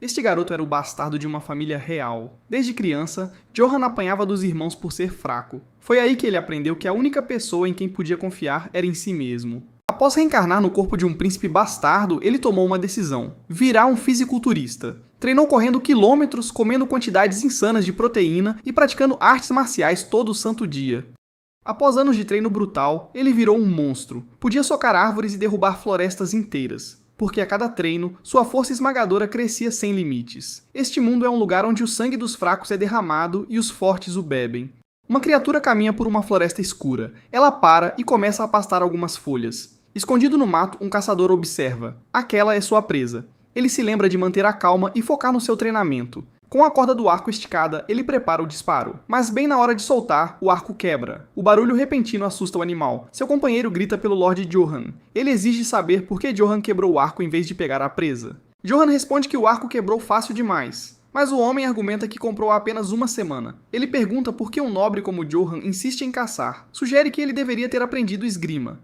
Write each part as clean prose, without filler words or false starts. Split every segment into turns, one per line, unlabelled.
Este garoto era o bastardo de uma família real. Desde criança, Johan apanhava dos irmãos por ser fraco. Foi aí que ele aprendeu que a única pessoa em quem podia confiar era em si mesmo. Após reencarnar no corpo de um príncipe bastardo, ele tomou uma decisão: virar um fisiculturista. Treinou correndo quilômetros, comendo quantidades insanas de proteína e praticando artes marciais todo santo dia. Após anos de treino brutal, ele virou um monstro. Podia socar árvores e derrubar florestas inteiras, porque a cada treino, sua força esmagadora crescia sem limites. Este mundo é um lugar onde o sangue dos fracos é derramado e os fortes o bebem. Uma criatura caminha por uma floresta escura. Ela para e começa a pastar algumas folhas. Escondido no mato, um caçador observa. Aquela é sua presa. Ele se lembra de manter a calma e focar no seu treinamento. Com a corda do arco esticada, ele prepara o disparo. Mas bem na hora de soltar, o arco quebra. O barulho repentino assusta o animal. Seu companheiro grita pelo Lord Johan. Ele exige saber por que Johan quebrou o arco em vez de pegar a presa. Johan responde que o arco quebrou fácil demais. Mas o homem argumenta que comprou há apenas uma semana. Ele pergunta por que um nobre como Johan insiste em caçar. Sugere que ele deveria ter aprendido esgrima.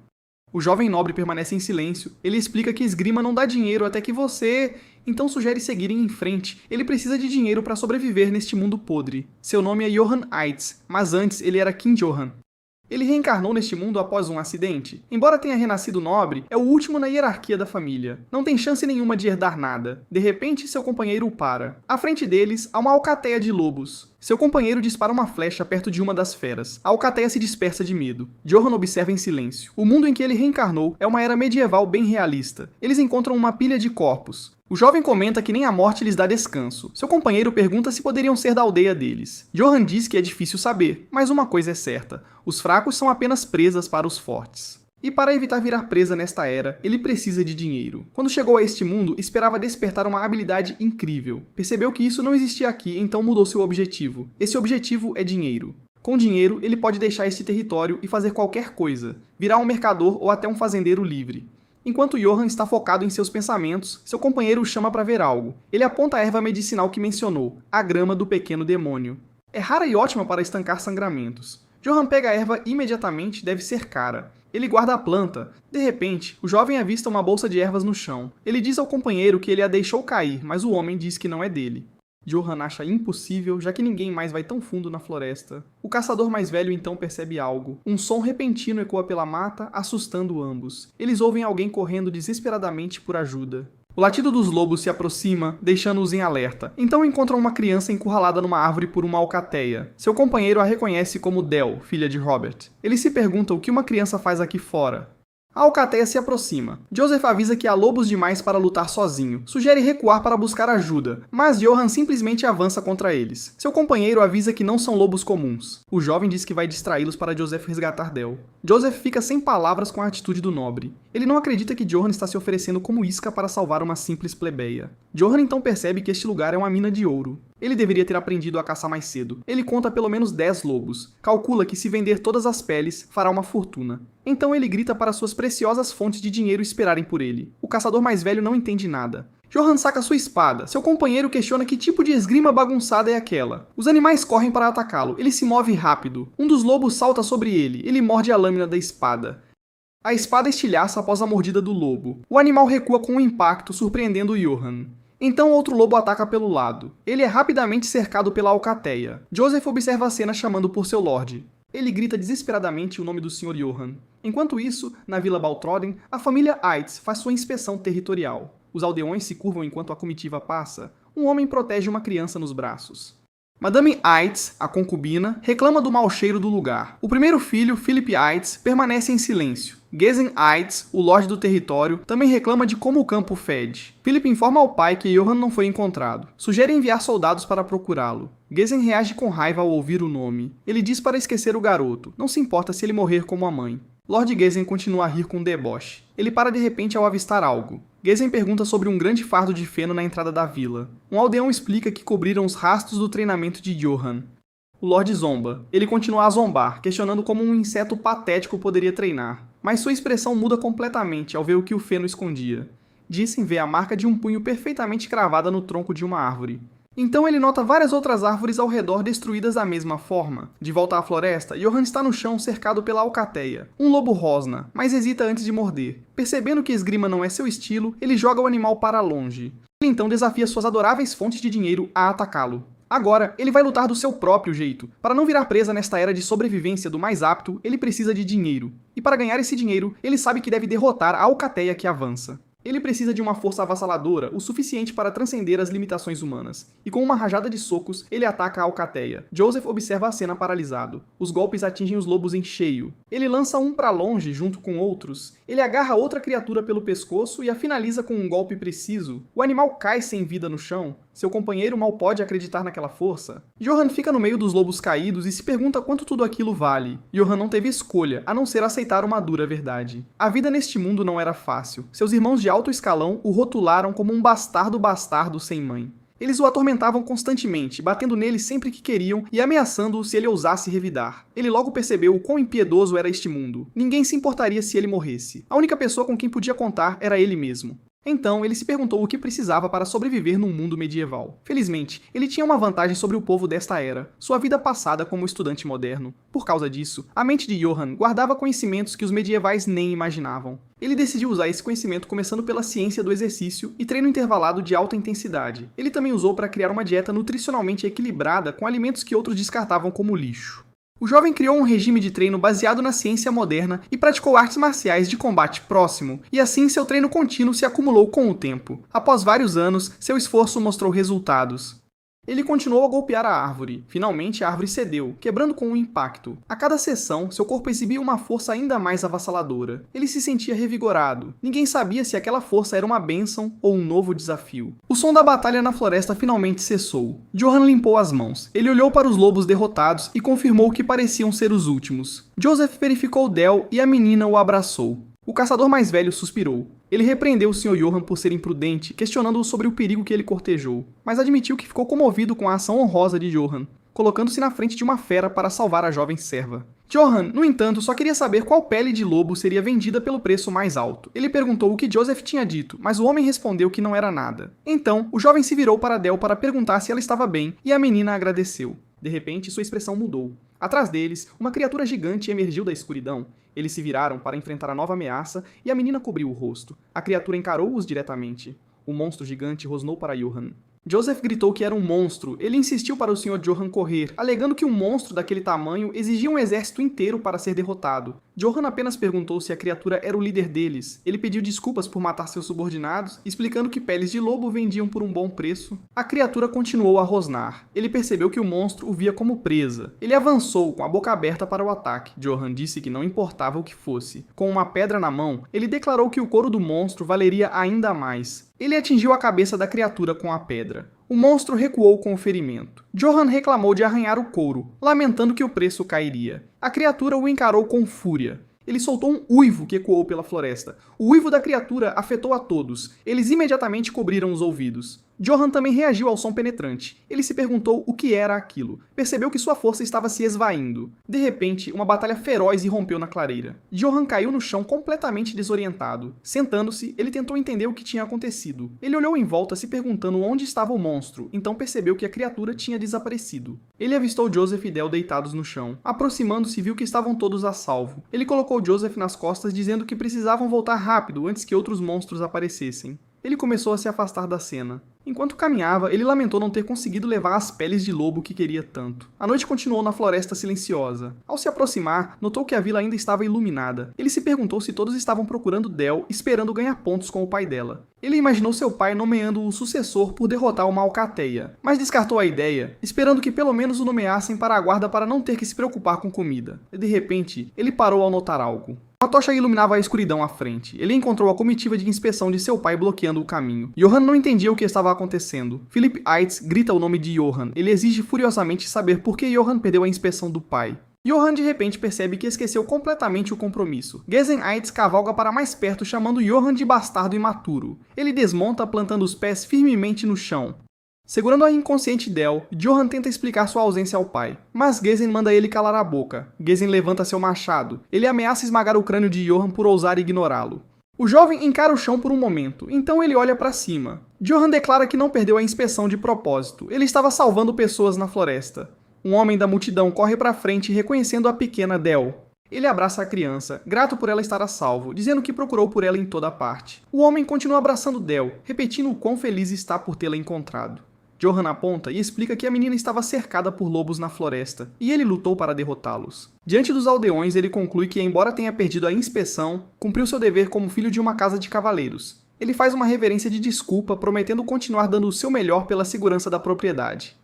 O jovem nobre permanece em silêncio. Ele explica que esgrima não dá dinheiro até que você... Então sugere seguirem em frente. Ele precisa de dinheiro para sobreviver neste mundo podre. Seu nome é Johan Eitz, mas antes ele era King Johan. Ele reencarnou neste mundo após um acidente. Embora tenha renascido nobre, é o último na hierarquia da família. Não tem chance nenhuma de herdar nada. De repente, seu companheiro o para. À frente deles, há uma alcateia de lobos. Seu companheiro dispara uma flecha perto de uma das feras. A alcateia se dispersa de medo. Johan observa em silêncio. O mundo em que ele reencarnou é uma era medieval bem realista. Eles encontram uma pilha de corpos. O jovem comenta que nem a morte lhes dá descanso. Seu companheiro pergunta se poderiam ser da aldeia deles. Johan diz que é difícil saber, mas uma coisa é certa: os fracos são apenas presas para os fortes. E para evitar virar presa nesta era, ele precisa de dinheiro. Quando chegou a este mundo, esperava despertar uma habilidade incrível. Percebeu que isso não existia aqui, então mudou seu objetivo. Esse objetivo é dinheiro. Com dinheiro, ele pode deixar este território e fazer qualquer coisa, virar um mercador ou até um fazendeiro livre. Enquanto Johan está focado em seus pensamentos, seu companheiro o chama para ver algo. Ele aponta a erva medicinal que mencionou, a grama do pequeno demônio. É rara e ótima para estancar sangramentos. Johan pega a erva imediatamente, deve ser cara. Ele guarda a planta. De repente, o jovem avista uma bolsa de ervas no chão. Ele diz ao companheiro que ele a deixou cair, mas o homem diz que não é dele. Johan acha impossível, já que ninguém mais vai tão fundo na floresta. O caçador mais velho então percebe algo. Um som repentino ecoa pela mata, assustando ambos. Eles ouvem alguém correndo desesperadamente por ajuda. O latido dos lobos se aproxima, deixando-os em alerta. Então encontram uma criança encurralada numa árvore por uma alcateia. Seu companheiro a reconhece como Del, filha de Robert. Ele se pergunta o que uma criança faz aqui fora. A alcateia se aproxima. Joseph avisa que há lobos demais para lutar sozinho. Sugere recuar para buscar ajuda, mas Johan simplesmente avança contra eles. Seu companheiro avisa que não são lobos comuns. O jovem diz que vai distraí-los para Joseph resgatar Del. Joseph fica sem palavras com a atitude do nobre. Ele não acredita que Johan está se oferecendo como isca para salvar uma simples plebeia. Johan então percebe que este lugar é uma mina de ouro. Ele deveria ter aprendido a caçar mais cedo. Ele conta pelo menos 10 lobos. Calcula que se vender todas as peles, fará uma fortuna. Então ele grita para suas preciosas fontes de dinheiro esperarem por ele. O caçador mais velho não entende nada. Johan saca sua espada. Seu companheiro questiona que tipo de esgrima bagunçada é aquela. Os animais correm para atacá-lo. Ele se move rápido. Um dos lobos salta sobre ele. Ele morde a lâmina da espada. A espada estilhaça após a mordida do lobo. O animal recua com um impacto, surpreendendo Johan. Então outro lobo ataca pelo lado. Ele é rapidamente cercado pela alcateia. Joseph observa a cena chamando por seu lord. Ele grita desesperadamente o nome do Sr. Johan. Enquanto isso, na Vila Baltroden, a família Eitz faz sua inspeção territorial. Os aldeões se curvam enquanto a comitiva passa. Um homem protege uma criança nos braços. Madame Eitz, a concubina, reclama do mau cheiro do lugar. O primeiro filho, Philip Eitz, permanece em silêncio. Gesen Eitz, o lorde do território, também reclama de como o campo fede. Philip informa ao pai que Johan não foi encontrado. Sugere enviar soldados para procurá-lo. Gesen reage com raiva ao ouvir o nome. Ele diz para esquecer o garoto. Não se importa se ele morrer como a mãe. Lord Gesen continua a rir com deboche. Ele para de repente ao avistar algo. Gesen pergunta sobre um grande fardo de feno na entrada da vila. Um aldeão explica que cobriram os rastros do treinamento de Johan. O Lorde zomba. Ele continua a zombar, questionando como um inseto patético poderia treinar. Mas sua expressão muda completamente ao ver o que o feno escondia. Dicen vê a marca de um punho perfeitamente cravada no tronco de uma árvore. Então ele nota várias outras árvores ao redor destruídas da mesma forma. De volta à floresta, Johan está no chão cercado pela alcateia. Um lobo rosna, mas hesita antes de morder. Percebendo que esgrima não é seu estilo, ele joga o animal para longe. Ele então desafia suas adoráveis fontes de dinheiro a atacá-lo. Agora, ele vai lutar do seu próprio jeito. Para não virar presa nesta era de sobrevivência do mais apto, ele precisa de dinheiro. E para ganhar esse dinheiro, ele sabe que deve derrotar a Alcateia que avança. Ele precisa de uma força avassaladora o suficiente para transcender as limitações humanas, e com uma rajada de socos, ele ataca a Alcateia. Joseph observa a cena paralisado. Os golpes atingem os lobos em cheio. Ele lança um para longe junto com outros. Ele agarra outra criatura pelo pescoço e a finaliza com um golpe preciso. O animal cai sem vida no chão. Seu companheiro mal pode acreditar naquela força. Johan fica no meio dos lobos caídos e se pergunta quanto tudo aquilo vale. Johan não teve escolha, a não ser aceitar uma dura verdade. A vida neste mundo não era fácil. Seus irmãos de alto escalão o rotularam como um bastardo sem mãe. Eles o atormentavam constantemente, batendo nele sempre que queriam e ameaçando-o se ele ousasse revidar. Ele logo percebeu o quão impiedoso era este mundo. Ninguém se importaria se ele morresse. A única pessoa com quem podia contar era ele mesmo. Então, ele se perguntou o que precisava para sobreviver num mundo medieval. Felizmente, ele tinha uma vantagem sobre o povo desta era, sua vida passada como estudante moderno. Por causa disso, a mente de Johan guardava conhecimentos que os medievais nem imaginavam. Ele decidiu usar esse conhecimento começando pela ciência do exercício e treino intervalado de alta intensidade. Ele também usou para criar uma dieta nutricionalmente equilibrada com alimentos que outros descartavam como lixo. O jovem criou um regime de treino baseado na ciência moderna e praticou artes marciais de combate próximo, e assim seu treino contínuo se acumulou com o tempo. Após vários anos, seu esforço mostrou resultados. Ele continuou a golpear a árvore. Finalmente, a árvore cedeu, quebrando com um impacto. A cada sessão, seu corpo exibia uma força ainda mais avassaladora. Ele se sentia revigorado. Ninguém sabia se aquela força era uma bênção ou um novo desafio. O som da batalha na floresta finalmente cessou. Johan limpou as mãos. Ele olhou para os lobos derrotados e confirmou que pareciam ser os últimos. Joseph verificou Del e a menina o abraçou. O caçador mais velho suspirou. Ele repreendeu o Sr. Johan por ser imprudente, questionando-o sobre o perigo que ele cortejou, mas admitiu que ficou comovido com a ação honrosa de Johan, colocando-se na frente de uma fera para salvar a jovem serva. Johan, no entanto, só queria saber qual pele de lobo seria vendida pelo preço mais alto. Ele perguntou o que Joseph tinha dito, mas o homem respondeu que não era nada. Então, o jovem se virou para Del para perguntar se ela estava bem, e a menina agradeceu. De repente, sua expressão mudou. Atrás deles, uma criatura gigante emergiu da escuridão. Eles se viraram para enfrentar a nova ameaça e a menina cobriu o rosto. A criatura encarou-os diretamente. O monstro gigante rosnou para Johan. Joseph gritou que era um monstro. Ele insistiu para o Sr. Johan correr, alegando que um monstro daquele tamanho exigia um exército inteiro para ser derrotado. Johan apenas perguntou se a criatura era o líder deles. Ele pediu desculpas por matar seus subordinados, explicando que peles de lobo vendiam por um bom preço. A criatura continuou a rosnar. Ele percebeu que o monstro o via como presa. Ele avançou, com a boca aberta para o ataque. Johan disse que não importava o que fosse. Com uma pedra na mão, ele declarou que o couro do monstro valeria ainda mais. Ele atingiu a cabeça da criatura com a pedra. O monstro recuou com o ferimento. Johan reclamou de arranhar o couro, lamentando que o preço cairia. A criatura o encarou com fúria. Ele soltou um uivo que ecoou pela floresta. O uivo da criatura afetou a todos. Eles imediatamente cobriram os ouvidos. Johan também reagiu ao som penetrante. Ele se perguntou o que era aquilo. Percebeu que sua força estava se esvaindo. De repente, uma batalha feroz irrompeu na clareira. Johan caiu no chão completamente desorientado. Sentando-se, ele tentou entender o que tinha acontecido. Ele olhou em volta se perguntando onde estava o monstro, então percebeu que a criatura tinha desaparecido. Ele avistou Joseph e Del deitados no chão. Aproximando-se, viu que estavam todos a salvo. Ele colocou Joseph nas costas dizendo que precisavam voltar rápido antes que outros monstros aparecessem. Ele começou a se afastar da cena. Enquanto caminhava, ele lamentou não ter conseguido levar as peles de lobo que queria tanto. A noite continuou na floresta silenciosa. Ao se aproximar, notou que a vila ainda estava iluminada. Ele se perguntou se todos estavam procurando Del, esperando ganhar pontos com o pai dela. Ele imaginou seu pai nomeando o sucessor por derrotar uma alcateia, mas descartou a ideia, esperando que pelo menos o nomeassem para a guarda para não ter que se preocupar com comida. De repente, ele parou ao notar algo. Uma tocha iluminava a escuridão à frente. Ele encontrou a comitiva de inspeção de seu pai bloqueando o caminho. Johan não entendia o que estava acontecendo. Philip Eitz grita o nome de Johan. Ele exige furiosamente saber por que Johan perdeu a inspeção do pai. Johan de repente percebe que esqueceu completamente o compromisso. Gesen Eitz cavalga para mais perto chamando Johan de bastardo imaturo. Ele desmonta plantando os pés firmemente no chão. Segurando a inconsciente Del, Johan tenta explicar sua ausência ao pai, mas Gesen manda ele calar a boca. Gesen levanta seu machado. Ele ameaça esmagar o crânio de Johan por ousar ignorá-lo. O jovem encara o chão por um momento, então ele olha para cima. Johan declara que não perdeu a inspeção de propósito. Ele estava salvando pessoas na floresta. Um homem da multidão corre para frente reconhecendo a pequena Del. Ele abraça a criança, grato por ela estar a salvo, dizendo que procurou por ela em toda parte. O homem continua abraçando Del, repetindo o quão feliz está por tê-la encontrado. Johan aponta e explica que a menina estava cercada por lobos na floresta, e ele lutou para derrotá-los. Diante dos aldeões, ele conclui que, embora tenha perdido a inspeção, cumpriu seu dever como filho de uma casa de cavaleiros. Ele faz uma reverência de desculpa, prometendo continuar dando o seu melhor pela segurança da propriedade.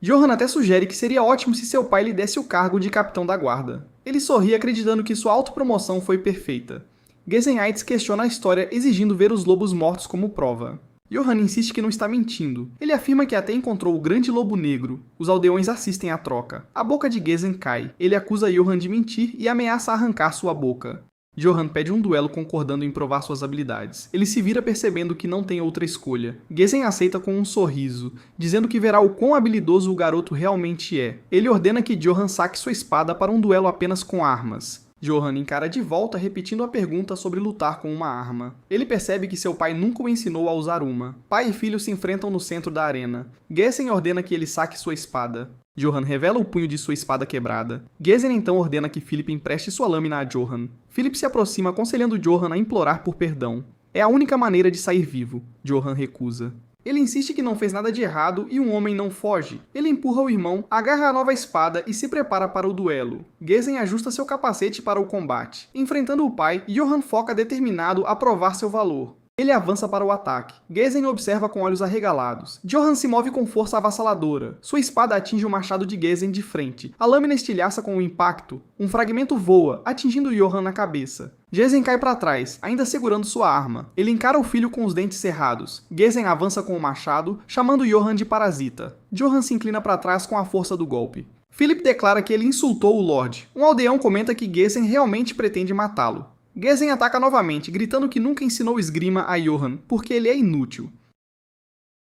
Johan até sugere que seria ótimo se seu pai lhe desse o cargo de capitão da guarda. Ele sorri acreditando que sua autopromoção foi perfeita. Gezenkaitis questiona a história exigindo ver os lobos mortos como prova. Johan insiste que não está mentindo. Ele afirma que até encontrou o grande lobo negro. Os aldeões assistem à troca. A boca de Gezen cai. Ele acusa Johan de mentir e ameaça arrancar sua boca. Johan pede um duelo concordando em provar suas habilidades. Ele se vira percebendo que não tem outra escolha. Gezen aceita com um sorriso, dizendo que verá o quão habilidoso o garoto realmente é. Ele ordena que Johan saque sua espada para um duelo apenas com armas. Johan encara de volta, repetindo a pergunta sobre lutar com uma arma. Ele percebe que seu pai nunca o ensinou a usar uma. Pai e filho se enfrentam no centro da arena. Gezen ordena que ele saque sua espada. Johan revela o punho de sua espada quebrada. Gezen então ordena que Philip empreste sua lâmina a Johan. Philip se aproxima, aconselhando Johan a implorar por perdão. É a única maneira de sair vivo. Johan recusa. Ele insiste que não fez nada de errado e um homem não foge. Ele empurra o irmão, agarra a nova espada e se prepara para o duelo. Gezen ajusta seu capacete para o combate. Enfrentando o pai, Johan foca determinado a provar seu valor. Ele avança para o ataque. Gezen observa com olhos arregalados. Johan se move com força avassaladora. Sua espada atinge o machado de Gezen de frente. A lâmina estilhaça com o impacto. Um fragmento voa, atingindo Johan na cabeça. Gezen cai para trás, ainda segurando sua arma. Ele encara o filho com os dentes cerrados. Gezen avança com o machado, chamando Johan de parasita. Johan se inclina para trás com a força do golpe. Philip declara que ele insultou o Lorde. Um aldeão comenta que Gezen realmente pretende matá-lo. Gezen ataca novamente, gritando que nunca ensinou esgrima a Johan, porque ele é inútil.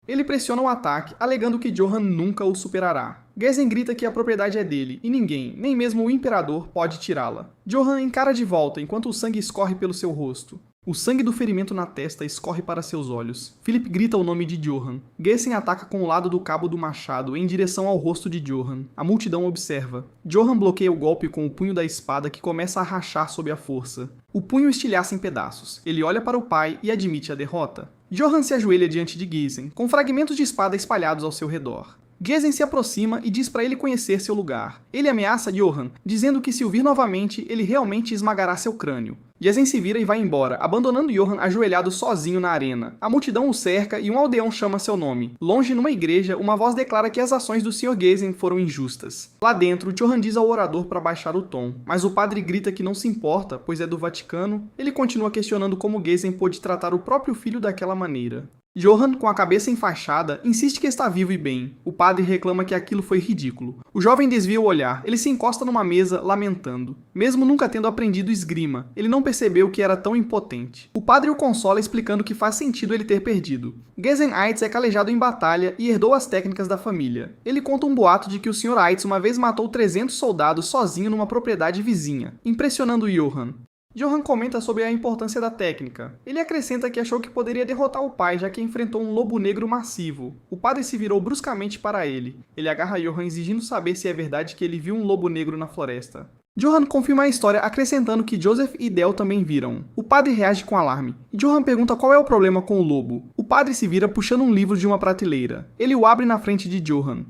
Ele pressiona o ataque, alegando que Johan nunca o superará. Gezen grita que a propriedade é dele, e ninguém, nem mesmo o imperador, pode tirá-la. Johan encara de volta, enquanto o sangue escorre pelo seu rosto. O sangue do ferimento na testa escorre para seus olhos. Philip grita o nome de Johan. Gezen ataca com o lado do cabo do machado em direção ao rosto de Johan. A multidão observa. Johan bloqueia o golpe com o punho da espada que começa a rachar sob a força. O punho estilhaça em pedaços. Ele olha para o pai e admite a derrota. Johan se ajoelha diante de Gezen, com fragmentos de espada espalhados ao seu redor. Gezen se aproxima e diz para ele conhecer seu lugar. Ele ameaça Johan, dizendo que se o vir novamente, ele realmente esmagará seu crânio. Gezen se vira e vai embora, abandonando Johan ajoelhado sozinho na arena. A multidão o cerca e um aldeão chama seu nome. Longe, numa igreja, uma voz declara que as ações do Sr. Gezen foram injustas. Lá dentro, Johan diz ao orador para baixar o tom, mas o padre grita que não se importa, pois é do Vaticano. Ele continua questionando como Gezen pôde tratar o próprio filho daquela maneira. Johan, com a cabeça enfaixada, insiste que está vivo e bem. O padre reclama que aquilo foi ridículo. O jovem desvia o olhar. Ele se encosta numa mesa, lamentando. Mesmo nunca tendo aprendido esgrima, ele não percebeu que era tão impotente. O padre o consola explicando que faz sentido ele ter perdido. Gezenkaitis é calejado em batalha e herdou as técnicas da família. Ele conta um boato de que o Sr. Aitis uma vez matou 300 soldados sozinho numa propriedade vizinha, impressionando Johan. Johan comenta sobre a importância da técnica. Ele acrescenta que achou que poderia derrotar o pai, já que enfrentou um lobo negro massivo. O padre se virou bruscamente para ele. Ele agarra Johan exigindo saber se é verdade que ele viu um lobo negro na floresta. Johan confirma a história acrescentando que Joseph e Del também viram. O padre reage com alarme. Johan pergunta qual é o problema com o lobo. O padre se vira puxando um livro de uma prateleira. Ele o abre na frente de Johan.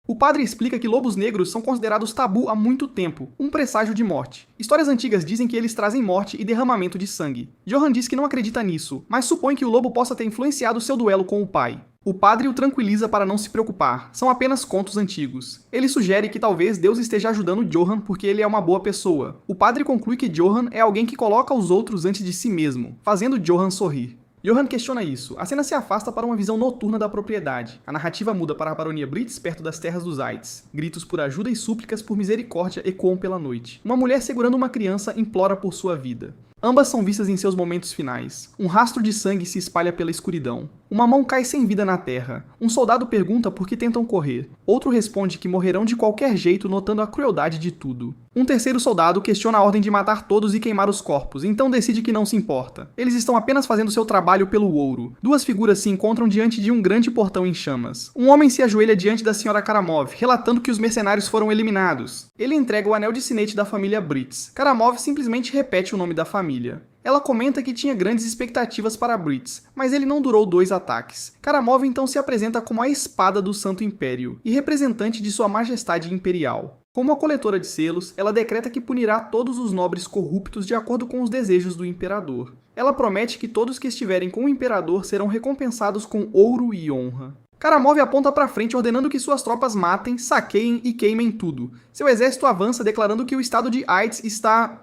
O padre explica que lobos negros são considerados tabu há muito tempo, um presságio de morte. Histórias antigas dizem que eles trazem morte e derramamento de sangue. Johan diz que não acredita nisso, mas supõe que o lobo possa ter influenciado seu duelo com o pai. O padre o tranquiliza para não se preocupar, são apenas contos antigos. Ele sugere que talvez Deus esteja ajudando Johan porque ele é uma boa pessoa. O padre conclui que Johan é alguém que coloca os outros antes de si mesmo, fazendo Johan sorrir. Johan questiona isso. A cena se afasta para uma visão noturna da propriedade. A narrativa muda para a baronia Brits perto das terras dos Aites. Gritos por ajuda e súplicas por misericórdia ecoam pela noite. Uma mulher segurando uma criança implora por sua vida. Ambas são vistas em seus momentos finais. Um rastro de sangue se espalha pela escuridão. Uma mão cai sem vida na terra. Um soldado pergunta por que tentam correr. Outro responde que morrerão de qualquer jeito, notando a crueldade de tudo. Um terceiro soldado questiona a ordem de matar todos e queimar os corpos, então decide que não se importa. Eles estão apenas fazendo seu trabalho pelo ouro. Duas figuras se encontram diante de um grande portão em chamas. Um homem se ajoelha diante da Sra. Karamov, relatando que os mercenários foram eliminados. Ele entrega o anel de sinete da família Brits. Karamov simplesmente repete o nome da família. Ela comenta que tinha grandes expectativas para Brits, mas ele não durou 2 ataques. Karamov então se apresenta como a espada do Santo Império e representante de Sua Majestade Imperial. Como a coletora de selos, ela decreta que punirá todos os nobres corruptos de acordo com os desejos do imperador. Ela promete que todos que estiverem com o imperador serão recompensados com ouro e honra. Karamov aponta para frente ordenando que suas tropas matem, saqueiem e queimem tudo. Seu exército avança declarando que o estado de AIDS está...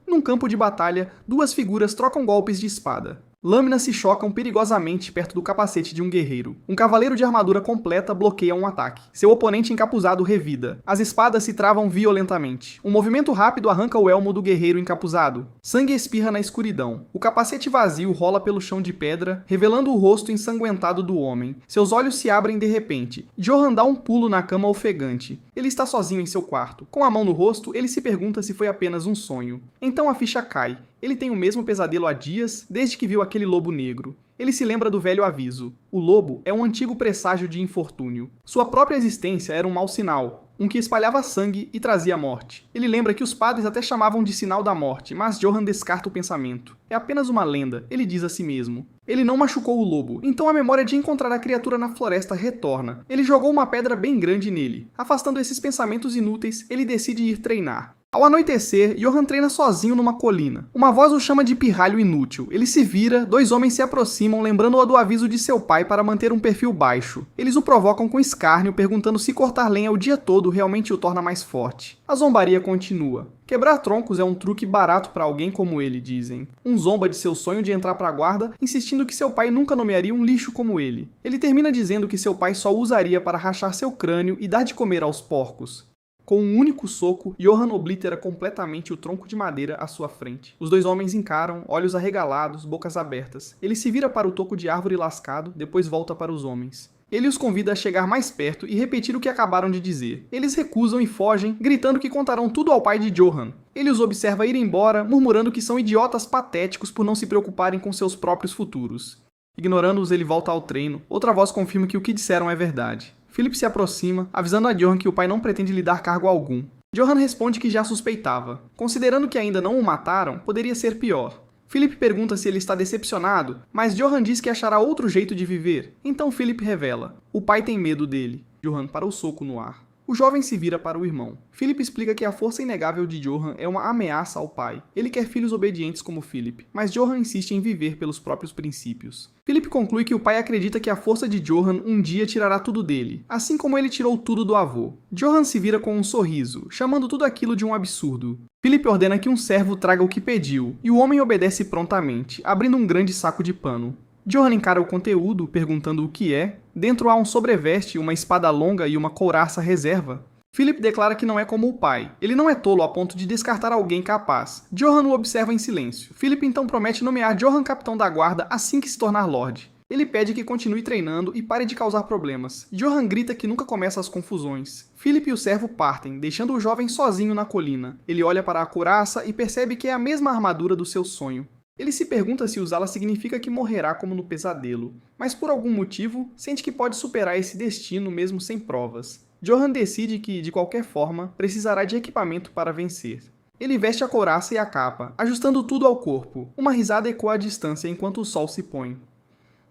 Num campo de batalha, duas figuras trocam golpes de espada. Lâminas se chocam perigosamente perto do capacete de um guerreiro. Um cavaleiro de armadura completa bloqueia um ataque. Seu oponente encapuzado revida. As espadas se travam violentamente. Um movimento rápido arranca o elmo do guerreiro encapuzado. Sangue espirra na escuridão. O capacete vazio rola pelo chão de pedra, revelando o rosto ensanguentado do homem. Seus olhos se abrem de repente. Johan dá um pulo na cama ofegante. Ele está sozinho em seu quarto. Com a mão no rosto, ele se pergunta se foi apenas um sonho. Então a ficha cai. Ele tem o mesmo pesadelo há dias, desde que viu aquele lobo negro. Ele se lembra do velho aviso. O lobo é um antigo presságio de infortúnio. Sua própria existência era um mau sinal, um que espalhava sangue e trazia morte. Ele lembra que os padres até chamavam de sinal da morte, mas Johan descarta o pensamento. É apenas uma lenda, ele diz a si mesmo. Ele não machucou o lobo, então a memória de encontrar a criatura na floresta retorna. Ele jogou uma pedra bem grande nele. Afastando esses pensamentos inúteis, ele decide ir treinar. Ao anoitecer, Johan treina sozinho numa colina. Uma voz o chama de pirralho inútil. Ele se vira, 2 homens se aproximam, lembrando-o do aviso de seu pai para manter um perfil baixo. Eles o provocam com escárnio, perguntando se cortar lenha o dia todo realmente o torna mais forte. A zombaria continua. Quebrar troncos é um truque barato para alguém como ele, dizem. Um zomba de seu sonho de entrar para a guarda, insistindo que seu pai nunca nomearia um lixo como ele. Ele termina dizendo que seu pai só o usaria para rachar seu crânio e dar de comer aos porcos. Com um único soco, Johan oblitera completamente o tronco de madeira à sua frente. Os 2 homens encaram, olhos arregalados, bocas abertas. Ele se vira para o toco de árvore lascado, depois volta para os homens. Ele os convida a chegar mais perto e repetir o que acabaram de dizer. Eles recusam e fogem, gritando que contarão tudo ao pai de Johan. Ele os observa ir embora, murmurando que são idiotas patéticos por não se preocuparem com seus próprios futuros. Ignorando-os, ele volta ao treino. Outra voz confirma que o que disseram é verdade. Philip se aproxima, avisando a Johan que o pai não pretende lhe dar cargo algum. Johan responde que já suspeitava. Considerando que ainda não o mataram, poderia ser pior. Philip pergunta se ele está decepcionado, mas Johan diz que achará outro jeito de viver. Então Philip revela. O pai tem medo dele. Johan para o soco no ar. O jovem se vira para o irmão. Philip explica que a força inegável de Johan é uma ameaça ao pai. Ele quer filhos obedientes como Philip, mas Johan insiste em viver pelos próprios princípios. Philip conclui que o pai acredita que a força de Johan um dia tirará tudo dele, assim como ele tirou tudo do avô. Johan se vira com um sorriso, chamando tudo aquilo de um absurdo. Philip ordena que um servo traga o que pediu, e o homem obedece prontamente, abrindo um grande saco de pano. Johan encara o conteúdo, perguntando o que é. Dentro há um sobreveste, uma espada longa e uma couraça reserva. Philip declara que não é como o pai. Ele não é tolo a ponto de descartar alguém capaz. Johan o observa em silêncio. Philip então promete nomear Johan capitão da guarda assim que se tornar Lorde. Ele pede que continue treinando e pare de causar problemas. Johan grita que nunca começa as confusões. Philip e o servo partem, deixando o jovem sozinho na colina. Ele olha para a couraça e percebe que é a mesma armadura do seu sonho. Ele se pergunta se usá-la significa que morrerá como no pesadelo, mas por algum motivo, sente que pode superar esse destino mesmo sem provas. Johan decide que, de qualquer forma, precisará de equipamento para vencer. Ele veste a couraça e a capa, ajustando tudo ao corpo. Uma risada ecoa à distância enquanto o sol se põe.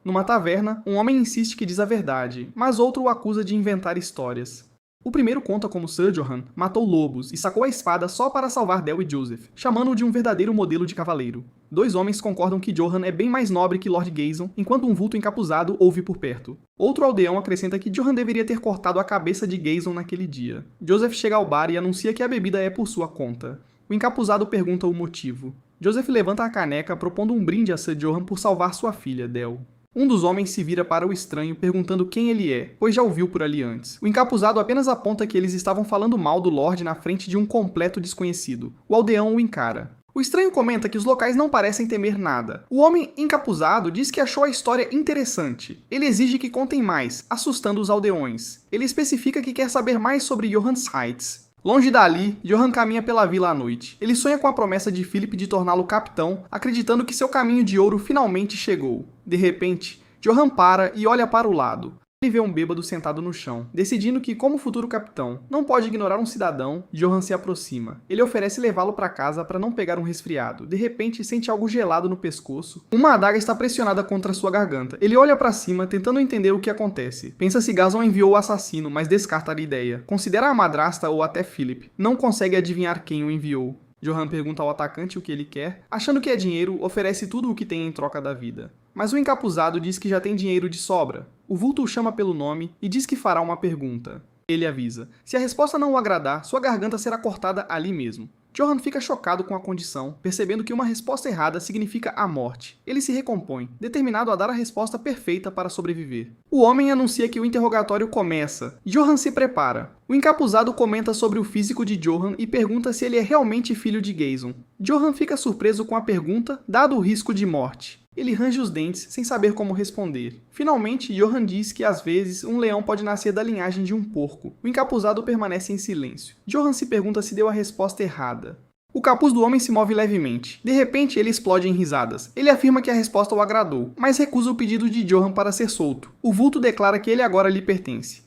Numa taverna, um homem insiste que diz a verdade, mas outro o acusa de inventar histórias. O primeiro conta como Sir Johan matou lobos e sacou a espada só para salvar Del e Joseph, chamando-o de um verdadeiro modelo de cavaleiro. 2 homens concordam que Johan é bem mais nobre que Lord Gazon, enquanto um vulto encapuzado ouve por perto. Outro aldeão acrescenta que Johan deveria ter cortado a cabeça de Gazon naquele dia. Joseph chega ao bar e anuncia que a bebida é por sua conta. O encapuzado pergunta o motivo. Joseph levanta a caneca, propondo um brinde a Sir Johan por salvar sua filha, Del. Um dos homens se vira para o estranho, perguntando quem ele é, pois já o viu por ali antes. O encapuzado apenas aponta que eles estavam falando mal do Lorde na frente de um completo desconhecido. O aldeão o encara. O estranho comenta que os locais não parecem temer nada. O homem encapuzado diz que achou a história interessante. Ele exige que contem mais, assustando os aldeões. Ele especifica que quer saber mais sobre Johan's Heights. Longe dali, Johan caminha pela vila à noite. Ele sonha com a promessa de Philip de torná-lo capitão, acreditando que seu caminho de ouro finalmente chegou. De repente, Johan para e olha para o lado. Ele vê um bêbado sentado no chão. Decidindo que, como futuro capitão, não pode ignorar um cidadão, Johan se aproxima. Ele oferece levá-lo para casa para não pegar um resfriado. De repente, sente algo gelado no pescoço. Uma adaga está pressionada contra sua garganta. Ele olha para cima, tentando entender o que acontece. Pensa se Gazon enviou o assassino, mas descarta a ideia. Considera a madrasta ou até Philip. Não consegue adivinhar quem o enviou. Johan pergunta ao atacante o que ele quer. Achando que é dinheiro, oferece tudo o que tem em troca da vida. Mas o encapuzado diz que já tem dinheiro de sobra. O vulto o chama pelo nome e diz que fará uma pergunta. Ele avisa. Se a resposta não o agradar, sua garganta será cortada ali mesmo. Johan fica chocado com a condição, percebendo que uma resposta errada significa a morte. Ele se recompõe, determinado a dar a resposta perfeita para sobreviver. O homem anuncia que o interrogatório começa. Johan se prepara. O encapuzado comenta sobre o físico de Johan e pergunta se ele é realmente filho de Gazon. Johan fica surpreso com a pergunta, dado o risco de morte. Ele range os dentes, sem saber como responder. Finalmente, Johan diz que, às vezes, um leão pode nascer da linhagem de um porco. O encapuzado permanece em silêncio. Johan se pergunta se deu a resposta errada. O capuz do homem se move levemente. De repente, ele explode em risadas. Ele afirma que a resposta o agradou, mas recusa o pedido de Johan para ser solto. O vulto declara que ele agora lhe pertence.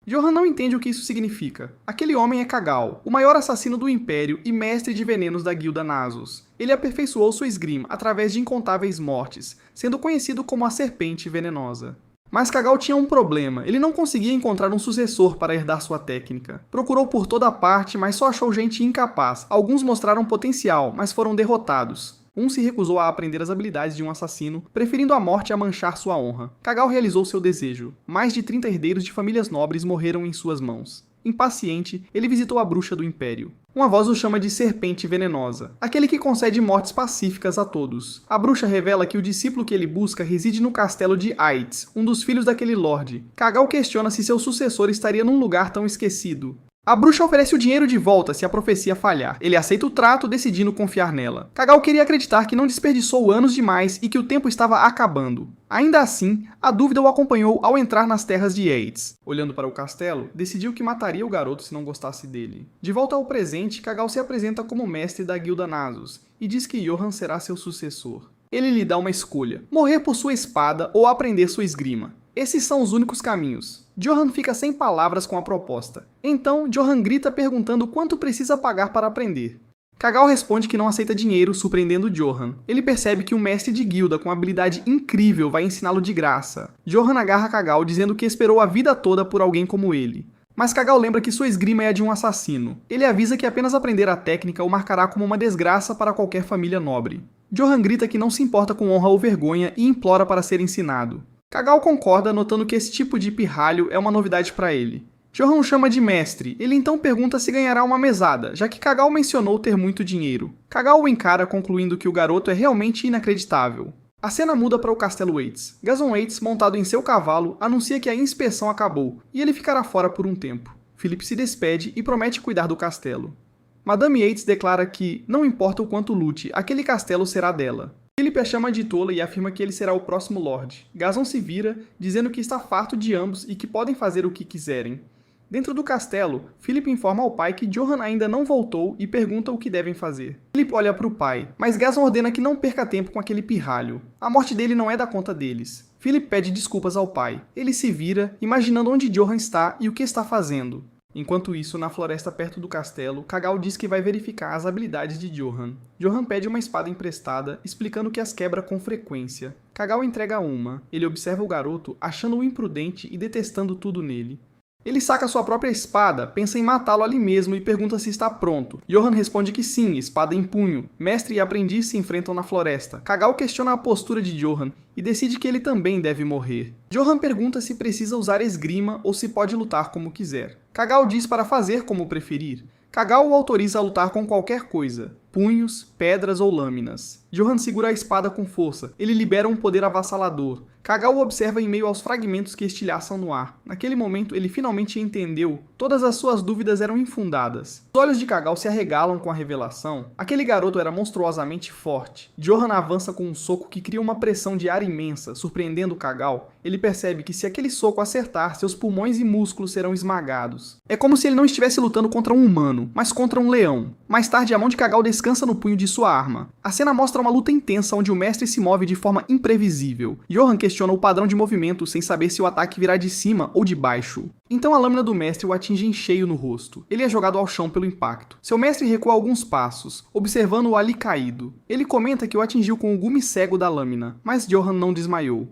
Johan não entende o que isso significa. Aquele homem é Cagal, o maior assassino do Império e mestre de venenos da Guilda Nasus. Ele aperfeiçoou sua esgrima através de incontáveis mortes, sendo conhecido como a Serpente Venenosa. Mas Cagal tinha um problema, ele não conseguia encontrar um sucessor para herdar sua técnica. Procurou por toda parte, mas só achou gente incapaz. Alguns mostraram potencial, mas foram derrotados. Um se recusou a aprender as habilidades de um assassino, preferindo a morte a manchar sua honra. Cagal realizou seu desejo. Mais de 30 herdeiros de famílias nobres morreram em suas mãos. Impaciente, ele visitou a bruxa do Império. Uma voz o chama de Serpente Venenosa, aquele que concede mortes pacíficas a todos. A bruxa revela que o discípulo que ele busca reside no castelo de Aites, um dos filhos daquele lorde. Cagal questiona se seu sucessor estaria num lugar tão esquecido. A bruxa oferece o dinheiro de volta se a profecia falhar. Ele aceita o trato, decidindo confiar nela. Cagal queria acreditar que não desperdiçou anos demais e que o tempo estava acabando. Ainda assim, a dúvida o acompanhou ao entrar nas terras de Aites. Olhando para o castelo, decidiu que mataria o garoto se não gostasse dele. De volta ao presente, Cagal se apresenta como mestre da Guilda Nasus e diz que Johan será seu sucessor. Ele lhe dá uma escolha: morrer por sua espada ou aprender sua esgrima. Esses são os únicos caminhos. Johan fica sem palavras com a proposta. Então, Johan grita perguntando quanto precisa pagar para aprender. Cagal responde que não aceita dinheiro, surpreendendo Johan. Ele percebe que um mestre de guilda com habilidade incrível vai ensiná-lo de graça. Johan agarra Cagal dizendo que esperou a vida toda por alguém como ele. Mas Cagal lembra que sua esgrima é a de um assassino. Ele avisa que apenas aprender a técnica o marcará como uma desgraça para qualquer família nobre. Johan grita que não se importa com honra ou vergonha e implora para ser ensinado. Cagal concorda, notando que esse tipo de pirralho é uma novidade para ele. Johan o chama de mestre. Ele então pergunta se ganhará uma mesada, já que Cagal mencionou ter muito dinheiro. Cagal o encara, concluindo que o garoto é realmente inacreditável. A cena muda para o castelo Aites. Gazon Aites, montado em seu cavalo, anuncia que a inspeção acabou, e ele ficará fora por um tempo. Philip se despede e promete cuidar do castelo. Madame Aites declara que, não importa o quanto lute, aquele castelo será dela. Philip a chama de tola e afirma que ele será o próximo Lorde. Gazon se vira, dizendo que está farto de ambos e que podem fazer o que quiserem. Dentro do castelo, Philip informa ao pai que Johan ainda não voltou e pergunta o que devem fazer. Philip olha para o pai, mas Gazon ordena que não perca tempo com aquele pirralho. A morte dele não é da conta deles. Philip pede desculpas ao pai. Ele se vira, imaginando onde Johan está e o que está fazendo. Enquanto isso, na floresta perto do castelo, Cagal diz que vai verificar as habilidades de Johan. Johan pede uma espada emprestada, explicando que as quebra com frequência. Cagal entrega uma. Ele observa o garoto, achando-o imprudente e detestando tudo nele. Ele saca sua própria espada, pensa em matá-lo ali mesmo e pergunta se está pronto. Johan responde que sim, espada em punho. Mestre e aprendiz se enfrentam na floresta. Cagal questiona a postura de Johan e decide que ele também deve morrer. Johan pergunta se precisa usar esgrima ou se pode lutar como quiser. Cagal diz para fazer como preferir. Cagal o autoriza a lutar com qualquer coisa. punhos, pedras ou lâminas. Johan segura a espada com força. Ele libera um poder avassalador. Kagao o observa em meio aos fragmentos que estilhaçam no ar. Naquele momento, ele finalmente entendeu. Todas as suas dúvidas eram infundadas. Os olhos de Kagao se arregalam com a revelação. Aquele garoto era monstruosamente forte. Johan avança com um soco que cria uma pressão de ar imensa, surpreendendo Kagao. Ele percebe que se aquele soco acertar, seus pulmões e músculos serão esmagados. É como se ele não estivesse lutando contra um humano, mas contra um leão. Mais tarde, a mão de Kagao descansa no punho de sua arma. A cena mostra uma luta intensa onde o mestre se move de forma imprevisível. Johan questiona o padrão de movimento sem saber se o ataque virá de cima ou de baixo. Então a lâmina do mestre o atinge em cheio no rosto. Ele é jogado ao chão pelo impacto. Seu mestre recua alguns passos, observando-o ali caído. Ele comenta que o atingiu com o gume cego da lâmina, mas Johan não desmaiou.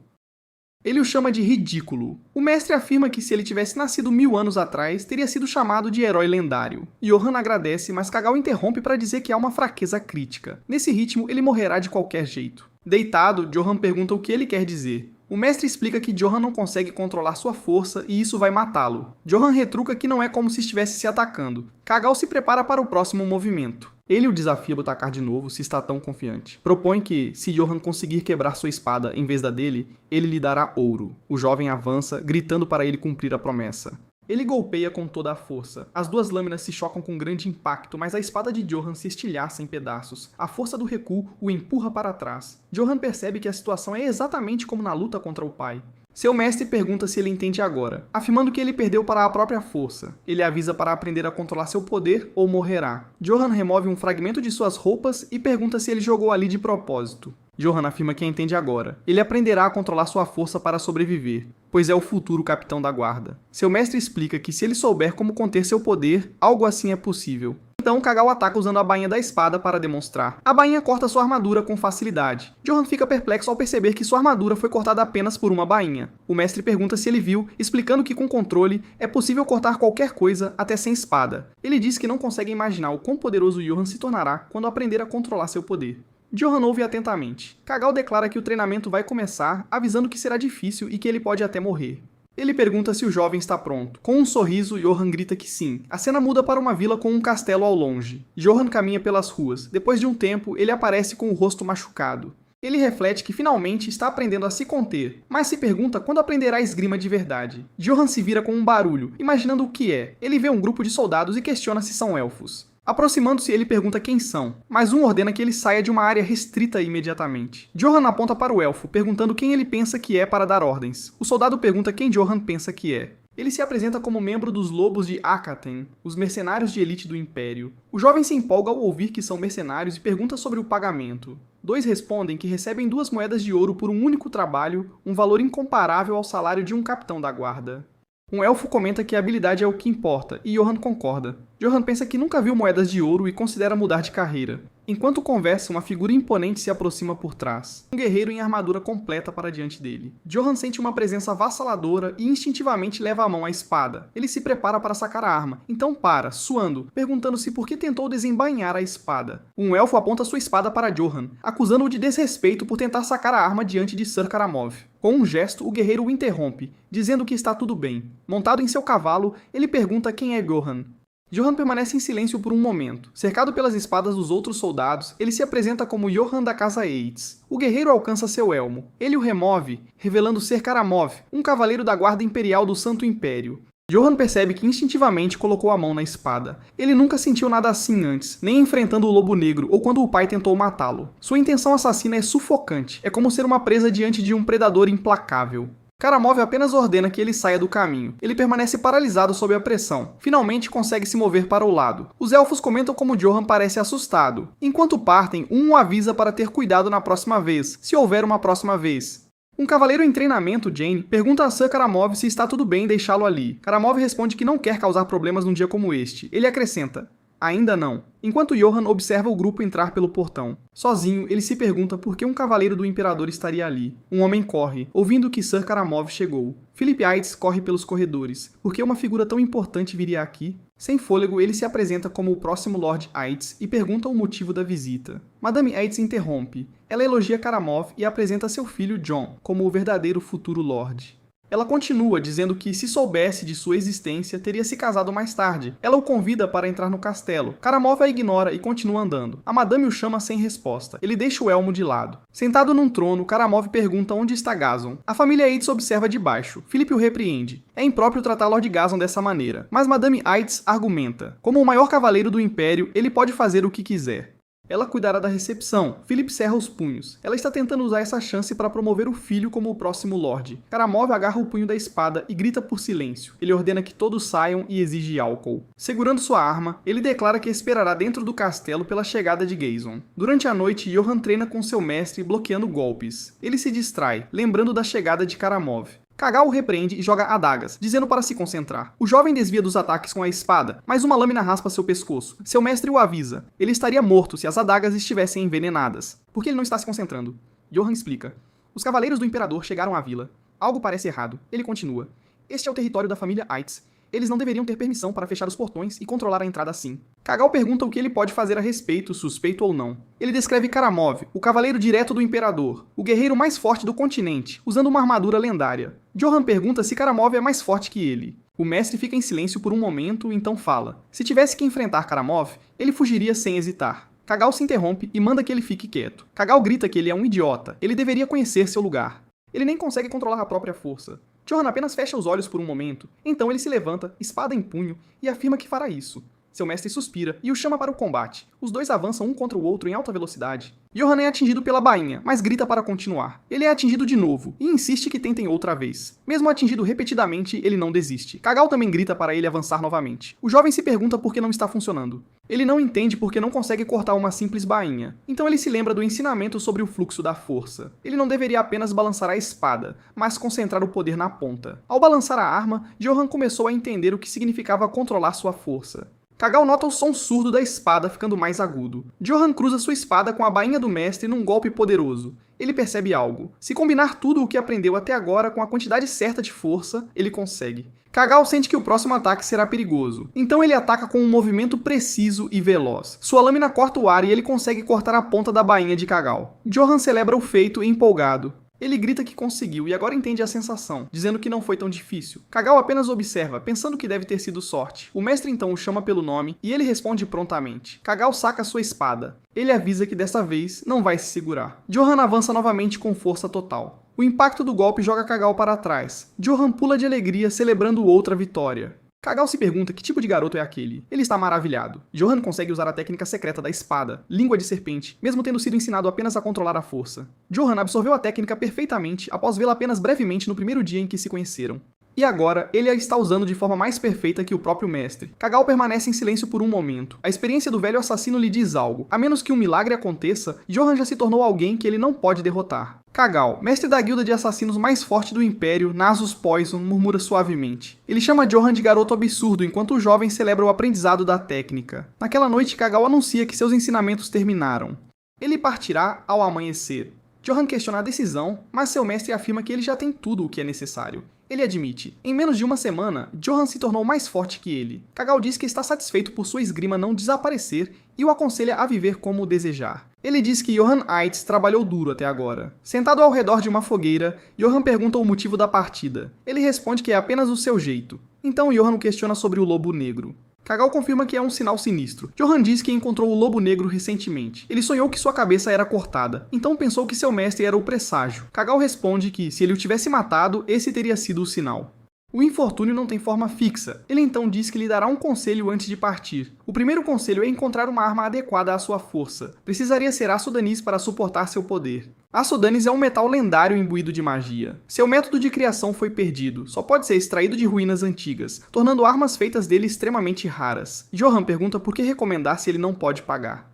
Ele o chama de ridículo. O mestre afirma que se ele tivesse nascido 1000 anos atrás, teria sido chamado de herói lendário. Johan agradece, mas Kagao interrompe para dizer que há uma fraqueza crítica. Nesse ritmo, ele morrerá de qualquer jeito. Deitado, Johan pergunta o que ele quer dizer. O mestre explica que Johan não consegue controlar sua força e isso vai matá-lo. Johan retruca que não é como se estivesse se atacando. Kagao se prepara para o próximo movimento. Ele o desafia a atacar de novo, se está tão confiante. Propõe que, se Johan conseguir quebrar sua espada em vez da dele, ele lhe dará ouro. O jovem avança, gritando para ele cumprir a promessa. Ele golpeia com toda a força. As duas lâminas se chocam com grande impacto, mas a espada de Johan se estilhaça em pedaços. A força do recuo o empurra para trás. Johan percebe que a situação é exatamente como na luta contra o pai. Seu mestre pergunta se ele entende agora, afirmando que ele perdeu para a própria força. Ele avisa para aprender a controlar seu poder ou morrerá. Johan remove um fragmento de suas roupas e pergunta se ele jogou ali de propósito. Johan afirma que entende agora. Ele aprenderá a controlar sua força para sobreviver, pois é o futuro capitão da guarda. Seu mestre explica que se ele souber como conter seu poder, algo assim é possível. Então Kagao ataca usando a bainha da espada para demonstrar. A bainha corta sua armadura com facilidade. Johan fica perplexo ao perceber que sua armadura foi cortada apenas por uma bainha. O mestre pergunta se ele viu, explicando que com controle é possível cortar qualquer coisa até sem espada. Ele diz que não consegue imaginar o quão poderoso Johan se tornará quando aprender a controlar seu poder. Johan ouve atentamente. Kagao declara que o treinamento vai começar, avisando que será difícil e que ele pode até morrer. Ele pergunta se o jovem está pronto. Com um sorriso, Johan grita que sim. A cena muda para uma vila com um castelo ao longe. Johan caminha pelas ruas. Depois de um tempo, ele aparece com o rosto machucado. Ele reflete que finalmente está aprendendo a se conter, mas se pergunta quando aprenderá a esgrima de verdade. Johan se vira com um barulho, imaginando o que é. Ele vê um grupo de soldados e questiona se são elfos. Aproximando-se, ele pergunta quem são, mas um ordena que ele saia de uma área restrita imediatamente. Johan aponta para o elfo, perguntando quem ele pensa que é para dar ordens. O soldado pergunta quem Johan pensa que é. Ele se apresenta como membro dos Lobos de Akaten, os mercenários de elite do Império. O jovem se empolga ao ouvir que são mercenários e pergunta sobre o pagamento. Dois respondem que recebem 2 moedas de ouro por um único trabalho, um valor incomparável ao salário de um capitão da guarda. Um elfo comenta que a habilidade é o que importa, e Johan concorda. Johan pensa que nunca viu moedas de ouro e considera mudar de carreira. Enquanto conversa, uma figura imponente se aproxima por trás. Um guerreiro em armadura completa para diante dele. Johan sente uma presença avassaladora e instintivamente leva a mão à espada. Ele se prepara para sacar a arma, então para, suando, perguntando-se por que tentou desembainhar a espada. Um elfo aponta sua espada para Johan, acusando-o de desrespeito por tentar sacar a arma diante de Sir Karamov. Com um gesto, o guerreiro o interrompe, dizendo que está tudo bem. Montado em seu cavalo, ele pergunta quem é Johan. Johan permanece em silêncio por um momento. Cercado pelas espadas dos outros soldados, ele se apresenta como Johan da Casa Eitz. O guerreiro alcança seu elmo. Ele o remove, revelando ser Karamov, um cavaleiro da guarda imperial do Santo Império. Johan percebe que instintivamente colocou a mão na espada. Ele nunca sentiu nada assim antes, nem enfrentando o Lobo Negro ou quando o pai tentou matá-lo. Sua intenção assassina é sufocante, é como ser uma presa diante de um predador implacável. Karamov apenas ordena que ele saia do caminho. Ele permanece paralisado sob a pressão. Finalmente consegue se mover para o lado. Os elfos comentam como Johan parece assustado. Enquanto partem, um o avisa para ter cuidado na próxima vez, se houver uma próxima vez. Um cavaleiro em treinamento, Jane, pergunta a Sir Karamov se está tudo bem deixá-lo ali. Karamov responde que não quer causar problemas num dia como este. Ele acrescenta: ainda não. Enquanto Johan observa o grupo entrar pelo portão. Sozinho, ele se pergunta por que um cavaleiro do Imperador estaria ali. Um homem corre, ouvindo que Sir Karamov chegou. Philip Eitz corre pelos corredores. Por que uma figura tão importante viria aqui? Sem fôlego, ele se apresenta como o próximo Lord Eitz e pergunta o motivo da visita. Madame Eitz interrompe. Ela elogia Karamov e apresenta seu filho John como o verdadeiro futuro Lord. Ela continua dizendo que, se soubesse de sua existência, teria se casado mais tarde. Ela o convida para entrar no castelo. Karamov a ignora e continua andando. A madame o chama sem resposta. Ele deixa o elmo de lado. Sentado num trono, Karamov pergunta onde está Gazon. A família Yates observa de baixo. Philip o repreende. É impróprio tratar Lord Gazon dessa maneira. Mas Madame Yates argumenta. Como o maior cavaleiro do Império, ele pode fazer o que quiser. Ela cuidará da recepção. Philip cerra os punhos. Ela está tentando usar essa chance para promover o filho como o próximo Lorde. Karamov agarra o punho da espada e grita por silêncio. Ele ordena que todos saiam e exige álcool. Segurando sua arma, ele declara que esperará dentro do castelo pela chegada de Gazon. Durante a noite, Johann treina com seu mestre bloqueando golpes. Ele se distrai, lembrando da chegada de Karamov. Kagao o repreende e joga adagas, dizendo para se concentrar. O jovem desvia dos ataques com a espada, mas uma lâmina raspa seu pescoço. Seu mestre o avisa. Ele estaria morto se as adagas estivessem envenenadas. Por que ele não está se concentrando? Johann explica. Os cavaleiros do imperador chegaram à vila. Algo parece errado. Ele continua. Este é o território da família Yates. Eles não deveriam ter permissão para fechar os portões e controlar a entrada assim. Kagao pergunta o que ele pode fazer a respeito, suspeito ou não. Ele descreve Karamov, o cavaleiro direto do imperador, o guerreiro mais forte do continente, usando uma armadura lendária. Johann pergunta se Karamov é mais forte que ele. O mestre fica em silêncio por um momento e então fala. Se tivesse que enfrentar Karamov, ele fugiria sem hesitar. Kagao se interrompe e manda que ele fique quieto. Kagao grita que ele é um idiota, ele deveria conhecer seu lugar. Ele nem consegue controlar a própria força. Johann apenas fecha os olhos por um momento, então ele se levanta, espada em punho, e afirma que fará isso. Seu mestre suspira e o chama para o combate. Os dois avançam um contra o outro em alta velocidade. Johann é atingido pela bainha, mas grita para continuar. Ele é atingido de novo e insiste que tentem outra vez. Mesmo atingido repetidamente, ele não desiste. Kagao também grita para ele avançar novamente. O jovem se pergunta por que não está funcionando. Ele não entende porque não consegue cortar uma simples bainha. Então ele se lembra do ensinamento sobre o fluxo da força. Ele não deveria apenas balançar a espada, mas concentrar o poder na ponta. Ao balançar a arma, Johann começou a entender o que significava controlar sua força. Kagao nota o som surdo da espada ficando mais agudo. Johann cruza sua espada com a bainha do mestre num golpe poderoso. Ele percebe algo. Se combinar tudo o que aprendeu até agora com a quantidade certa de força, ele consegue. Kagao sente que o próximo ataque será perigoso. Então ele ataca com um movimento preciso e veloz. Sua lâmina corta o ar e ele consegue cortar a ponta da bainha de Kagao. Johann celebra o feito empolgado. Ele grita que conseguiu e agora entende a sensação, dizendo que não foi tão difícil. Kagao apenas observa, pensando que deve ter sido sorte. O mestre então o chama pelo nome e ele responde prontamente. Kagao saca sua espada. Ele avisa que dessa vez não vai se segurar. Johann avança novamente com força total. O impacto do golpe joga Kagao para trás. Johann pula de alegria, celebrando outra vitória. Kagao se pergunta que tipo de garoto é aquele. Ele está maravilhado. Johann consegue usar a técnica secreta da espada, língua de serpente, mesmo tendo sido ensinado apenas a controlar a força. Johann absorveu a técnica perfeitamente após vê-la apenas brevemente no primeiro dia em que se conheceram. E agora, ele a está usando de forma mais perfeita que o próprio mestre. Kagao permanece em silêncio por um momento. A experiência do velho assassino lhe diz algo. A menos que um milagre aconteça, Johann já se tornou alguém que ele não pode derrotar. Kagao, mestre da guilda de assassinos mais forte do Império, Nasus Poison, murmura suavemente. Ele chama Johann de garoto absurdo enquanto o jovem celebra o aprendizado da técnica. Naquela noite, Kagao anuncia que seus ensinamentos terminaram. Ele partirá ao amanhecer. Johann questiona a decisão, mas seu mestre afirma que ele já tem tudo o que é necessário. Ele admite. Em menos de uma semana, Johann se tornou mais forte que ele. Kagao diz que está satisfeito por sua esgrima não desaparecer e o aconselha a viver como desejar. Ele diz que Johann Yates trabalhou duro até agora. Sentado ao redor de uma fogueira, Johann pergunta o motivo da partida. Ele responde que é apenas o seu jeito. Então Johann o questiona sobre o lobo negro. Kagao confirma que é um sinal sinistro. Johann diz que encontrou o lobo negro recentemente. Ele sonhou que sua cabeça era cortada, então pensou que seu mestre era o presságio. Kagao responde que, se ele o tivesse matado, esse teria sido o sinal. O infortúnio não tem forma fixa. Ele então diz que lhe dará um conselho antes de partir. O primeiro conselho é encontrar uma arma adequada à sua força. Precisaria ser aço danis para suportar seu poder. Aço danis é um metal lendário imbuído de magia. Seu método de criação foi perdido. Só pode ser extraído de ruínas antigas, tornando armas feitas dele extremamente raras. Johann pergunta por que recomendar se ele não pode pagar.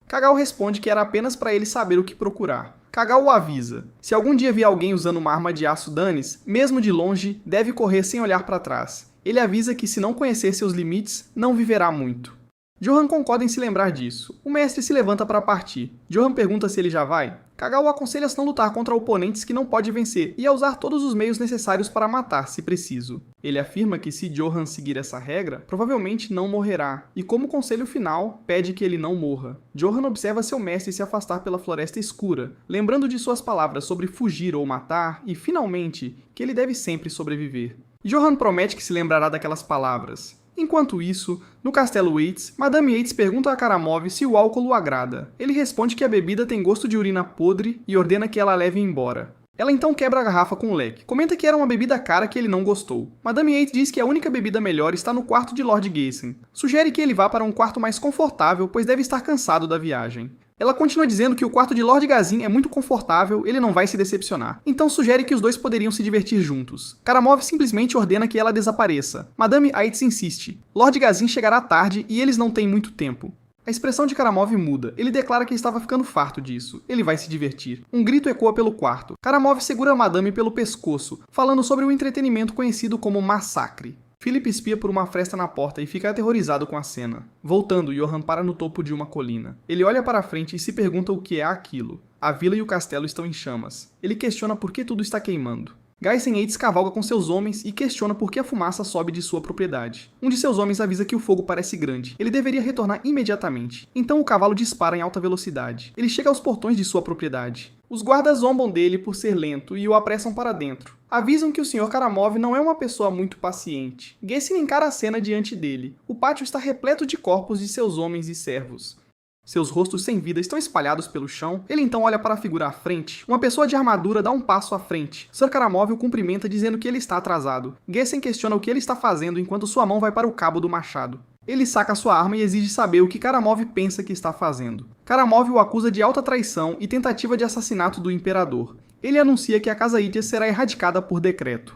Kagao responde que era apenas para ele saber o que procurar. Kagao o avisa. Se algum dia vier alguém usando uma arma de aço danis, mesmo de longe, deve correr sem olhar para trás. Ele avisa que se não conhecer seus limites, não viverá muito. Johan concorda em se lembrar disso. O mestre se levanta para partir. Johan pergunta se ele já vai. Kagao o aconselha a não lutar contra oponentes que não pode vencer e a usar todos os meios necessários para matar, se preciso. Ele afirma que se Johan seguir essa regra, provavelmente não morrerá, e como conselho final, pede que ele não morra. Johan observa seu mestre se afastar pela floresta escura, lembrando de suas palavras sobre fugir ou matar, e finalmente, que ele deve sempre sobreviver. Johan promete que se lembrará daquelas palavras. Enquanto isso, no castelo Yates, Madame Yates pergunta a Karamov se o álcool o agrada. Ele responde que a bebida tem gosto de urina podre e ordena que ela a leve embora. Ela então quebra a garrafa com o leque. Comenta que era uma bebida cara que ele não gostou. Madame Yates diz que a única bebida melhor está no quarto de Lord Gaysen. Sugere que ele vá para um quarto mais confortável, pois deve estar cansado da viagem. Ela continua dizendo que o quarto de Lord Gazin é muito confortável, ele não vai se decepcionar. Então sugere que os dois poderiam se divertir juntos. Karamov simplesmente ordena que ela desapareça. Madame Yates insiste. Lord Gazin chegará tarde e eles não têm muito tempo. A expressão de Karamov muda. Ele declara que estava ficando farto disso. Ele vai se divertir. Um grito ecoa pelo quarto. Karamov segura a Madame pelo pescoço, falando sobre o entretenimento conhecido como massacre. Philip espia por uma fresta na porta e fica aterrorizado com a cena. Voltando, Johan para no topo de uma colina. Ele olha para a frente e se pergunta o que é aquilo. A vila e o castelo estão em chamas. Ele questiona por que tudo está queimando. Gaysen Yates cavalga com seus homens e questiona por que a fumaça sobe de sua propriedade. Um de seus homens avisa que o fogo parece grande. Ele deveria retornar imediatamente. Então o cavalo dispara em alta velocidade. Ele chega aos portões de sua propriedade. Os guardas zombam dele por ser lento e o apressam para dentro. Avisam que o Sr. Karamov não é uma pessoa muito paciente. Gaysen encara a cena diante dele. O pátio está repleto de corpos de seus homens e servos. Seus rostos sem vida estão espalhados pelo chão. Ele então olha para a figura à frente. Uma pessoa de armadura dá um passo à frente. Sr. Karamov o cumprimenta dizendo que ele está atrasado. Gaysen questiona o que ele está fazendo enquanto sua mão vai para o cabo do machado. Ele saca sua arma e exige saber o que Karamov pensa que está fazendo. Karamov o acusa de alta traição e tentativa de assassinato do imperador. Ele anuncia que a casa Idias será erradicada por decreto.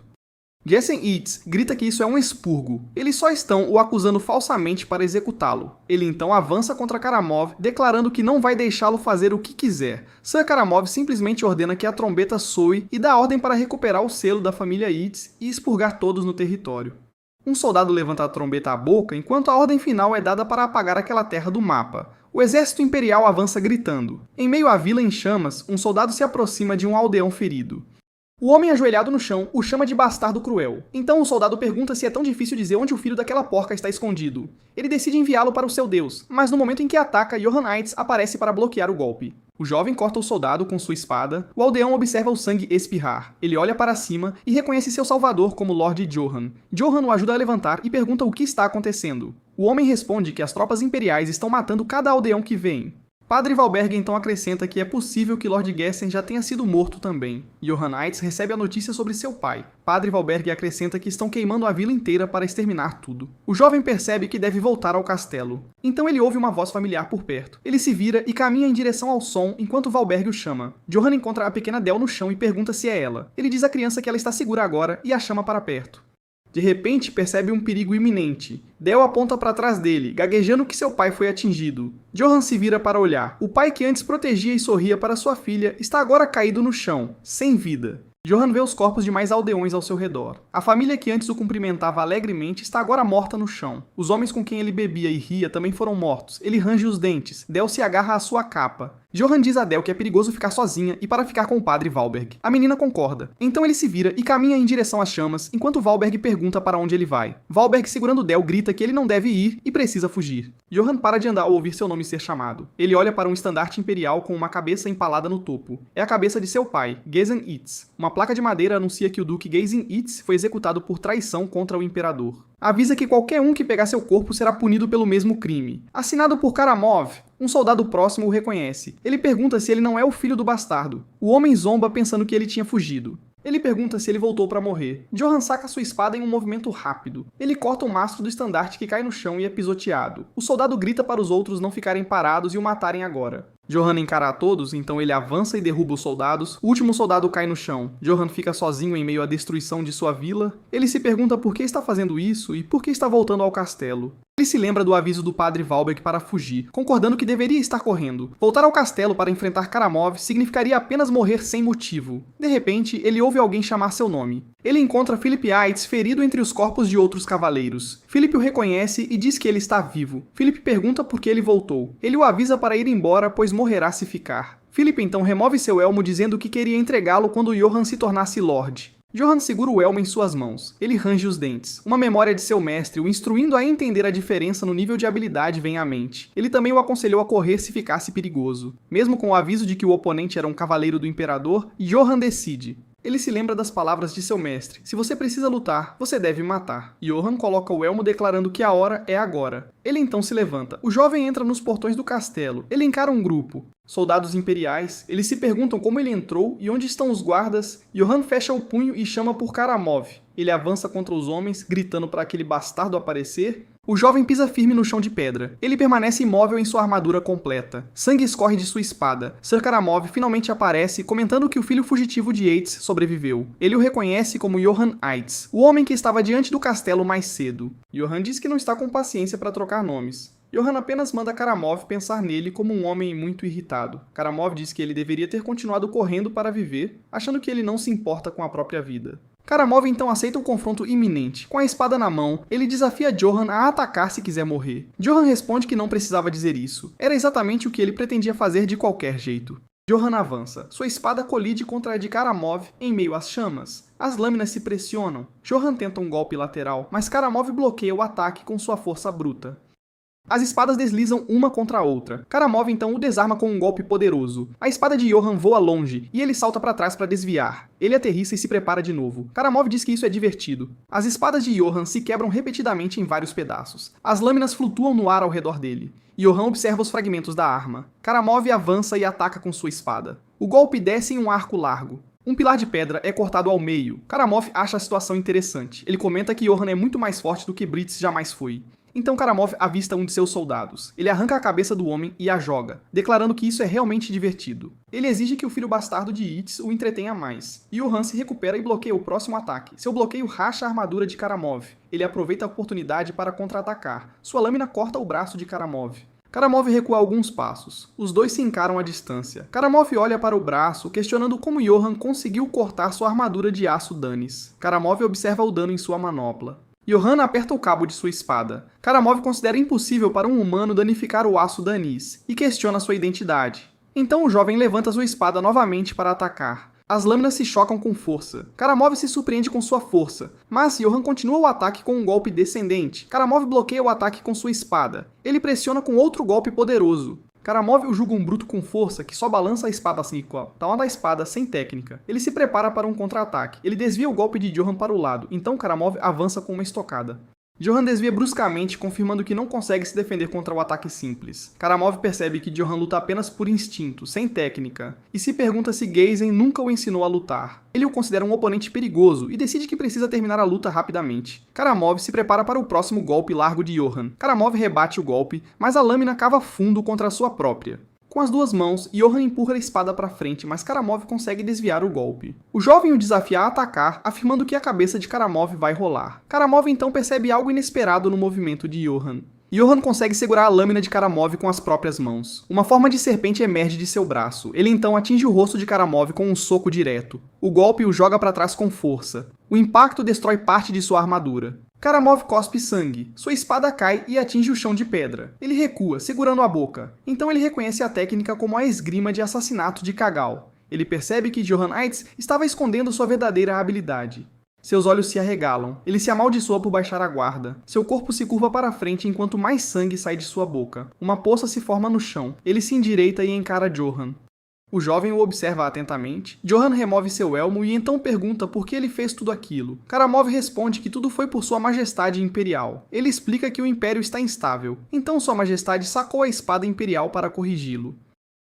Gaysen Yates grita que isso é um expurgo. Eles só estão o acusando falsamente para executá-lo. Ele então avança contra Karamov, declarando que não vai deixá-lo fazer o que quiser. Sr. Karamov simplesmente ordena que a trombeta soe e dá ordem para recuperar o selo da família Yates e expurgar todos no território. Um soldado levanta a trombeta à boca enquanto a ordem final é dada para apagar aquela terra do mapa. O exército imperial avança gritando. Em meio à vila em chamas, um soldado se aproxima de um aldeão ferido. O homem ajoelhado no chão o chama de bastardo cruel. Então o soldado pergunta se é tão difícil dizer onde o filho daquela porca está escondido. Ele decide enviá-lo para o seu deus, mas no momento em que ataca, Johan Yates aparece para bloquear o golpe. O jovem corta o soldado com sua espada. O aldeão observa o sangue espirrar. Ele olha para cima e reconhece seu salvador como Lord Johan. Johan o ajuda a levantar e pergunta o que está acontecendo. O homem responde que as tropas imperiais estão matando cada aldeão que vêm. Padre Valberg então acrescenta que é possível que Lord Gaysen já tenha sido morto também. Johan Yates recebe a notícia sobre seu pai. Padre Valberg acrescenta que estão queimando a vila inteira para exterminar tudo. O jovem percebe que deve voltar ao castelo. Então ele ouve uma voz familiar por perto. Ele se vira e caminha em direção ao som enquanto Valberg o chama. Johan encontra a pequena Del no chão e pergunta se é ela. Ele diz à criança que ela está segura agora e a chama para perto. De repente, percebe um perigo iminente. Del aponta para trás dele, gaguejando que seu pai foi atingido. Johan se vira para olhar. O pai que antes protegia e sorria para sua filha está agora caído no chão, sem vida. Johan vê os corpos de mais aldeões ao seu redor. A família que antes o cumprimentava alegremente está agora morta no chão. Os homens com quem ele bebia e ria também foram mortos. Ele range os dentes. Del se agarra à sua capa. Johan diz a Del que é perigoso ficar sozinha e para ficar com o padre Valberg. A menina concorda. Então ele se vira e caminha em direção às chamas, enquanto Valberg pergunta para onde ele vai. Valberg, segurando Del, grita que ele não deve ir e precisa fugir. Johan para de andar ao ouvir seu nome ser chamado. Ele olha para um estandarte imperial com uma cabeça empalada no topo. É a cabeça de seu pai, Gaysen Yates. Uma placa de madeira anuncia que o duque Gaysen Yates foi executado por traição contra o imperador. Avisa que qualquer um que pegar seu corpo será punido pelo mesmo crime. Assinado por Karamov, um soldado próximo o reconhece. Ele pergunta se ele não é o filho do bastardo. O homem zomba pensando que ele tinha fugido. Ele pergunta se ele voltou para morrer. Johan saca sua espada em um movimento rápido. Ele corta o mastro do estandarte que cai no chão e é pisoteado. O soldado grita para os outros não ficarem parados e o matarem agora. Johan encara a todos, então ele avança e derruba os soldados. O último soldado cai no chão. Johan fica sozinho em meio à destruição de sua vila. Ele se pergunta por que está fazendo isso e por que está voltando ao castelo. Ele Ele se lembra do aviso do padre Valbec para fugir, concordando que deveria estar correndo. Voltar ao castelo para enfrentar Karamov significaria apenas morrer sem motivo. De repente, ele ouve alguém chamar seu nome. Ele encontra Philip Yates ferido entre os corpos de outros cavaleiros. Philip o reconhece e diz que ele está vivo. Philip pergunta por que ele voltou. Ele o avisa para ir embora, pois morrerá se ficar. Philip então remove seu elmo dizendo que queria entregá-lo quando Johann se tornasse Lorde. Johann segura o elmo em suas mãos. Ele range os dentes. Uma memória de seu mestre, o instruindo a entender a diferença no nível de habilidade, vem à mente. Ele também o aconselhou a correr se ficasse perigoso. Mesmo com o aviso de que o oponente era um cavaleiro do Imperador, Johann decide. Ele se lembra das palavras de seu mestre. Se você precisa lutar, você deve matar. Johann coloca o elmo declarando que a hora é agora. Ele então se levanta. O jovem entra nos portões do castelo. Ele encara um grupo. Soldados imperiais. Eles se perguntam como ele entrou e onde estão os guardas. Johann fecha o punho e chama por Karamov. Ele avança contra os homens, gritando para aquele bastardo aparecer. O jovem pisa firme no chão de pedra. Ele permanece imóvel em sua armadura completa. Sangue escorre de sua espada. Sir Karamov finalmente aparece, comentando que o filho fugitivo de Yates sobreviveu. Ele o reconhece como Johann Yates, o homem que estava diante do castelo mais cedo. Johann diz que não está com paciência para trocar nomes. Johann apenas manda Karamov pensar nele como um homem muito irritado. Karamov diz que ele deveria ter continuado correndo para viver, achando que ele não se importa com a própria vida. Karamov então aceita um confronto iminente. Com a espada na mão, ele desafia Johann a atacar se quiser morrer. Johann responde que não precisava dizer isso. Era exatamente o que ele pretendia fazer de qualquer jeito. Johann avança. Sua espada colide contra a de Karamov em meio às chamas. As lâminas se pressionam. Johann tenta um golpe lateral, mas Karamov bloqueia o ataque com sua força bruta. As espadas deslizam uma contra a outra. Karamov então o desarma com um golpe poderoso. A espada de Johann voa longe, e ele salta para trás para desviar. Ele aterrissa e se prepara de novo. Karamov diz que isso é divertido. As espadas de Johann se quebram repetidamente em vários pedaços. As lâminas flutuam no ar ao redor dele. Johann observa os fragmentos da arma. Karamov avança e ataca com sua espada. O golpe desce em um arco largo. Um pilar de pedra é cortado ao meio. Karamov acha a situação interessante. Ele comenta que Johann é muito mais forte do que Brits jamais foi. Então Karamov avista um de seus soldados. Ele arranca a cabeça do homem e a joga, declarando que isso é realmente divertido. Ele exige que o filho bastardo de Yates o entretenha mais. Johann se recupera e bloqueia o próximo ataque. Seu bloqueio racha a armadura de Karamov. Ele aproveita a oportunidade para contra-atacar. Sua lâmina corta o braço de Karamov. Karamov recua alguns passos. Os dois se encaram à distância. Karamov olha para o braço, questionando como Johann conseguiu cortar sua armadura de aço Danis. Karamov observa o dano em sua manopla. Johann aperta o cabo de sua espada. Karamov considera impossível para um humano danificar o aço Danis e questiona sua identidade. Então o jovem levanta sua espada novamente para atacar. As lâminas se chocam com força. Karamov se surpreende com sua força, mas Johann continua o ataque com um golpe descendente. Karamov bloqueia o ataque com sua espada. Ele pressiona com outro golpe poderoso. Karamov o julga um bruto com força que só balança a espada assim igual, tal da espada sem técnica. Ele se prepara para um contra-ataque. Ele desvia o golpe de Johann para o lado, então Karamov avança com uma estocada. Johann desvia bruscamente, confirmando que não consegue se defender contra o ataque simples. Karamov percebe que Johann luta apenas por instinto, sem técnica, e se pergunta se Geisen nunca o ensinou a lutar. Ele o considera um oponente perigoso e decide que precisa terminar a luta rapidamente. Karamov se prepara para o próximo golpe largo de Johann. Karamov rebate o golpe, mas a lâmina cava fundo contra a sua própria. Com as duas mãos, Johann empurra a espada para frente, mas Karamov consegue desviar o golpe. O jovem o desafia a atacar, afirmando que a cabeça de Karamov vai rolar. Karamov então percebe algo inesperado no movimento de Johann. Johann consegue segurar a lâmina de Karamov com as próprias mãos. Uma forma de serpente emerge de seu braço. Ele então atinge o rosto de Karamov com um soco direto. O golpe o joga para trás com força. O impacto destrói parte de sua armadura. Karamov cospe sangue. Sua espada cai e atinge o chão de pedra. Ele recua, segurando a boca. Então ele reconhece a técnica como a esgrima de assassinato de Kagall. Ele percebe que Johann Yates estava escondendo sua verdadeira habilidade. Seus olhos se arregalam. Ele se amaldiçoa por baixar a guarda. Seu corpo se curva para frente enquanto mais sangue sai de sua boca. Uma poça se forma no chão. Ele se endireita e encara Johann. O jovem o observa atentamente. Johann remove seu elmo e então pergunta por que ele fez tudo aquilo. Karamov responde que tudo foi por sua majestade imperial. Ele explica que o império está instável. Então sua majestade sacou a espada imperial para corrigi-lo.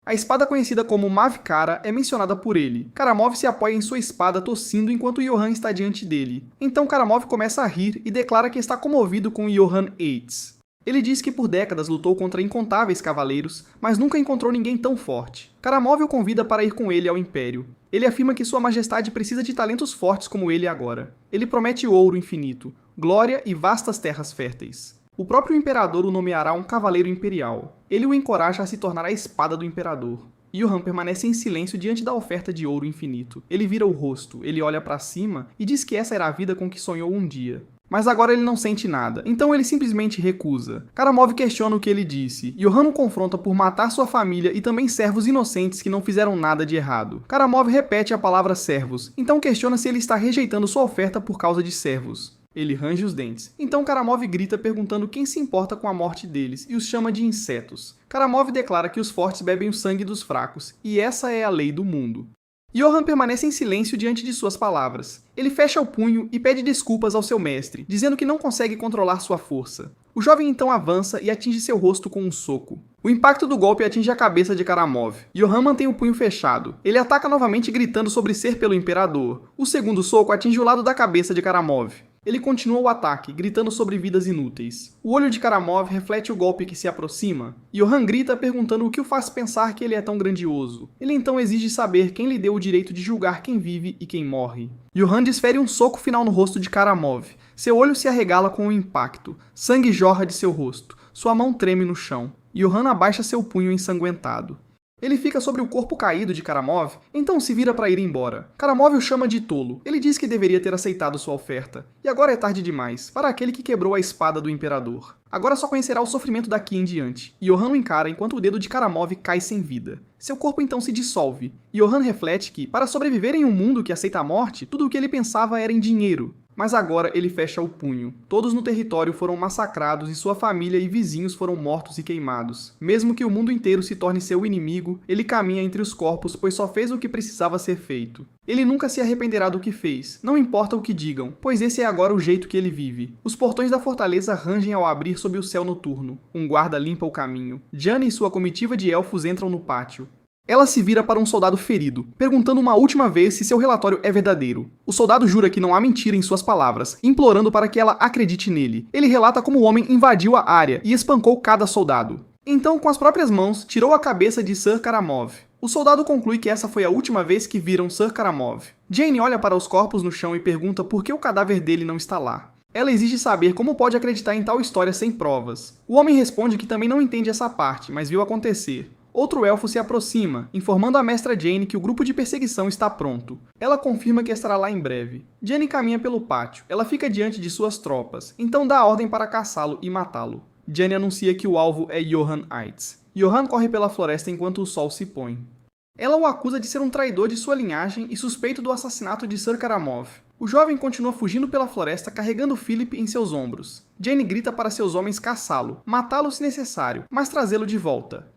A espada conhecida como Mavikara é mencionada por ele. Karamov se apoia em sua espada tossindo enquanto Johann está diante dele. Então Karamov começa a rir e declara que está comovido com Johann Yates. Ele diz que por décadas lutou contra incontáveis cavaleiros, mas nunca encontrou ninguém tão forte. Karamov o convida para ir com ele ao Império. Ele afirma que sua majestade precisa de talentos fortes como ele agora. Ele promete ouro infinito, glória e vastas terras férteis. o próprio imperador o nomeará um cavaleiro imperial. Ele o encoraja a se tornar a espada do imperador. Johan permanece em silêncio diante da oferta de ouro infinito. Ele vira o rosto, ele olha para cima e diz que essa era a vida com que sonhou um dia. Mas agora ele não sente nada, então ele simplesmente recusa. Karamov questiona o que ele disse. Johan o confronta por matar sua família e também servos inocentes que não fizeram nada de errado. Karamov repete a palavra servos, então questiona se ele está rejeitando sua oferta por causa de servos. Ele range os dentes. Então Karamov grita perguntando quem se importa com a morte deles e os chama de insetos. Karamov declara que os fortes bebem o sangue dos fracos, e essa é a lei do mundo. Johan permanece em silêncio diante de suas palavras. Ele fecha o punho e pede desculpas ao seu mestre, dizendo que não consegue controlar sua força. O jovem então avança e atinge seu rosto com um soco. O impacto do golpe atinge a cabeça de Karamov. Johan mantém o punho fechado. Ele ataca novamente gritando sobre ser pelo imperador. O segundo soco atinge o lado da cabeça de Karamov. Ele continua o ataque, gritando sobre vidas inúteis. O olho de Karamov reflete o golpe que se aproxima. Johan grita perguntando o que o faz pensar que ele é tão grandioso. Ele então exige saber quem lhe deu o direito de julgar quem vive e quem morre. Johan desfere um soco final no rosto de Karamov. Seu olho se arregala com o impacto. Sangue jorra de seu rosto. Sua mão treme no chão. Johan abaixa seu punho ensanguentado. Ele fica sobre o corpo caído de Karamov, então se vira para ir embora. Karamov o chama de tolo. Ele diz que deveria ter aceitado sua oferta. E agora é tarde demais, para aquele que quebrou a espada do imperador. Agora só conhecerá o sofrimento daqui em diante. Johan o encara enquanto o dedo de Karamov cai sem vida. Seu corpo então se dissolve. Johan reflete que, para sobreviver em um mundo que aceita a morte, tudo o que ele pensava era em dinheiro. Mas agora ele fecha o punho. Todos no território foram massacrados e sua família e vizinhos foram mortos e queimados. Mesmo que o mundo inteiro se torne seu inimigo, ele caminha entre os corpos, pois só fez o que precisava ser feito. Ele nunca se arrependerá do que fez, não importa o que digam, pois esse é agora o jeito que ele vive. Os portões da fortaleza rangem ao abrir sob o céu noturno. Um guarda limpa o caminho. Jane e sua comitiva de elfos entram no pátio. Ela se vira para um soldado ferido, perguntando uma última vez se seu relatório é verdadeiro. O soldado jura que não há mentira em suas palavras, implorando para que ela acredite nele. Ele relata como o homem invadiu a área e espancou cada soldado. Então, com as próprias mãos, tirou a cabeça de Sir Karamov. O soldado conclui que essa foi a última vez que viram Sir Karamov. Jane olha para os corpos no chão e pergunta por que o cadáver dele não está lá. Ela exige saber como pode acreditar em tal história sem provas. O homem responde que também não entende essa parte, mas viu acontecer. Outro elfo se aproxima, informando a mestra Jane que o grupo de perseguição está pronto. Ela confirma que estará lá em breve. Jane caminha pelo pátio. Ela fica diante de suas tropas, então dá a ordem para caçá-lo e matá-lo. Jane anuncia que o alvo é Johan Eitz. Johan corre pela floresta enquanto o sol se põe. Ela o acusa de ser um traidor de sua linhagem e suspeito do assassinato de Sir Karamov. O jovem continua fugindo pela floresta carregando Philip em seus ombros. Jane grita para seus homens caçá-lo, matá-lo se necessário, mas trazê-lo de volta.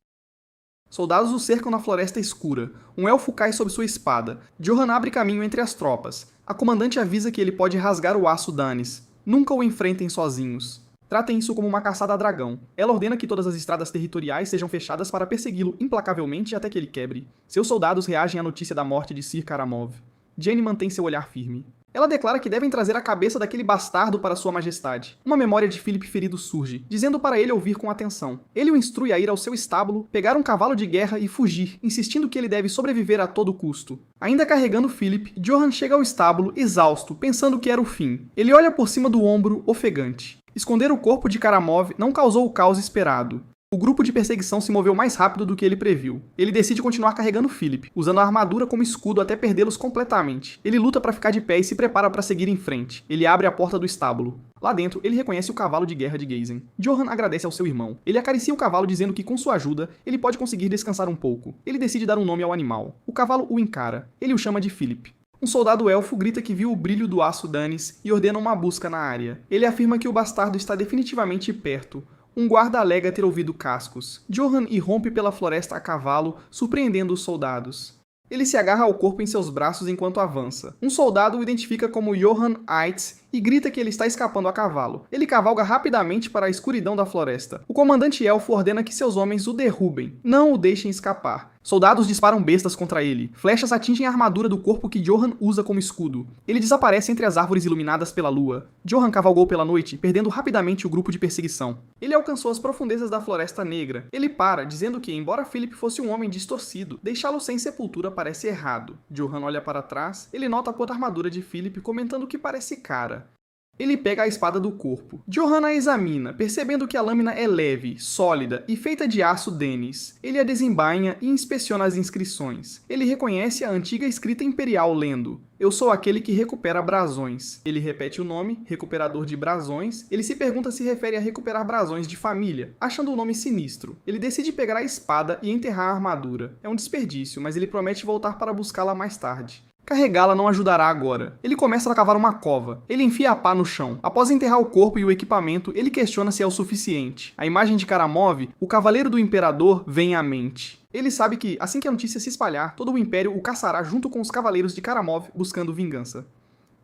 Soldados o cercam na floresta escura. Um elfo cai sob sua espada. Johan abre caminho entre as tropas. A comandante avisa que ele pode rasgar o aço Danis. Nunca o enfrentem sozinhos. Tratem isso como uma caçada a dragão. Ela ordena que todas as estradas territoriais sejam fechadas para persegui-lo implacavelmente até que ele quebre. Seus soldados reagem à notícia da morte de Sir Karamov. Jane mantém seu olhar firme. Ela declara que devem trazer a cabeça daquele bastardo para sua majestade. Uma memória de Philip ferido surge, dizendo para ele ouvir com atenção. Ele o instrui a ir ao seu estábulo, pegar um cavalo de guerra e fugir, insistindo que ele deve sobreviver a todo custo. Ainda carregando Philip, Johan chega ao estábulo, exausto, pensando que era o fim. Ele olha por cima do ombro, ofegante. Esconder o corpo de Karamov não causou o caos esperado. O grupo de perseguição se moveu mais rápido do que ele previu. Ele decide continuar carregando Philip, usando a armadura como escudo até perdê-los completamente. Ele luta para ficar de pé e se prepara para seguir em frente. Ele abre a porta do estábulo. Lá dentro, ele reconhece o cavalo de guerra de Gazen. Johan agradece ao seu irmão. Ele acaricia o cavalo dizendo que com sua ajuda, ele pode conseguir descansar um pouco. Ele decide dar um nome ao animal. O cavalo o encara. Ele o chama de Philip. Um soldado elfo grita que viu o brilho do aço Danis e ordena uma busca na área. Ele afirma que o bastardo está definitivamente perto. Um guarda alega ter ouvido cascos. Johan irrompe pela floresta a cavalo, surpreendendo os soldados. Ele se agarra ao corpo em seus braços enquanto avança. Um soldado o identifica como Johan Eitz e grita que ele está escapando a cavalo. Ele cavalga rapidamente para a escuridão da floresta. O comandante elfo ordena que seus homens o derrubem. Não o deixem escapar. Soldados disparam bestas contra ele. Flechas atingem a armadura do corpo que Johan usa como escudo. Ele desaparece entre as árvores iluminadas pela lua. Johan cavalgou pela noite, perdendo rapidamente o grupo de perseguição. Ele alcançou as profundezas da Floresta Negra. Ele para, dizendo que, embora Philip fosse um homem distorcido, deixá-lo sem sepultura parece errado. Johan olha para trás. Ele nota a armadura de Philip, comentando que parece cara. Ele pega a espada do corpo. Johan a examina, percebendo que a lâmina é leve, sólida e feita de aço Dennis. Ele a desembainha e inspeciona as inscrições. Ele reconhece a antiga escrita imperial lendo: "Eu sou aquele que recupera brasões." Ele repete o nome, recuperador de brasões. Ele se pergunta se refere a recuperar brasões de família, achando o nome sinistro. Ele decide pegar a espada e enterrar a armadura. É um desperdício, mas ele promete voltar para buscá-la mais tarde. Carregá-la não ajudará agora. Ele começa a cavar uma cova. Ele enfia a pá no chão. Após enterrar o corpo e o equipamento, ele questiona se é o suficiente. A imagem de Karamov, o cavaleiro do imperador, vem à mente. Ele sabe que, assim que a notícia se espalhar, todo o império o caçará junto com os cavaleiros de Karamov buscando vingança.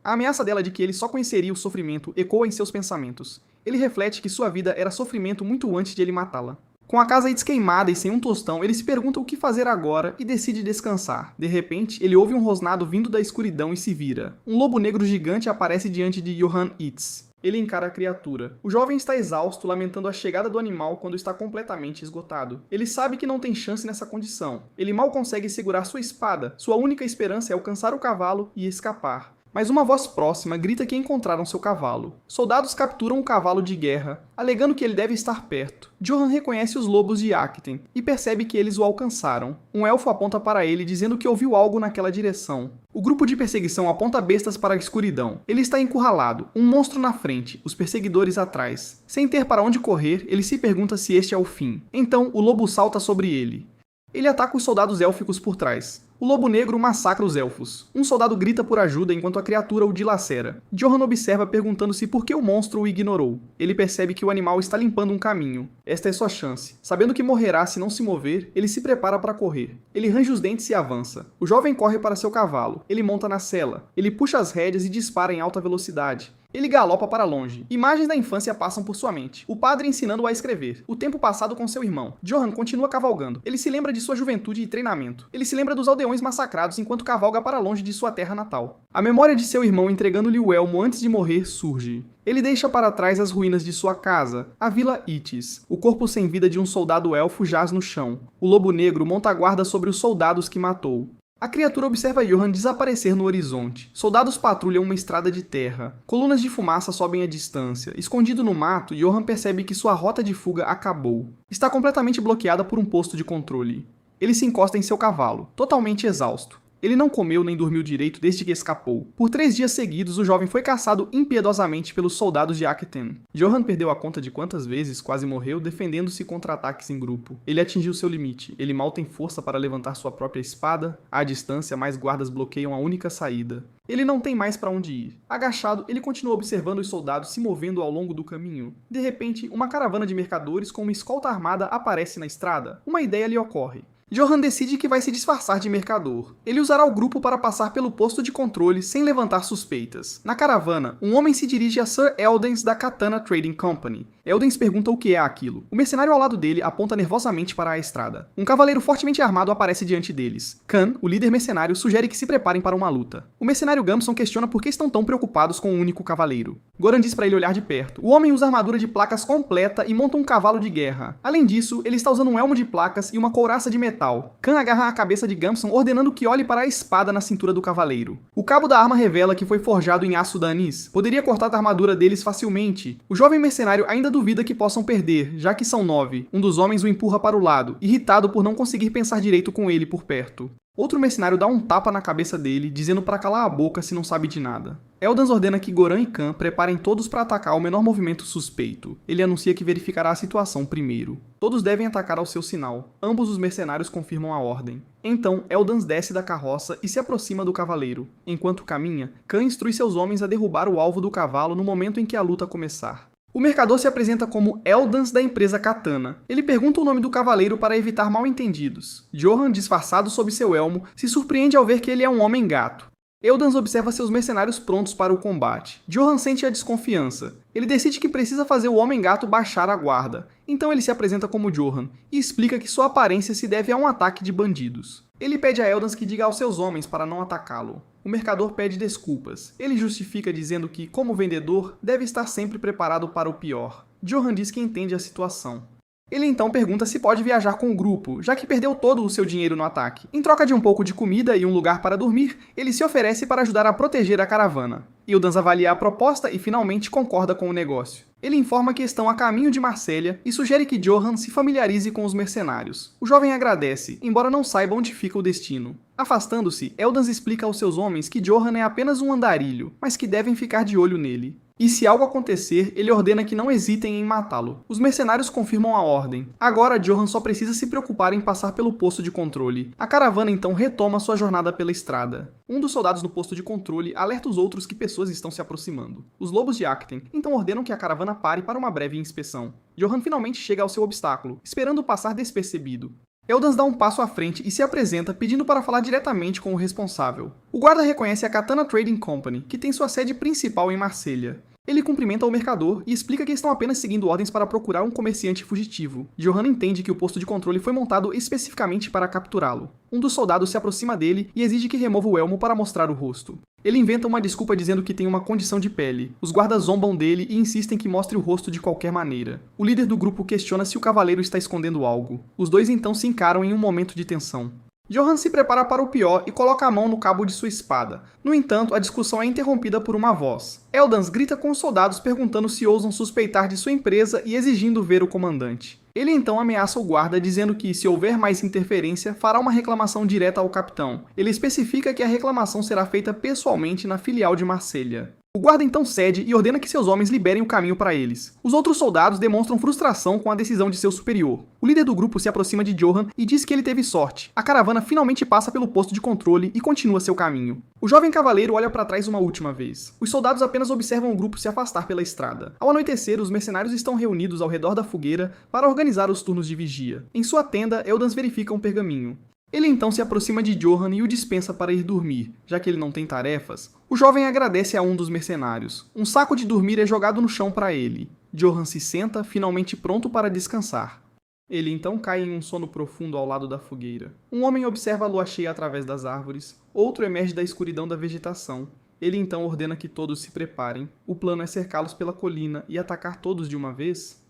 A ameaça dela de que ele só conheceria o sofrimento ecoa em seus pensamentos. Ele reflete que sua vida era sofrimento muito antes de ele matá-la. Com a casa desqueimada e sem um tostão, ele se pergunta o que fazer agora e decide descansar. De repente, ele ouve um rosnado vindo da escuridão e se vira. Um lobo negro gigante aparece diante de Johan Itz. Ele encara a criatura. O jovem está exausto, lamentando a chegada do animal quando está completamente esgotado. Ele sabe que não tem chance nessa condição. Ele mal consegue segurar sua espada. Sua única esperança é alcançar o cavalo e escapar. Mas uma voz próxima grita que encontraram seu cavalo. Soldados capturam o cavalo de guerra, alegando que ele deve estar perto. Johan reconhece os lobos de Akten e percebe que eles o alcançaram. Um elfo aponta para ele, dizendo que ouviu algo naquela direção. O grupo de perseguição aponta bestas para a escuridão. Ele está encurralado, um monstro na frente, os perseguidores atrás. Sem ter para onde correr, ele se pergunta se este é o fim. Então, o lobo salta sobre ele. Ele ataca os soldados élficos por trás. O lobo negro massacra os elfos. Um soldado grita por ajuda enquanto a criatura o dilacera. Johan observa perguntando-se por que o monstro o ignorou. Ele percebe que o animal está limpando um caminho. Esta é sua chance. Sabendo que morrerá se não se mover, ele se prepara para correr. Ele range os dentes e avança. O jovem corre para seu cavalo. Ele monta na sela. Ele puxa as rédeas e dispara em alta velocidade. Ele galopa para longe. Imagens da infância passam por sua mente. O padre ensinando-o a escrever. O tempo passado com seu irmão. Johan continua cavalgando. Ele se lembra de sua juventude e treinamento. Ele se lembra dos aldeões massacrados enquanto cavalga para longe de sua terra natal. A memória de seu irmão entregando-lhe o elmo antes de morrer surge. Ele deixa para trás as ruínas de sua casa, a Vila Itis. O corpo sem vida de um soldado elfo jaz no chão. O lobo negro monta guarda sobre os soldados que matou. A criatura observa Johan desaparecer no horizonte. Soldados patrulham uma estrada de terra. Colunas de fumaça sobem à distância. Escondido no mato, Johan percebe que sua rota de fuga acabou. Está completamente bloqueada por um posto de controle. Ele se encosta em seu cavalo, totalmente exausto. Ele não comeu nem dormiu direito desde que escapou. Por 3 dias seguidos, o jovem foi caçado impiedosamente pelos soldados de Akten. Johan perdeu a conta de quantas vezes quase morreu defendendo-se contra ataques em grupo. Ele atingiu seu limite. Ele mal tem força para levantar sua própria espada. À distância, mais guardas bloqueiam a única saída. Ele não tem mais para onde ir. Agachado, ele continua observando os soldados se movendo ao longo do caminho. De repente, uma caravana de mercadores com uma escolta armada aparece na estrada. Uma ideia lhe ocorre. Johan decide que vai se disfarçar de mercador. Ele usará o grupo para passar pelo posto de controle sem levantar suspeitas. Na caravana, um homem se dirige a Sir Eldens da Katana Trading Company. Eldens pergunta o que é aquilo. O mercenário ao lado dele aponta nervosamente para a estrada. Um cavaleiro fortemente armado aparece diante deles. Khan, o líder mercenário, sugere que se preparem para uma luta. O mercenário Gamson questiona por que estão tão preocupados com um único cavaleiro. Goran diz para ele olhar de perto. O homem usa armadura de placas completa e monta um cavalo de guerra. Além disso, ele está usando um elmo de placas e uma couraça de metal. Khan agarra a cabeça de Gamson, ordenando que olhe para a espada na cintura do cavaleiro. O cabo da arma revela que foi forjado em aço danis. Poderia cortar a armadura deles facilmente. O jovem mercenário ainda duvida que possam perder, já que são 9. Um dos homens o empurra para o lado, irritado por não conseguir pensar direito com ele por perto. Outro mercenário dá um tapa na cabeça dele, dizendo para calar a boca se não sabe de nada. Eldens ordena que Goran e Khan preparem todos para atacar o menor movimento suspeito. Ele anuncia que verificará a situação primeiro. Todos devem atacar ao seu sinal. Ambos os mercenários confirmam a ordem. Então, Eldens desce da carroça e se aproxima do cavaleiro. Enquanto caminha, Khan instrui seus homens a derrubar o alvo do cavalo no momento em que a luta começar. O mercador se apresenta como Eldens da empresa Katana. Ele pergunta o nome do cavaleiro para evitar mal-entendidos. Johan, disfarçado sob seu elmo, se surpreende ao ver que ele é um homem-gato. Eldens observa seus mercenários prontos para o combate. Johan sente a desconfiança. Ele decide que precisa fazer o Homem-Gato baixar a guarda. Então ele se apresenta como Johan e explica que sua aparência se deve a um ataque de bandidos. Ele pede a Eldens que diga aos seus homens para não atacá-lo. O mercador pede desculpas. Ele justifica dizendo que, como vendedor, deve estar sempre preparado para o pior. Johan diz que entende a situação. Ele então pergunta se pode viajar com o grupo, já que perdeu todo o seu dinheiro no ataque. Em troca de um pouco de comida e um lugar para dormir, ele se oferece para ajudar a proteger a caravana. Ildans avalia a proposta e finalmente concorda com o negócio. Ele informa que estão a caminho de Marselha e sugere que Johan se familiarize com os mercenários. O jovem agradece, embora não saiba onde fica o destino. Afastando-se, Eldans explica aos seus homens que Johan é apenas um andarilho, mas que devem ficar de olho nele. E se algo acontecer, ele ordena que não hesitem em matá-lo. Os mercenários confirmam a ordem. Agora, Johan só precisa se preocupar em passar pelo posto de controle. A caravana então retoma sua jornada pela estrada. Um dos soldados no posto de controle alerta os outros que pessoas estão se aproximando. Os lobos de Acten então ordenam que a caravana pare para uma breve inspeção. Johan finalmente chega ao seu obstáculo, esperando passar despercebido. Eldans dá um passo à frente e se apresenta pedindo para falar diretamente com o responsável. O guarda reconhece a Katana Trading Company, que tem sua sede principal em Marselha. Ele cumprimenta o mercador e explica que estão apenas seguindo ordens para procurar um comerciante fugitivo. Johan entende que o posto de controle foi montado especificamente para capturá-lo. Um dos soldados se aproxima dele e exige que remova o elmo para mostrar o rosto. Ele inventa uma desculpa dizendo que tem uma condição de pele. Os guardas zombam dele e insistem que mostre o rosto de qualquer maneira. O líder do grupo questiona se o cavaleiro está escondendo algo. Os dois então se encaram em um momento de tensão. Johan se prepara para o pior e coloca a mão no cabo de sua espada. No entanto, a discussão é interrompida por uma voz. Eldans grita com os soldados perguntando se ousam suspeitar de sua empresa e exigindo ver o comandante. Ele então ameaça o guarda dizendo que, se houver mais interferência, fará uma reclamação direta ao capitão. Ele especifica que a reclamação será feita pessoalmente na filial de Marselha. O guarda então cede e ordena que seus homens liberem o caminho para eles. Os outros soldados demonstram frustração com a decisão de seu superior. O líder do grupo se aproxima de Johan e diz que ele teve sorte. A caravana finalmente passa pelo posto de controle e continua seu caminho. O jovem cavaleiro olha para trás uma última vez. Os soldados apenas observam o grupo se afastar pela estrada. Ao anoitecer, os mercenários estão reunidos ao redor da fogueira para organizar os turnos de vigia. Em sua tenda, Eldans verifica um pergaminho. Ele então se aproxima de Johan e o dispensa para ir dormir, já que ele não tem tarefas. O jovem agradece a um dos mercenários. Um saco de dormir é jogado no chão para ele. Johan se senta, finalmente pronto para descansar. Ele então cai em um sono profundo ao lado da fogueira. Um homem observa a lua cheia através das árvores, outro emerge da escuridão da vegetação. Ele então ordena que todos se preparem. O plano é cercá-los pela colina e atacar todos de uma vez.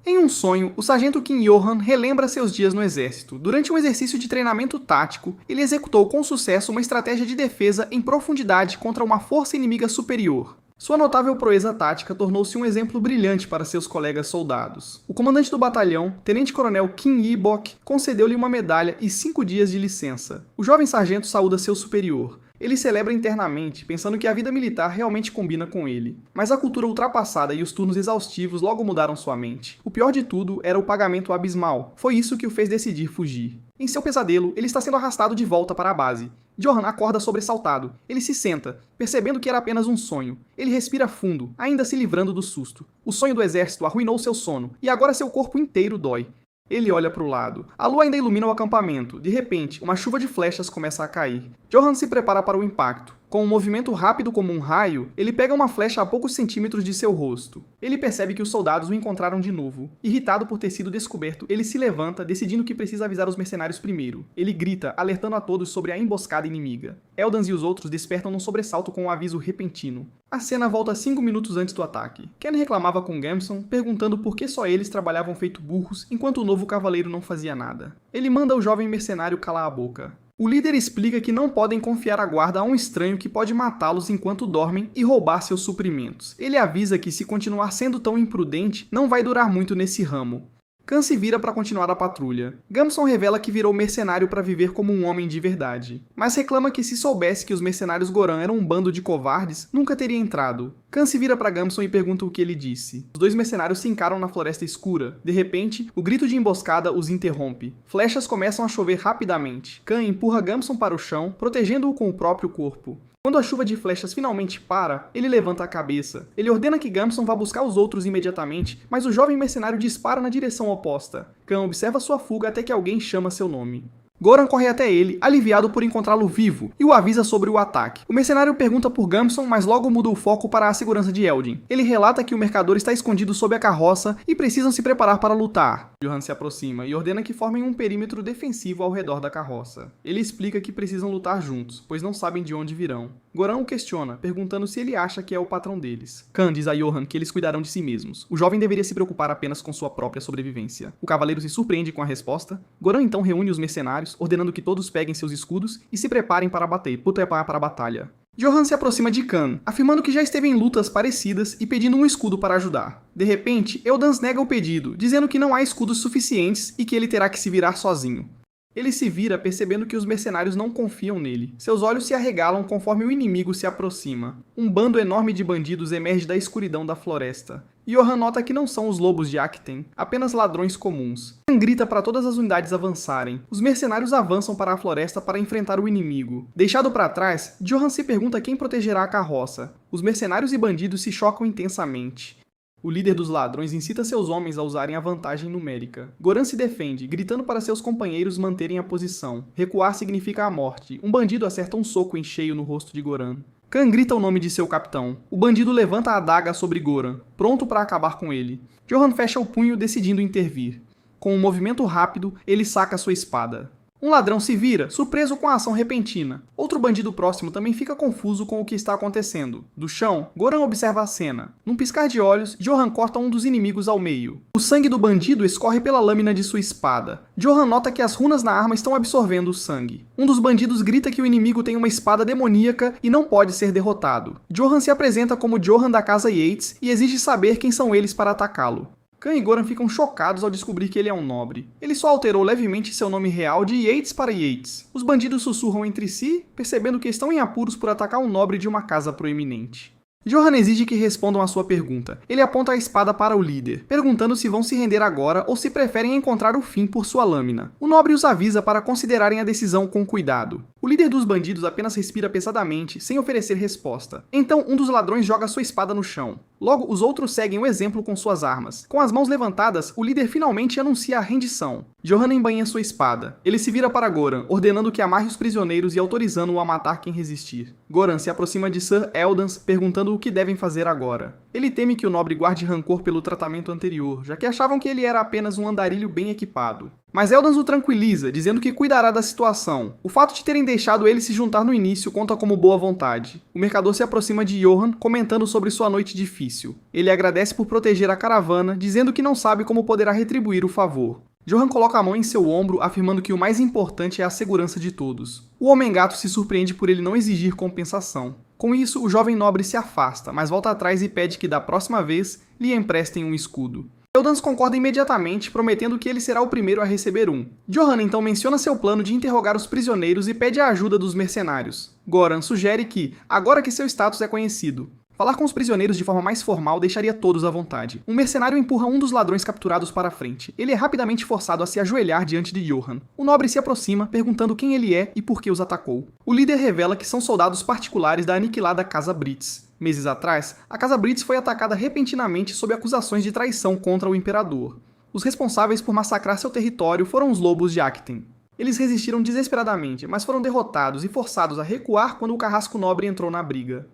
Em um sonho, o sargento Kim Johan relembra seus dias no exército. Durante um exercício de treinamento tático, ele executou com sucesso uma estratégia de defesa em profundidade contra uma força inimiga superior. Sua notável proeza tática tornou-se um exemplo brilhante para seus colegas soldados. O comandante do batalhão, tenente-coronel Kim Yi-bok, concedeu-lhe uma medalha e 5 dias de licença. O jovem sargento saúda seu superior. Ele celebra internamente, pensando que a vida militar realmente combina com ele. Mas a cultura ultrapassada e os turnos exaustivos logo mudaram sua mente. O pior de tudo era o pagamento abismal. Foi isso que o fez decidir fugir. Em seu pesadelo, ele está sendo arrastado de volta para a base. Johan acorda sobressaltado. Ele se senta, percebendo que era apenas um sonho. Ele respira fundo, ainda se livrando do susto. O sonho do exército arruinou seu sono, e agora seu corpo inteiro dói. Ele olha para o lado. A lua ainda ilumina o acampamento. De repente, uma chuva de flechas começa a cair. Johan se prepara para o impacto. Com um movimento rápido como um raio, ele pega uma flecha a poucos centímetros de seu rosto. Ele percebe que os soldados o encontraram de novo. Irritado por ter sido descoberto, ele se levanta, decidindo que precisa avisar os mercenários primeiro. Ele grita, alertando a todos sobre a emboscada inimiga. Eldans e os outros despertam num sobressalto com um aviso repentino. A cena volta 5 minutos antes do ataque. Ken reclamava com Gamson, perguntando por que só eles trabalhavam feito burros, enquanto o novo cavaleiro não fazia nada. Ele manda o jovem mercenário calar a boca. O líder explica que não podem confiar a guarda a um estranho que pode matá-los enquanto dormem e roubar seus suprimentos. Ele avisa que, se continuar sendo tão imprudente, não vai durar muito nesse ramo. Khan se vira para continuar a patrulha. Gamson revela que virou mercenário para viver como um homem de verdade, mas reclama que, se soubesse que os mercenários Goran eram um bando de covardes, nunca teria entrado. Khan se vira para Gamson e pergunta o que ele disse. Os dois mercenários se encaram na floresta escura. De repente, o grito de emboscada os interrompe. Flechas começam a chover rapidamente. Khan empurra Gamson para o chão, protegendo-o com o próprio corpo. Quando a chuva de flechas finalmente para, ele levanta a cabeça. Ele ordena que Gamson vá buscar os outros imediatamente, mas o jovem mercenário dispara na direção oposta. Khan observa sua fuga até que alguém chama seu nome. Goran corre até ele, aliviado por encontrá-lo vivo, e o avisa sobre o ataque. O mercenário pergunta por Gamson, mas logo muda o foco para a segurança de Eldin. Ele relata que o mercador está escondido sob a carroça e precisam se preparar para lutar. Johan se aproxima e ordena que formem um perímetro defensivo ao redor da carroça. Ele explica que precisam lutar juntos, pois não sabem de onde virão. Goran o questiona, perguntando se ele acha que é o patrão deles. Khan diz a Johan que eles cuidarão de si mesmos. O jovem deveria se preocupar apenas com sua própria sobrevivência. O cavaleiro se surpreende com a resposta. Goran então reúne os mercenários, ordenando que todos peguem seus escudos e se preparem para para a batalha. Johan se aproxima de Khan, afirmando que já esteve em lutas parecidas e pedindo um escudo para ajudar. De repente, Eldans nega o pedido, dizendo que não há escudos suficientes e que ele terá que se virar sozinho. Ele se vira percebendo que os mercenários não confiam nele. Seus olhos se arregalam conforme o inimigo se aproxima. Um bando enorme de bandidos emerge da escuridão da floresta. Johan nota que não são os lobos de Akten, apenas ladrões comuns. Khan grita para todas as unidades avançarem. Os mercenários avançam para a floresta para enfrentar o inimigo. Deixado para trás, Johan se pergunta quem protegerá a carroça. Os mercenários e bandidos se chocam intensamente. O líder dos ladrões incita seus homens a usarem a vantagem numérica. Goran se defende, gritando para seus companheiros manterem a posição. Recuar significa a morte. Um bandido acerta um soco em cheio no rosto de Goran. Khan grita o nome de seu capitão. O bandido levanta a adaga sobre Goran, pronto para acabar com ele. Johan fecha o punho, decidindo intervir. Com um movimento rápido, ele saca sua espada. Um ladrão se vira, surpreso com a ação repentina. Outro bandido próximo também fica confuso com o que está acontecendo. Do chão, Goran observa a cena. Num piscar de olhos, Johan corta um dos inimigos ao meio. O sangue do bandido escorre pela lâmina de sua espada. Johan nota que as runas na arma estão absorvendo o sangue. Um dos bandidos grita que o inimigo tem uma espada demoníaca e não pode ser derrotado. Johan se apresenta como Johan da casa Yates e exige saber quem são eles para atacá-lo. Khan e Goran ficam chocados ao descobrir que ele é um nobre. Ele só alterou levemente seu nome real de Yates para Yates. Os bandidos sussurram entre si, percebendo que estão em apuros por atacar um nobre de uma casa proeminente. Johan exige que respondam à sua pergunta. Ele aponta a espada para o líder, perguntando se vão se render agora ou se preferem encontrar o fim por sua lâmina. O nobre os avisa para considerarem a decisão com cuidado. O líder dos bandidos apenas respira pesadamente, sem oferecer resposta. Então, um dos ladrões joga sua espada no chão. Logo, os outros seguem o exemplo com suas armas. Com as mãos levantadas, o líder finalmente anuncia a rendição. Johan embainha sua espada. Ele se vira para Goran, ordenando que amarre os prisioneiros e autorizando-o a matar quem resistir. Goran se aproxima de Sir Eldans, perguntando o que devem fazer agora. Ele teme que o nobre guarde rancor pelo tratamento anterior, já que achavam que ele era apenas um andarilho bem equipado. Mas Eldans o tranquiliza, dizendo que cuidará da situação. O fato de terem deixado ele se juntar no início conta como boa vontade. O mercador se aproxima de Johan, comentando sobre sua noite difícil. Ele agradece por proteger a caravana, dizendo que não sabe como poderá retribuir o favor. Johan coloca a mão em seu ombro, afirmando que o mais importante é a segurança de todos. O Homem-Gato se surpreende por ele não exigir compensação. Com isso, o jovem nobre se afasta, mas volta atrás e pede que da próxima vez lhe emprestem um escudo. Eldans concorda imediatamente, prometendo que ele será o primeiro a receber um. Johan então menciona seu plano de interrogar os prisioneiros e pede a ajuda dos mercenários. Goran sugere que, agora que seu status é conhecido, falar com os prisioneiros de forma mais formal deixaria todos à vontade. Um mercenário empurra um dos ladrões capturados para a frente. Ele é rapidamente forçado a se ajoelhar diante de Johan. O nobre se aproxima, perguntando quem ele é e por que os atacou. O líder revela que são soldados particulares da aniquilada Casa Brits. Meses atrás, a Casa Brits foi atacada repentinamente sob acusações de traição contra o imperador. Os responsáveis por massacrar seu território foram os lobos de Akten. Eles resistiram desesperadamente, mas foram derrotados e forçados a recuar quando o carrasco nobre entrou na briga.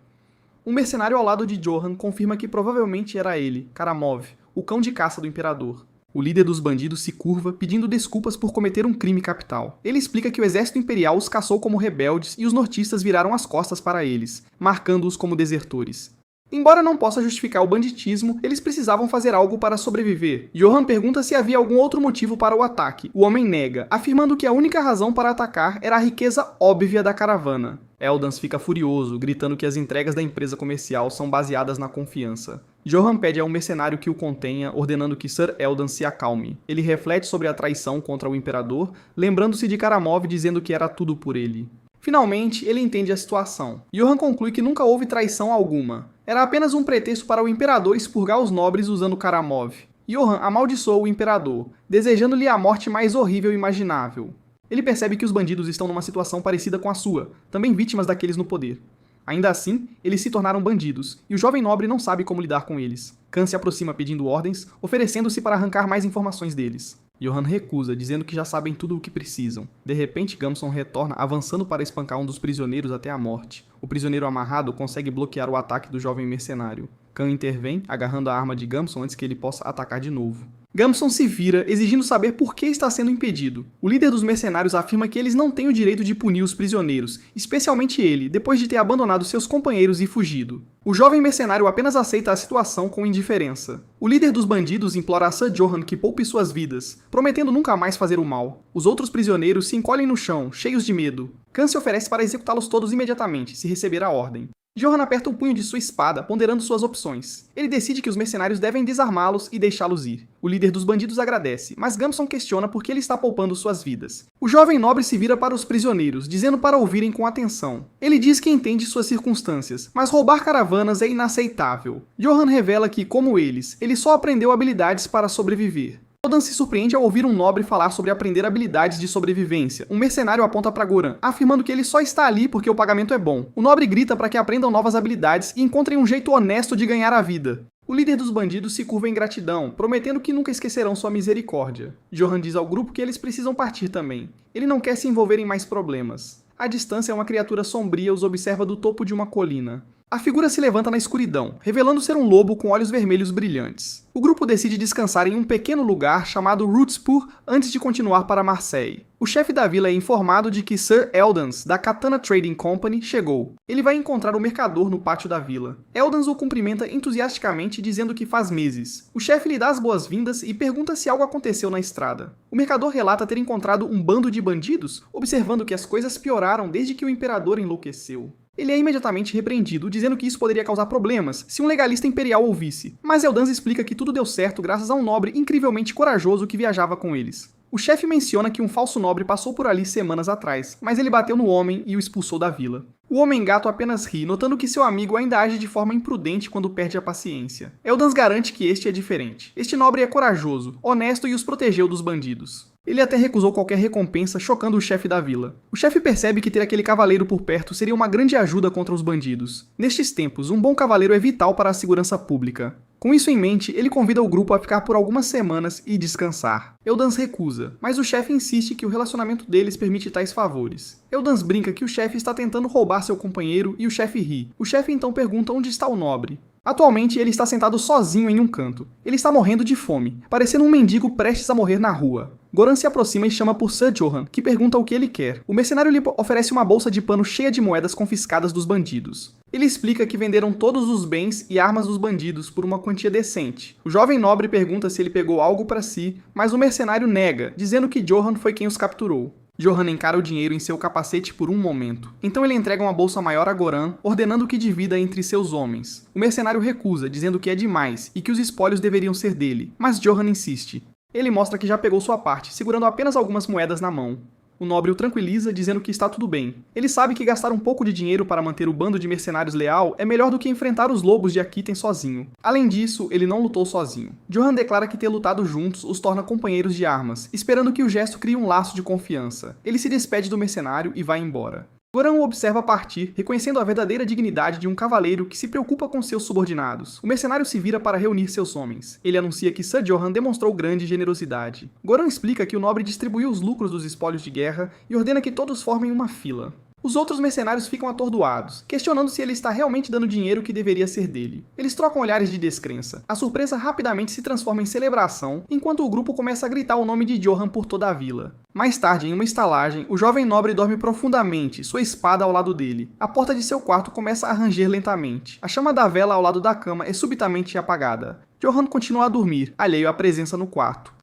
Um mercenário ao lado de Johan confirma que provavelmente era ele, Karamov, o cão de caça do imperador. O líder dos bandidos se curva, pedindo desculpas por cometer um crime capital. Ele explica que o exército imperial os caçou como rebeldes e os nortistas viraram as costas para eles, marcando-os como desertores. Embora não possa justificar o banditismo, eles precisavam fazer algo para sobreviver. Johan pergunta se havia algum outro motivo para o ataque. O homem nega, afirmando que a única razão para atacar era a riqueza óbvia da caravana. Eldans fica furioso, gritando que as entregas da empresa comercial são baseadas na confiança. Johan pede a um mercenário que o contenha, ordenando que Sir Eldans se acalme. Ele reflete sobre a traição contra o imperador, lembrando-se de Karamov dizendo que era tudo por ele. Finalmente, ele entende a situação. Johan conclui que nunca houve traição alguma. Era apenas um pretexto para o imperador expurgar os nobres usando Karamov. Johan amaldiçoou o imperador, desejando-lhe a morte mais horrível imaginável. Ele percebe que os bandidos estão numa situação parecida com a sua, também vítimas daqueles no poder. Ainda assim, eles se tornaram bandidos, e o jovem nobre não sabe como lidar com eles. Khan se aproxima pedindo ordens, oferecendo-se para arrancar mais informações deles. Johan recusa, dizendo que já sabem tudo o que precisam. De repente, Gamson retorna, avançando para espancar um dos prisioneiros até a morte. O prisioneiro amarrado consegue bloquear o ataque do jovem mercenário. Khan intervém, agarrando a arma de Gamson antes que ele possa atacar de novo. Gamson se vira, exigindo saber por que está sendo impedido. O líder dos mercenários afirma que eles não têm o direito de punir os prisioneiros, especialmente ele, depois de ter abandonado seus companheiros e fugido. O jovem mercenário apenas aceita a situação com indiferença. O líder dos bandidos implora a Sir Johan que poupe suas vidas, prometendo nunca mais fazer o mal. Os outros prisioneiros se encolhem no chão, cheios de medo. Khan se oferece para executá-los todos imediatamente, se receber a ordem. Johan aperta o punho de sua espada, ponderando suas opções. Ele decide que os mercenários devem desarmá-los e deixá-los ir. O líder dos bandidos agradece, mas Gamson questiona por que ele está poupando suas vidas. O jovem nobre se vira para os prisioneiros, dizendo para ouvirem com atenção. Ele diz que entende suas circunstâncias, mas roubar caravanas é inaceitável. Johan revela que, como eles, ele só aprendeu habilidades para sobreviver. Eldan se surpreende ao ouvir um nobre falar sobre aprender habilidades de sobrevivência. Um mercenário aponta para Goran, afirmando que ele só está ali porque o pagamento é bom. O nobre grita para que aprendam novas habilidades e encontrem um jeito honesto de ganhar a vida. O líder dos bandidos se curva em gratidão, prometendo que nunca esquecerão sua misericórdia. Johan diz ao grupo que eles precisam partir também. Ele não quer se envolver em mais problemas. À distância, uma criatura sombria os observa do topo de uma colina. A figura se levanta na escuridão, revelando ser um lobo com olhos vermelhos brilhantes. O grupo decide descansar em um pequeno lugar chamado Rootspur antes de continuar para Marseille. O chefe da vila é informado de que Sir Eldans, da Katana Trading Company, chegou. Ele vai encontrar o mercador no pátio da vila. Eldans o cumprimenta entusiasticamente, dizendo que faz meses. O chefe lhe dá as boas-vindas e pergunta se algo aconteceu na estrada. O mercador relata ter encontrado um bando de bandidos, observando que as coisas pioraram desde que o imperador enlouqueceu. Ele é imediatamente repreendido, dizendo que isso poderia causar problemas se um legalista imperial ouvisse. Mas Eldans explica que tudo deu certo graças a um nobre incrivelmente corajoso que viajava com eles. O chefe menciona que um falso nobre passou por ali semanas atrás, mas ele bateu no homem e o expulsou da vila. O homem-gato apenas ri, notando que seu amigo ainda age de forma imprudente quando perde a paciência. Eldans garante que este é diferente. Este nobre é corajoso, honesto e os protegeu dos bandidos. Ele até recusou qualquer recompensa, chocando o chefe da vila. O chefe percebe que ter aquele cavaleiro por perto seria uma grande ajuda contra os bandidos. Nestes tempos, um bom cavaleiro é vital para a segurança pública. Com isso em mente, ele convida o grupo a ficar por algumas semanas e descansar. Eldans recusa, mas o chefe insiste que o relacionamento deles permite tais favores. Eldans brinca que o chefe está tentando roubar seu companheiro e o chefe ri. O chefe então pergunta onde está o nobre. Atualmente, ele está sentado sozinho em um canto. Ele está morrendo de fome, parecendo um mendigo prestes a morrer na rua. Goran se aproxima e chama por Sir Johan, que pergunta o que ele quer. O mercenário lhe oferece uma bolsa de pano cheia de moedas confiscadas dos bandidos. Ele explica que venderam todos os bens e armas dos bandidos por uma quantia decente. O jovem nobre pergunta se ele pegou algo para si, mas o mercenário nega, dizendo que Johan foi quem os capturou. Johan encara o dinheiro em seu capacete por um momento. Então ele entrega uma bolsa maior a Goran, ordenando que divida entre seus homens. O mercenário recusa, dizendo que é demais e que os espólios deveriam ser dele, mas Johan insiste. Ele mostra que já pegou sua parte, segurando apenas algumas moedas na mão. O nobre o tranquiliza, dizendo que está tudo bem. Ele sabe que gastar um pouco de dinheiro para manter o bando de mercenários leal é melhor do que enfrentar os lobos de Aquitaine sozinho. Além disso, ele não lutou sozinho. Johan declara que ter lutado juntos os torna companheiros de armas, esperando que o gesto crie um laço de confiança. Ele se despede do mercenário e vai embora. Goran o observa partir, reconhecendo a verdadeira dignidade de um cavaleiro que se preocupa com seus subordinados. O mercenário se vira para reunir seus homens. Ele anuncia que Sir Johan demonstrou grande generosidade. Goran explica que o nobre distribuiu os lucros dos espólios de guerra e ordena que todos formem uma fila. Os outros mercenários ficam atordoados, questionando se ele está realmente dando dinheiro que deveria ser dele. Eles trocam olhares de descrença. A surpresa rapidamente se transforma em celebração, enquanto o grupo começa a gritar o nome de Johan por toda a vila. Mais tarde, em uma estalagem, o jovem nobre dorme profundamente, sua espada ao lado dele. A porta de seu quarto começa a ranger lentamente. A chama da vela ao lado da cama é subitamente apagada. Johan continua a dormir, alheio à presença no quarto.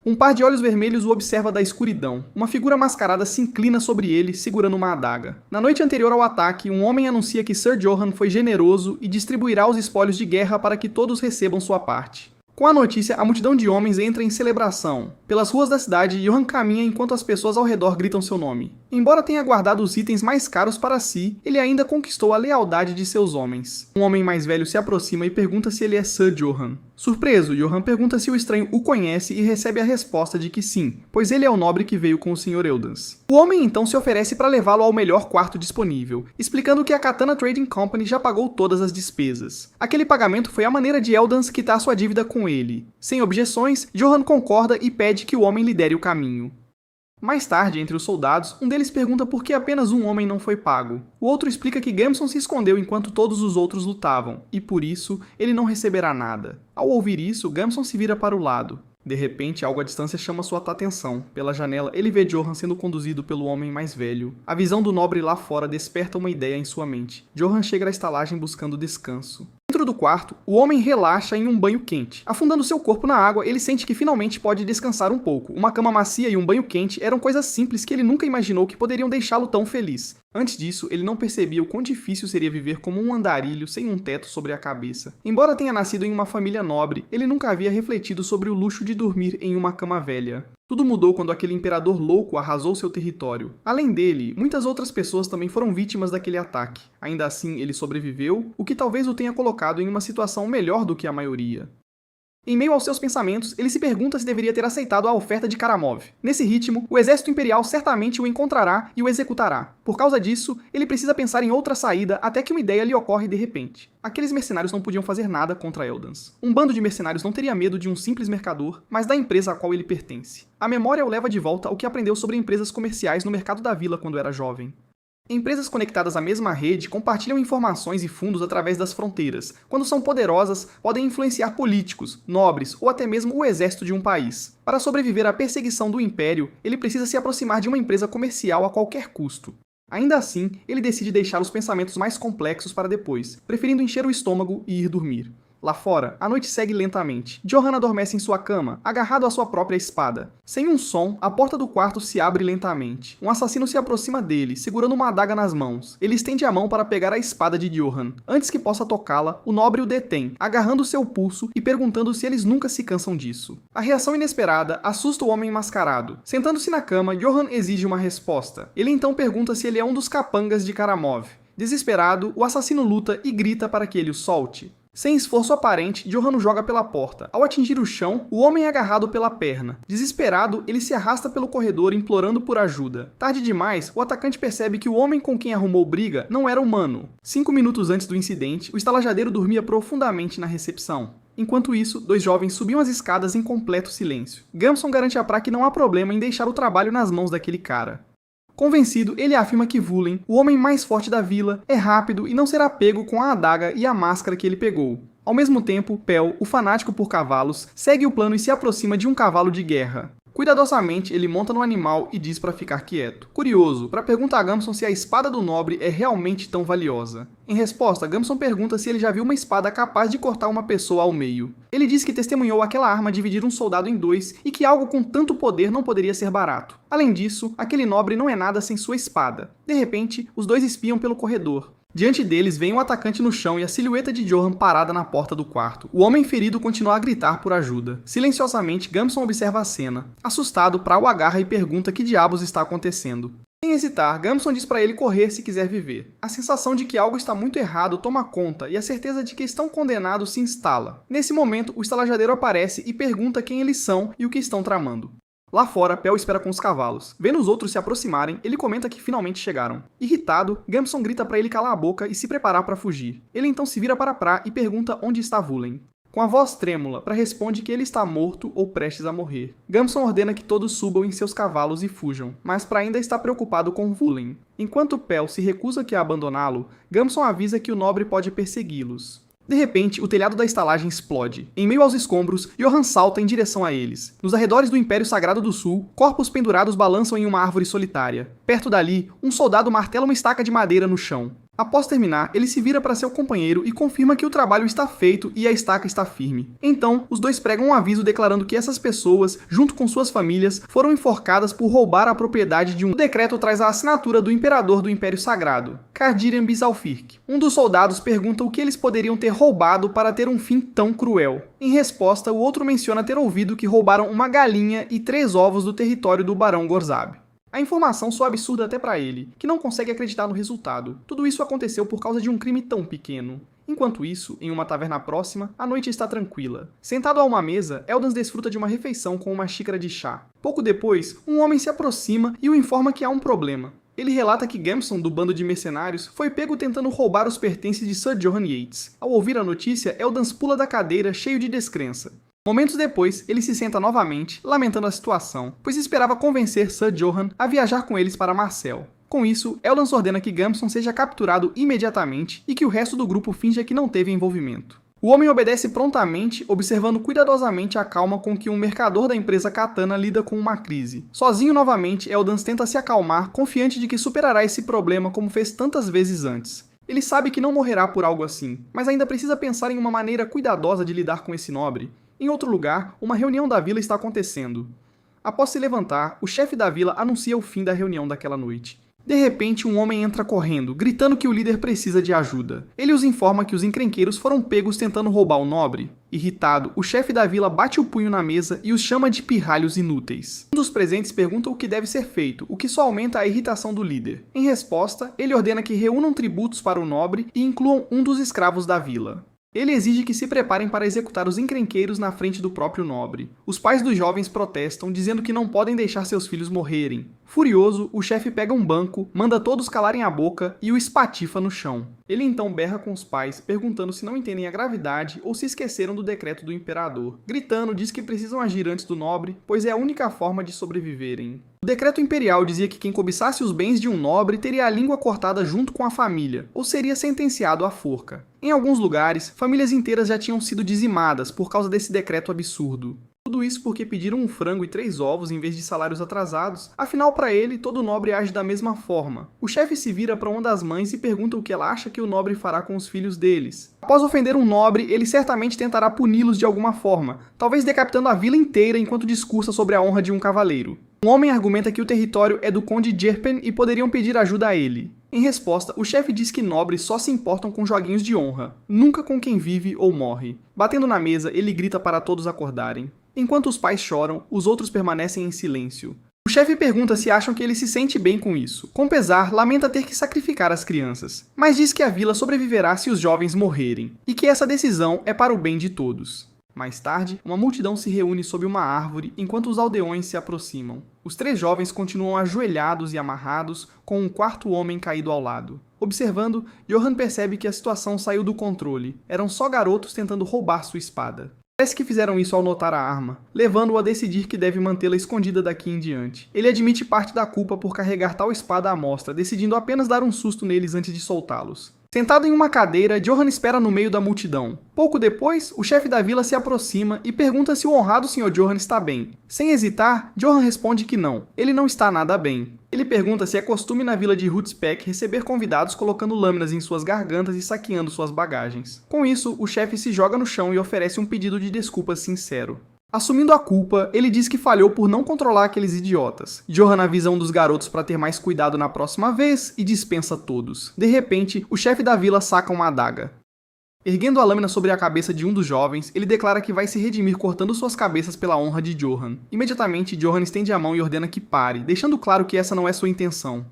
Um par de olhos vermelhos o observa da escuridão. Uma figura mascarada se inclina sobre ele, segurando uma adaga. Na noite anterior ao ataque, um homem anuncia que Sir Johan foi generoso e distribuirá os espólios de guerra para que todos recebam sua parte. Com a notícia, a multidão de homens entra em celebração. Pelas ruas da cidade, Johan caminha enquanto as pessoas ao redor gritam seu nome. Embora tenha guardado os itens mais caros para si, ele ainda conquistou a lealdade de seus homens. Um homem mais velho se aproxima e pergunta se ele é Sir Johan. Surpreso, Johan pergunta se o estranho o conhece e recebe a resposta de que sim, pois ele é o nobre que veio com o Sr. Eldans. O homem então se oferece para levá-lo ao melhor quarto disponível, explicando que a Katana Trading Company já pagou todas as despesas. Aquele pagamento foi a maneira de Eldans quitar sua dívida com ele. Sem objeções, Johan concorda e pede que o homem lhe dê o caminho. Mais tarde, entre os soldados, um deles pergunta por que apenas um homem não foi pago. O outro explica que Gamson se escondeu enquanto todos os outros lutavam, e por isso, ele não receberá nada. Ao ouvir isso, Gamson se vira para o lado. De repente, algo à distância chama sua atenção. Pela janela, ele vê Johan sendo conduzido pelo homem mais velho. A visão do nobre lá fora desperta uma ideia em sua mente. Johan chega à estalagem buscando descanso. Dentro do quarto, o homem relaxa em um banho quente. Afundando seu corpo na água, ele sente que finalmente pode descansar um pouco. Uma cama macia e um banho quente eram coisas simples que ele nunca imaginou que poderiam deixá-lo tão feliz. Antes disso, ele não percebia o quão difícil seria viver como um andarilho sem um teto sobre a cabeça. Embora tenha nascido em uma família nobre, ele nunca havia refletido sobre o luxo de dormir em uma cama velha. Tudo mudou quando aquele imperador louco arrasou seu território. Além dele, muitas outras pessoas também foram vítimas daquele ataque. Ainda assim, ele sobreviveu, o que talvez o tenha colocado em uma situação melhor do que a maioria. Em meio aos seus pensamentos, ele se pergunta se deveria ter aceitado a oferta de Karamov. Nesse ritmo, o exército imperial certamente o encontrará e o executará. Por causa disso, ele precisa pensar em outra saída até que uma ideia lhe ocorre de repente. Aqueles mercenários não podiam fazer nada contra Eldans. Um bando de mercenários não teria medo de um simples mercador, mas da empresa a qual ele pertence. A memória o leva de volta ao que aprendeu sobre empresas comerciais no mercado da vila quando era jovem. Empresas conectadas à mesma rede compartilham informações e fundos através das fronteiras. Quando são poderosas, podem influenciar políticos, nobres ou até mesmo o exército de um país. Para sobreviver à perseguição do Império, ele precisa se aproximar de uma empresa comercial a qualquer custo. Ainda assim, ele decide deixar os pensamentos mais complexos para depois, preferindo encher o estômago e ir dormir. Lá fora, a noite segue lentamente. Johan adormece em sua cama, agarrado à sua própria espada. Sem um som, a porta do quarto se abre lentamente. Um assassino se aproxima dele, segurando uma adaga nas mãos. Ele estende a mão para pegar a espada de Johan. Antes que possa tocá-la, o nobre o detém, agarrando seu pulso e perguntando se eles nunca se cansam disso. A reação inesperada assusta o homem mascarado. Sentando-se na cama, Johan exige uma resposta. Ele então pergunta se ele é um dos capangas de Karamov. Desesperado, o assassino luta e grita para que ele o solte. Sem esforço aparente, Johan o joga pela porta. Ao atingir o chão, o homem é agarrado pela perna. Desesperado, ele se arrasta pelo corredor implorando por ajuda. Tarde demais, o atacante percebe que o homem com quem arrumou briga não era humano. 5 minutos antes do incidente, o estalajadeiro dormia profundamente na recepção. Enquanto isso, dois jovens subiam as escadas em completo silêncio. Gamson garante a Pra que não há problema em deixar o trabalho nas mãos daquele cara. Convencido, ele afirma que Vulen, o homem mais forte da vila, é rápido e não será pego com a adaga e a máscara que ele pegou. Ao mesmo tempo, Pel, o fanático por cavalos, segue o plano e se aproxima de um cavalo de guerra. Cuidadosamente, ele monta no animal e diz para ficar quieto. Curioso, para perguntar a Gamson se a espada do nobre é realmente tão valiosa. Em resposta, Gamson pergunta se ele já viu uma espada capaz de cortar uma pessoa ao meio. Ele diz que testemunhou aquela arma dividir um soldado em dois e que algo com tanto poder não poderia ser barato. Além disso, aquele nobre não é nada sem sua espada. De repente, os dois espiam pelo corredor. Diante deles vem um atacante no chão e a silhueta de Johan parada na porta do quarto. O homem ferido continua a gritar por ajuda. Silenciosamente, Gamson observa a cena. Assustado, Pra o agarra e pergunta que diabos está acontecendo. Sem hesitar, Gamson diz para ele correr se quiser viver. A sensação de que algo está muito errado toma conta e a certeza de que estão condenados se instala. Nesse momento, o estalajadeiro aparece e pergunta quem eles são e o que estão tramando. Lá fora, Pel espera com os cavalos. Vendo os outros se aproximarem, ele comenta que finalmente chegaram. Irritado, Gamson grita para ele calar a boca e se preparar para fugir. Ele então se vira para Pra e pergunta onde está Vulen. Com a voz trêmula, Pra responde que ele está morto ou prestes a morrer. Gamson ordena que todos subam em seus cavalos e fujam, mas Pra ainda está preocupado com Vulen. Enquanto Pel se recusa a abandoná-lo, Gamson avisa que o nobre pode persegui-los. De repente, o telhado da estalagem explode. Em meio aos escombros, Johan salta em direção a eles. Nos arredores do Império Sagrado do Sul, corpos pendurados balançam em uma árvore solitária. Perto dali, um soldado martela uma estaca de madeira no chão. Após terminar, ele se vira para seu companheiro e confirma que o trabalho está feito e a estaca está firme. Então, os dois pregam um aviso declarando que essas pessoas, junto com suas famílias, foram enforcadas por roubar a propriedade de um. O decreto traz a assinatura do imperador do Império Sagrado, Cardirian Bizalfirk. Um dos soldados pergunta o que eles poderiam ter roubado para ter um fim tão cruel. Em resposta, o outro menciona ter ouvido que roubaram uma galinha e 3 ovos do território do Barão Gorzab. A informação soa absurda até pra ele, que não consegue acreditar no resultado. Tudo isso aconteceu por causa de um crime tão pequeno. Enquanto isso, em uma taverna próxima, a noite está tranquila. Sentado a uma mesa, Eldans desfruta de uma refeição com uma xícara de chá. Pouco depois, um homem se aproxima e o informa que há um problema. Ele relata que Gamson, do bando de mercenários, foi pego tentando roubar os pertences de Sir Johan Yates. Ao ouvir a notícia, Eldans pula da cadeira, cheio de descrença. Momentos depois, ele se senta novamente, lamentando a situação, pois esperava convencer Sir Johan a viajar com eles para Marcel. Com isso, Eldans ordena que Gamson seja capturado imediatamente e que o resto do grupo finja que não teve envolvimento. O homem obedece prontamente, observando cuidadosamente a calma com que um mercador da empresa Katana lida com uma crise. Sozinho novamente, Eldans tenta se acalmar, confiante de que superará esse problema como fez tantas vezes antes. Ele sabe que não morrerá por algo assim, mas ainda precisa pensar em uma maneira cuidadosa de lidar com esse nobre. Em outro lugar, uma reunião da vila está acontecendo. Após se levantar, o chefe da vila anuncia o fim da reunião daquela noite. De repente, um homem entra correndo, gritando que o líder precisa de ajuda. Ele os informa que os encrenqueiros foram pegos tentando roubar o nobre. Irritado, o chefe da vila bate o punho na mesa e os chama de pirralhos inúteis. Um dos presentes pergunta o que deve ser feito, o que só aumenta a irritação do líder. Em resposta, ele ordena que reúnam tributos para o nobre e incluam um dos escravos da vila. Ele exige que se preparem para executar os encrenqueiros na frente do próprio nobre. Os pais dos jovens protestam, dizendo que não podem deixar seus filhos morrerem. Furioso, o chefe pega um banco, manda todos calarem a boca e o espatifa no chão. Ele então berra com os pais, perguntando se não entendem a gravidade ou se esqueceram do decreto do imperador. Gritando, diz que precisam agir antes do nobre, pois é a única forma de sobreviverem. O decreto imperial dizia que quem cobiçasse os bens de um nobre teria a língua cortada junto com a família, ou seria sentenciado à forca. Em alguns lugares, famílias inteiras já tinham sido dizimadas por causa desse decreto absurdo. Tudo isso porque pediram um frango e 3 ovos em vez de salários atrasados, afinal para ele, todo nobre age da mesma forma. O chefe se vira para uma das mães e pergunta o que ela acha que o nobre fará com os filhos deles. Após ofender um nobre, ele certamente tentará puni-los de alguma forma, talvez decapitando a vila inteira enquanto discursa sobre a honra de um cavaleiro. Um homem argumenta que o território é do Conde Jerpen e poderiam pedir ajuda a ele. Em resposta, o chefe diz que nobres só se importam com joguinhos de honra, nunca com quem vive ou morre. Batendo na mesa, ele grita para todos acordarem. Enquanto os pais choram, os outros permanecem em silêncio. O chefe pergunta se acham que ele se sente bem com isso. Com pesar, lamenta ter que sacrificar as crianças, mas diz que a vila sobreviverá se os jovens morrerem, e que essa decisão é para o bem de todos. Mais tarde, uma multidão se reúne sob uma árvore enquanto os aldeões se aproximam. Os 3 jovens continuam ajoelhados e amarrados, com um 4º homem caído ao lado. Observando, Johan percebe que a situação saiu do controle. Eram só garotos tentando roubar sua espada. Parece que fizeram isso ao notar a arma, levando-o a decidir que deve mantê-la escondida daqui em diante. Ele admite parte da culpa por carregar tal espada à mostra, decidindo apenas dar um susto neles antes de soltá-los. Sentado em uma cadeira, Johan espera no meio da multidão. Pouco depois, o chefe da vila se aproxima e pergunta se o honrado Sr. Johan está bem. Sem hesitar, Johan responde que não. Ele não está nada bem. Ele pergunta se é costume na vila de Hootspeck receber convidados colocando lâminas em suas gargantas e saqueando suas bagagens. Com isso, o chefe se joga no chão e oferece um pedido de desculpas sincero. Assumindo a culpa, ele diz que falhou por não controlar aqueles idiotas. Johan avisa um dos garotos para ter mais cuidado na próxima vez e dispensa todos. De repente, o chefe da vila saca uma adaga. Erguendo a lâmina sobre a cabeça de um dos jovens, ele declara que vai se redimir cortando suas cabeças pela honra de Johan. Imediatamente, Johan estende a mão e ordena que pare, deixando claro que essa não é sua intenção.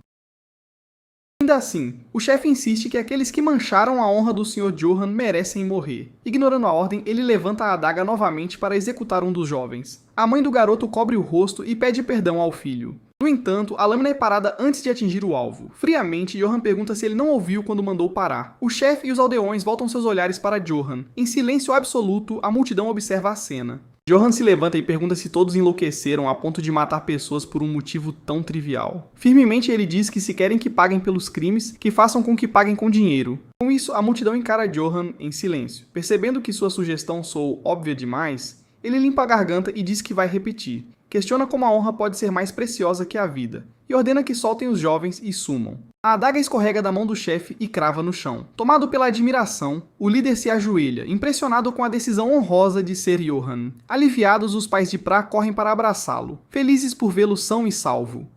Ainda assim, o chefe insiste que aqueles que mancharam a honra do Sr. Johan merecem morrer. Ignorando a ordem, ele levanta a adaga novamente para executar um dos jovens. A mãe do garoto cobre o rosto e pede perdão ao filho. No entanto, a lâmina é parada antes de atingir o alvo. Friamente, Johan pergunta se ele não ouviu quando mandou parar. O chefe e os aldeões voltam seus olhares para Johan. Em silêncio absoluto, a multidão observa a cena. Johan se levanta e pergunta se todos enlouqueceram a ponto de matar pessoas por um motivo tão trivial. Firmemente ele diz que se querem que paguem pelos crimes, que façam com que paguem com dinheiro. Com isso, a multidão encara Johan em silêncio. Percebendo que sua sugestão soou óbvia demais, ele limpa a garganta e diz que vai repetir. Questiona como a honra pode ser mais preciosa que a vida, e ordena que soltem os jovens e sumam. A adaga escorrega da mão do chefe e crava no chão. Tomado pela admiração, o líder se ajoelha, impressionado com a decisão honrosa de Ser Johan. Aliviados, os pais de Pra correm para abraçá-lo, felizes por vê-lo são e salvo.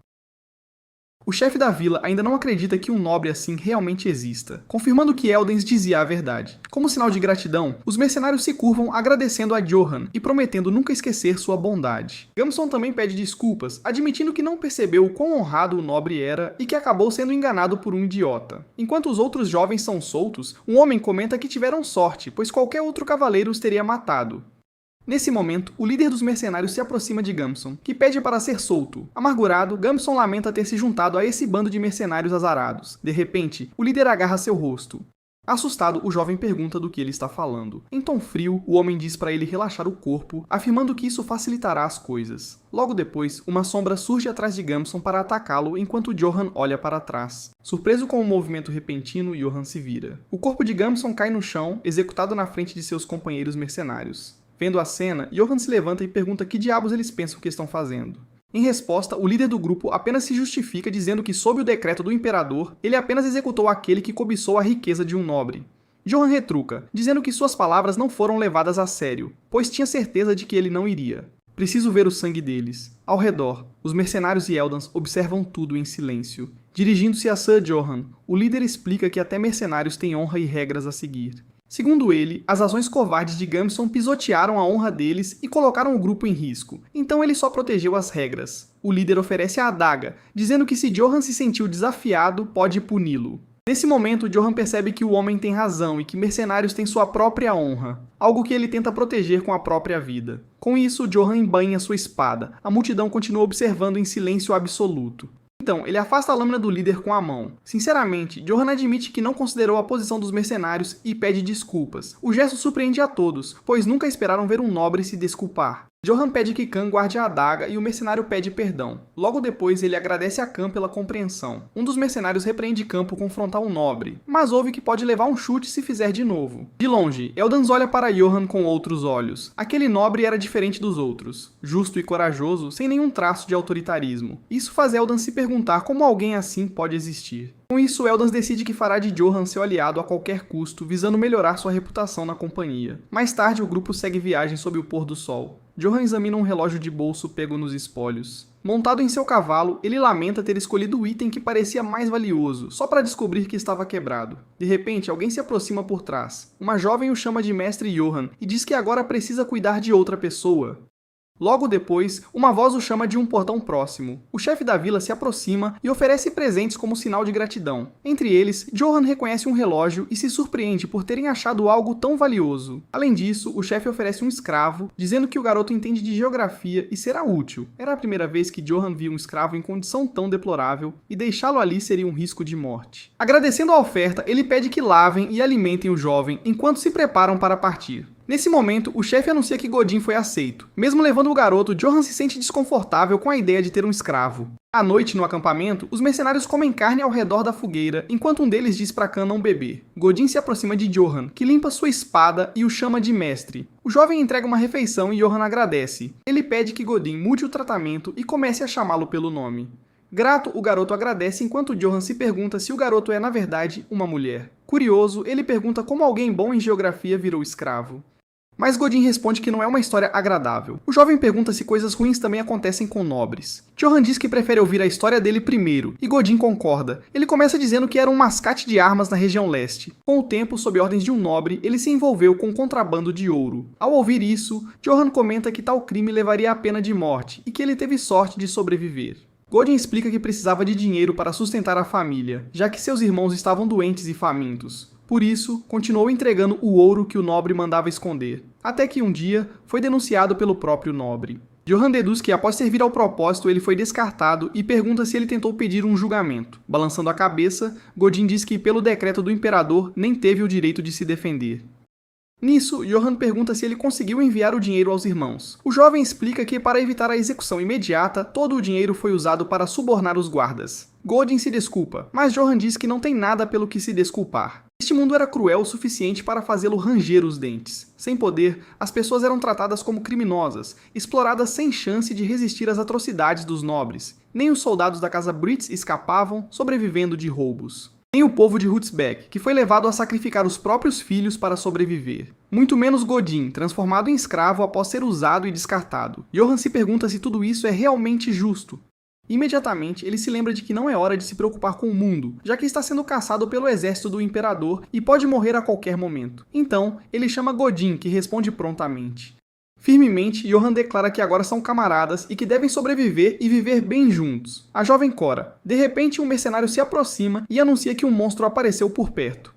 O chefe da vila ainda não acredita que um nobre assim realmente exista, confirmando que Eldens dizia a verdade. Como sinal de gratidão, os mercenários se curvam agradecendo a Johan e prometendo nunca esquecer sua bondade. Gamson também pede desculpas, admitindo que não percebeu o quão honrado o nobre era e que acabou sendo enganado por um idiota. Enquanto os outros jovens são soltos, um homem comenta que tiveram sorte, pois qualquer outro cavaleiro os teria matado. Nesse momento, o líder dos mercenários se aproxima de Gamson, que pede para ser solto. Amargurado, Gamson lamenta ter se juntado a esse bando de mercenários azarados. De repente, o líder agarra seu rosto. Assustado, o jovem pergunta do que ele está falando. Em tom frio, o homem diz para ele relaxar o corpo, afirmando que isso facilitará as coisas. Logo depois, uma sombra surge atrás de Gamson para atacá-lo enquanto Johan olha para trás. Surpreso com o movimento repentino, Johan se vira. O corpo de Gamson cai no chão, executado na frente de seus companheiros mercenários. Vendo a cena, Johan se levanta e pergunta que diabos eles pensam que estão fazendo. Em resposta, o líder do grupo apenas se justifica dizendo que, sob o decreto do imperador, ele apenas executou aquele que cobiçou a riqueza de um nobre. Johan retruca, dizendo que suas palavras não foram levadas a sério, pois tinha certeza de que ele não iria. Preciso ver o sangue deles. Ao redor, os mercenários e Eldans observam tudo em silêncio. Dirigindo-se a Sir Johan, o líder explica que até mercenários têm honra e regras a seguir. Segundo ele, as ações covardes de Gamson pisotearam a honra deles e colocaram o grupo em risco, então ele só protegeu as regras. O líder oferece a adaga, dizendo que se Johan se sentiu desafiado, pode puni-lo. Nesse momento, Johan percebe que o homem tem razão e que mercenários têm sua própria honra, algo que ele tenta proteger com a própria vida. Com isso, Johan embainha sua espada. A multidão continua observando em silêncio absoluto. Então, ele afasta a lâmina do líder com a mão. Sinceramente, Johan admite que não considerou a posição dos mercenários e pede desculpas. O gesto surpreende a todos, pois nunca esperaram ver um nobre se desculpar. Johan pede que Khan guarde a adaga e o mercenário pede perdão. Logo depois, ele agradece a Khan pela compreensão. Um dos mercenários repreende Khan por confrontar um nobre, mas ouve que pode levar um chute se fizer de novo. De longe, Eldans olha para Johan com outros olhos. Aquele nobre era diferente dos outros, justo e corajoso, sem nenhum traço de autoritarismo. Isso faz Eldans se perguntar como alguém assim pode existir. Com isso, Eldans decide que fará de Johan seu aliado a qualquer custo, visando melhorar sua reputação na companhia. Mais tarde, o grupo segue viagem sob o pôr do sol. Johan examina um relógio de bolso pego nos espólios. Montado em seu cavalo, ele lamenta ter escolhido o item que parecia mais valioso, só para descobrir que estava quebrado. De repente, alguém se aproxima por trás. Uma jovem o chama de Mestre Johan e diz que agora precisa cuidar de outra pessoa. Logo depois, uma voz o chama de um portão próximo. O chefe da vila se aproxima e oferece presentes como sinal de gratidão. Entre eles, Johan reconhece um relógio e se surpreende por terem achado algo tão valioso. Além disso, o chefe oferece um escravo, dizendo que o garoto entende de geografia e será útil. Era a primeira vez que Johan via um escravo em condição tão deplorável, e deixá-lo ali seria um risco de morte. Agradecendo a oferta, ele pede que lavem e alimentem o jovem enquanto se preparam para partir. Nesse momento, o chefe anuncia que Godin foi aceito. Mesmo levando o garoto, Johan se sente desconfortável com a ideia de ter um escravo. À noite, no acampamento, os mercenários comem carne ao redor da fogueira, enquanto um deles diz para Khan não beber. Godin se aproxima de Johan, que limpa sua espada e o chama de mestre. O jovem entrega uma refeição e Johan agradece. Ele pede que Godin mude o tratamento e comece a chamá-lo pelo nome. Grato, o garoto agradece enquanto Johan se pergunta se o garoto é, na verdade, uma mulher. Curioso, ele pergunta como alguém bom em geografia virou escravo. Mas Godin responde que não é uma história agradável. O jovem pergunta se coisas ruins também acontecem com nobres. Johan diz que prefere ouvir a história dele primeiro, e Godin concorda. Ele começa dizendo que era um mascate de armas na região leste. Com o tempo, sob ordens de um nobre, ele se envolveu com contrabando de ouro. Ao ouvir isso, Johan comenta que tal crime levaria à pena de morte, e que ele teve sorte de sobreviver. Godin explica que precisava de dinheiro para sustentar a família, já que seus irmãos estavam doentes e famintos. Por isso, continuou entregando o ouro que o nobre mandava esconder, até que um dia foi denunciado pelo próprio nobre. Johan deduz que após servir ao propósito ele foi descartado e pergunta se ele tentou pedir um julgamento. Balançando a cabeça, Godin diz que pelo decreto do imperador nem teve o direito de se defender. Nisso, Johan pergunta se ele conseguiu enviar o dinheiro aos irmãos. O jovem explica que, para evitar a execução imediata, todo o dinheiro foi usado para subornar os guardas. Godin se desculpa, mas Johan diz que não tem nada pelo que se desculpar. Este mundo era cruel o suficiente para fazê-lo ranger os dentes. Sem poder, as pessoas eram tratadas como criminosas, exploradas sem chance de resistir às atrocidades dos nobres. Nem os soldados da casa Brits escapavam, sobrevivendo de roubos. Nem o povo de Rootsbeck, que foi levado a sacrificar os próprios filhos para sobreviver. Muito menos Godin, transformado em escravo após ser usado e descartado. Johan se pergunta se tudo isso é realmente justo. Imediatamente, ele se lembra de que não é hora de se preocupar com o mundo, já que está sendo caçado pelo exército do Imperador e pode morrer a qualquer momento. Então, ele chama Godin, que responde prontamente. Firmemente, Johan declara que agora são camaradas e que devem sobreviver e viver bem juntos. A jovem cora. De repente, um mercenário se aproxima e anuncia que um monstro apareceu por perto.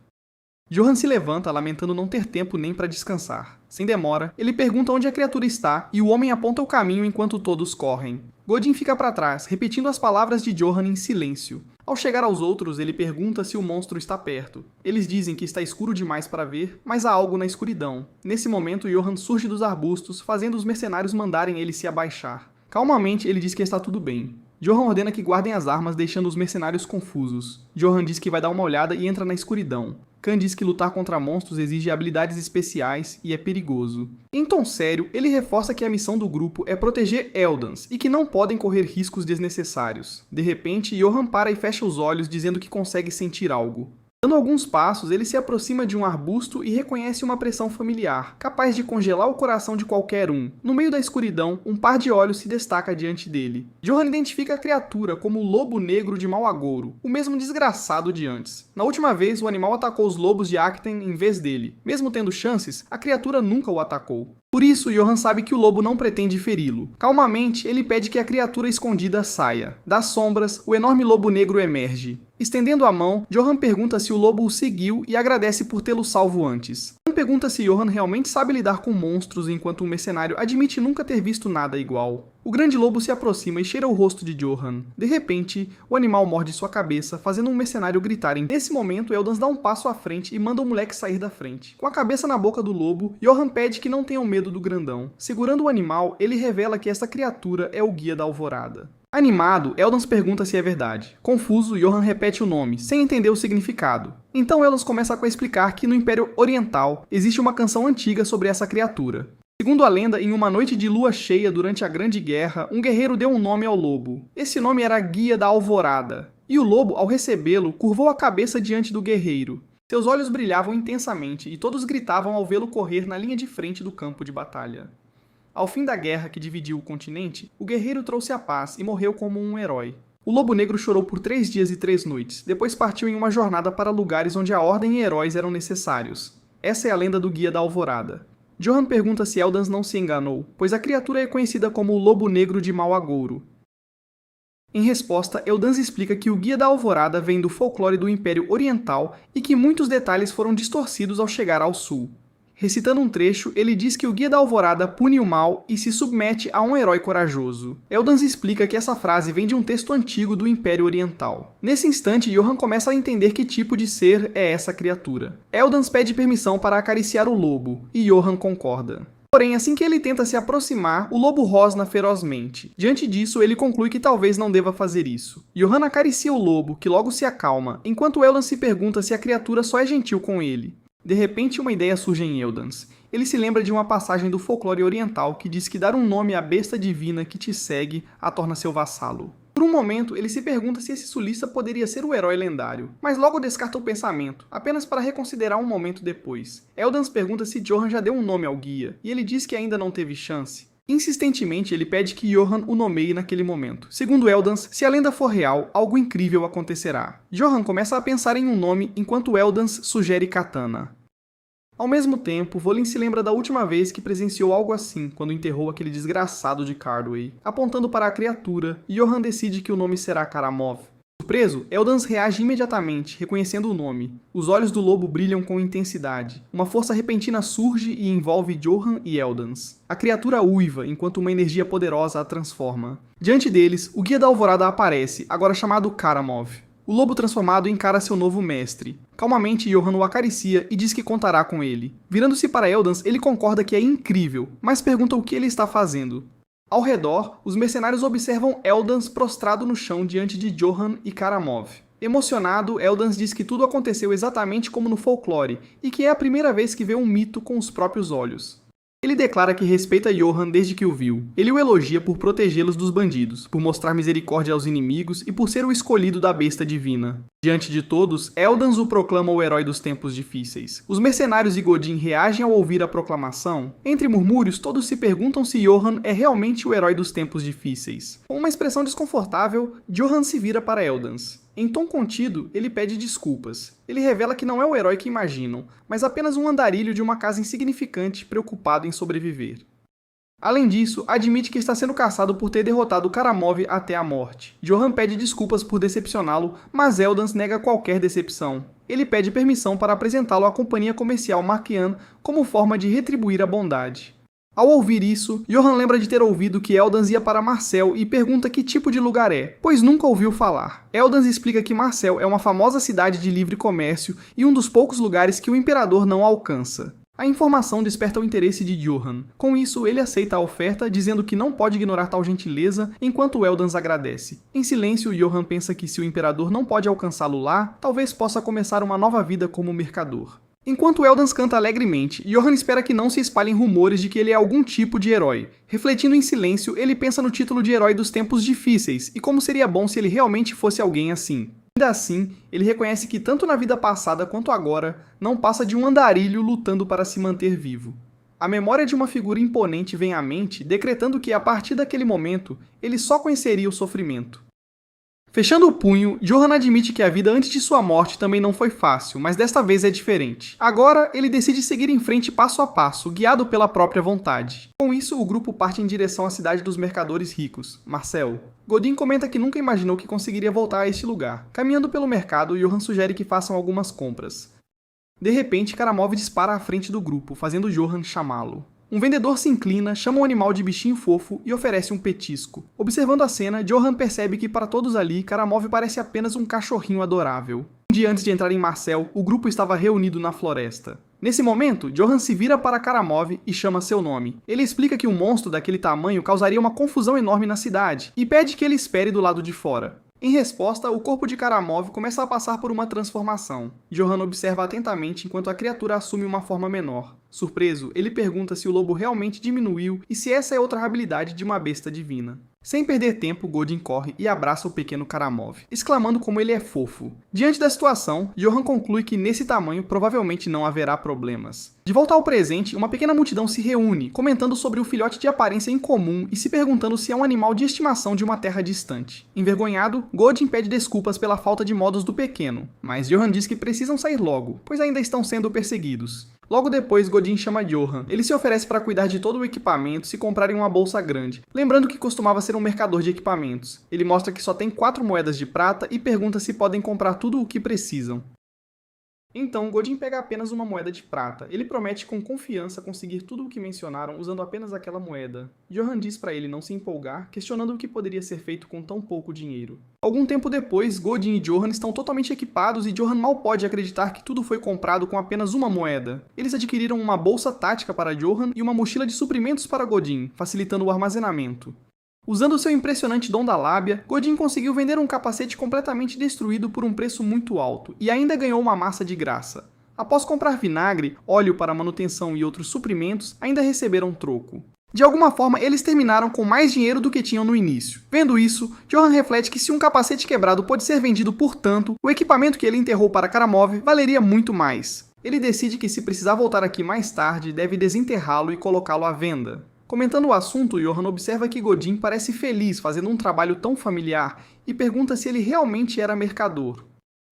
Johan se levanta, lamentando não ter tempo nem para descansar. Sem demora, ele pergunta onde a criatura está e o homem aponta o caminho enquanto todos correm. Godin fica para trás, repetindo as palavras de Johan em silêncio. Ao chegar aos outros, ele pergunta se o monstro está perto. Eles dizem que está escuro demais para ver, mas há algo na escuridão. Nesse momento, Johan surge dos arbustos, fazendo os mercenários mandarem ele se abaixar. Calmamente, ele diz que está tudo bem. Johan ordena que guardem as armas, deixando os mercenários confusos. Johan diz que vai dar uma olhada e entra na escuridão. Khan diz que lutar contra monstros exige habilidades especiais e é perigoso. Em tom sério, ele reforça que a missão do grupo é proteger Eldans e que não podem correr riscos desnecessários. De repente, Johan para e fecha os olhos, dizendo que consegue sentir algo. Dando alguns passos, ele se aproxima de um arbusto e reconhece uma pressão familiar, capaz de congelar o coração de qualquer um. No meio da escuridão, um par de olhos se destaca diante dele. Johan identifica a criatura como o lobo negro de Mau Agouro, o mesmo desgraçado de antes. Na última vez, o animal atacou os lobos de Acten em vez dele. Mesmo tendo chances, a criatura nunca o atacou. Por isso, Johan sabe que o lobo não pretende feri-lo. Calmamente, ele pede que a criatura escondida saia. Das sombras, o enorme lobo negro emerge. Estendendo a mão, Johan pergunta se o lobo o seguiu e agradece por tê-lo salvo antes. Pergunta se Johan realmente sabe lidar com monstros, enquanto um mercenário admite nunca ter visto nada igual. O grande lobo se aproxima e cheira o rosto de Johan. De repente, o animal morde sua cabeça, fazendo um mercenário gritar. Nesse momento, Eldans dá um passo à frente e manda o moleque sair da frente. Com a cabeça na boca do lobo, Johan pede que não tenham medo do grandão. Segurando o animal, ele revela que essa criatura é o Guia da Alvorada. Animado, Eldans pergunta se é verdade. Confuso, Johan repete o nome, sem entender o significado. Então Eldans começa a explicar que no Império Oriental existe uma canção antiga sobre essa criatura. Segundo a lenda, em uma noite de lua cheia durante a Grande Guerra, um guerreiro deu um nome ao lobo. Esse nome era Guia da Alvorada. E o lobo, ao recebê-lo, curvou a cabeça diante do guerreiro. Seus olhos brilhavam intensamente e todos gritavam ao vê-lo correr na linha de frente do campo de batalha. Ao fim da guerra que dividiu o continente, o guerreiro trouxe a paz e morreu como um herói. O Lobo Negro chorou por 3 dias e 3 noites, depois partiu em uma jornada para lugares onde a ordem e heróis eram necessários. Essa é a lenda do Guia da Alvorada. Johan pergunta se Eldans não se enganou, pois a criatura é conhecida como o Lobo Negro de Mau Agouro. Em resposta, Eldans explica que o Guia da Alvorada vem do folclore do Império Oriental e que muitos detalhes foram distorcidos ao chegar ao sul. Recitando um trecho, ele diz que o Guia da Alvorada pune o mal e se submete a um herói corajoso. Eldans explica que essa frase vem de um texto antigo do Império Oriental. Nesse instante, Johan começa a entender que tipo de ser é essa criatura. Eldans pede permissão para acariciar o lobo, e Johan concorda. Porém, assim que ele tenta se aproximar, o lobo rosna ferozmente. Diante disso, ele conclui que talvez não deva fazer isso. Johan acaricia o lobo, que logo se acalma, enquanto Eldans se pergunta se a criatura só é gentil com ele. De repente, uma ideia surge em Eldans. Ele se lembra de uma passagem do folclore oriental que diz que dar um nome à besta divina que te segue a torna seu vassalo. Por um momento, ele se pergunta se esse sulista poderia ser o herói lendário, mas logo descarta o pensamento, apenas para reconsiderar um momento depois. Eldans pergunta se Johan já deu um nome ao guia, e ele diz que ainda não teve chance. Insistentemente, ele pede que Johan o nomeie naquele momento. Segundo Eldans, se a lenda for real, algo incrível acontecerá. Johan começa a pensar em um nome, enquanto Eldans sugere Katana. Ao mesmo tempo, Volin se lembra da última vez que presenciou algo assim, quando enterrou aquele desgraçado de Cardway. Apontando para a criatura, Johan decide que o nome será Karamov. Surpreso, Eldans reage imediatamente, reconhecendo o nome. Os olhos do lobo brilham com intensidade. Uma força repentina surge e envolve Johan e Eldans. A criatura uiva, enquanto uma energia poderosa a transforma. Diante deles, o Guia da Alvorada aparece, agora chamado Karamov. O lobo transformado encara seu novo mestre. Calmamente, Johan o acaricia e diz que contará com ele. Virando-se para Eldans, ele concorda que é incrível, mas pergunta o que ele está fazendo. Ao redor, os mercenários observam Eldans prostrado no chão diante de Johan e Karamov. Emocionado, Eldans diz que tudo aconteceu exatamente como no folclore, e que é a primeira vez que vê um mito com os próprios olhos. Ele declara que respeita Johann desde que o viu. Ele o elogia por protegê-los dos bandidos, por mostrar misericórdia aos inimigos e por ser o escolhido da besta divina. Diante de todos, Eldans o proclama o herói dos tempos difíceis. Os mercenários e Godin reagem ao ouvir a proclamação. Entre murmúrios, todos se perguntam se Johann é realmente o herói dos tempos difíceis. Com uma expressão desconfortável, Johann se vira para Eldans. Em tom contido, ele pede desculpas. Ele revela que não é o herói que imaginam, mas apenas um andarilho de uma casa insignificante preocupado em sobreviver. Além disso, admite que está sendo caçado por ter derrotado Karamov até a morte. Johann pede desculpas por decepcioná-lo, mas Eldans nega qualquer decepção. Ele pede permissão para apresentá-lo à companhia comercial Marquian como forma de retribuir a bondade. Ao ouvir isso, Johann lembra de ter ouvido que Eldans ia para Marcel e pergunta que tipo de lugar é, pois nunca ouviu falar. Eldans explica que Marcel é uma famosa cidade de livre comércio e um dos poucos lugares que o imperador não alcança. A informação desperta o interesse de Johann. Com isso, ele aceita a oferta, dizendo que não pode ignorar tal gentileza, enquanto Eldans agradece. Em silêncio, Johann pensa que se o imperador não pode alcançá-lo lá, talvez possa começar uma nova vida como mercador. Enquanto Eldans canta alegremente, Johann espera que não se espalhem rumores de que ele é algum tipo de herói. Refletindo em silêncio, ele pensa no título de herói dos tempos difíceis e como seria bom se ele realmente fosse alguém assim. Ainda assim, ele reconhece que tanto na vida passada quanto agora, não passa de um andarilho lutando para se manter vivo. A memória de uma figura imponente vem à mente, decretando que a partir daquele momento, ele só conheceria o sofrimento. Fechando o punho, Johann admite que a vida antes de sua morte também não foi fácil, mas desta vez é diferente. Agora, ele decide seguir em frente passo a passo, guiado pela própria vontade. Com isso, o grupo parte em direção à cidade dos mercadores ricos, Marcel. Godin comenta que nunca imaginou que conseguiria voltar a este lugar. Caminhando pelo mercado, Johann sugere que façam algumas compras. De repente, Karamov dispara à frente do grupo, fazendo Johann chamá-lo. Um vendedor se inclina, chama um animal de bichinho fofo e oferece um petisco. Observando a cena, Johann percebe que para todos ali, Karamov parece apenas um cachorrinho adorável. Um dia antes de entrar em Marcel, o grupo estava reunido na floresta. Nesse momento, Johann se vira para Karamov e chama seu nome. Ele explica que um monstro daquele tamanho causaria uma confusão enorme na cidade e pede que ele espere do lado de fora. Em resposta, o corpo de Karamov começa a passar por uma transformação. Johann observa atentamente enquanto a criatura assume uma forma menor. Surpreso, ele pergunta se o lobo realmente diminuiu e se essa é outra habilidade de uma besta divina. Sem perder tempo, Godin corre e abraça o pequeno Karamov, exclamando como ele é fofo. Diante da situação, Johann conclui que nesse tamanho provavelmente não haverá problemas. De volta ao presente, uma pequena multidão se reúne, comentando sobre o filhote de aparência incomum e se perguntando se é um animal de estimação de uma terra distante. Envergonhado, Godin pede desculpas pela falta de modos do pequeno, mas Johann diz que precisam sair logo, pois ainda estão sendo perseguidos. Logo depois, Godin chama Johann. Ele se oferece para cuidar de todo o equipamento se comprarem uma bolsa grande, lembrando que costumava ser um mercador de equipamentos. Ele mostra que só tem 4 moedas de prata e pergunta se podem comprar tudo o que precisam. Então, Godin pega apenas uma moeda de prata. Ele promete com confiança conseguir tudo o que mencionaram usando apenas aquela moeda. Johann diz para ele não se empolgar, questionando o que poderia ser feito com tão pouco dinheiro. Algum tempo depois, Godin e Johann estão totalmente equipados e Johann mal pode acreditar que tudo foi comprado com apenas uma moeda. Eles adquiriram uma bolsa tática para Johann e uma mochila de suprimentos para Godin, facilitando o armazenamento. Usando seu impressionante dom da lábia, Godin conseguiu vender um capacete completamente destruído por um preço muito alto, e ainda ganhou uma massa de graça. Após comprar vinagre, óleo para manutenção e outros suprimentos, ainda receberam troco. De alguma forma, eles terminaram com mais dinheiro do que tinham no início. Vendo isso, Johann reflete que se um capacete quebrado pode ser vendido por tanto, o equipamento que ele enterrou para Karamov valeria muito mais. Ele decide que se precisar voltar aqui mais tarde, deve desenterrá-lo e colocá-lo à venda. Comentando o assunto, Johann observa que Godin parece feliz fazendo um trabalho tão familiar e pergunta se ele realmente era mercador.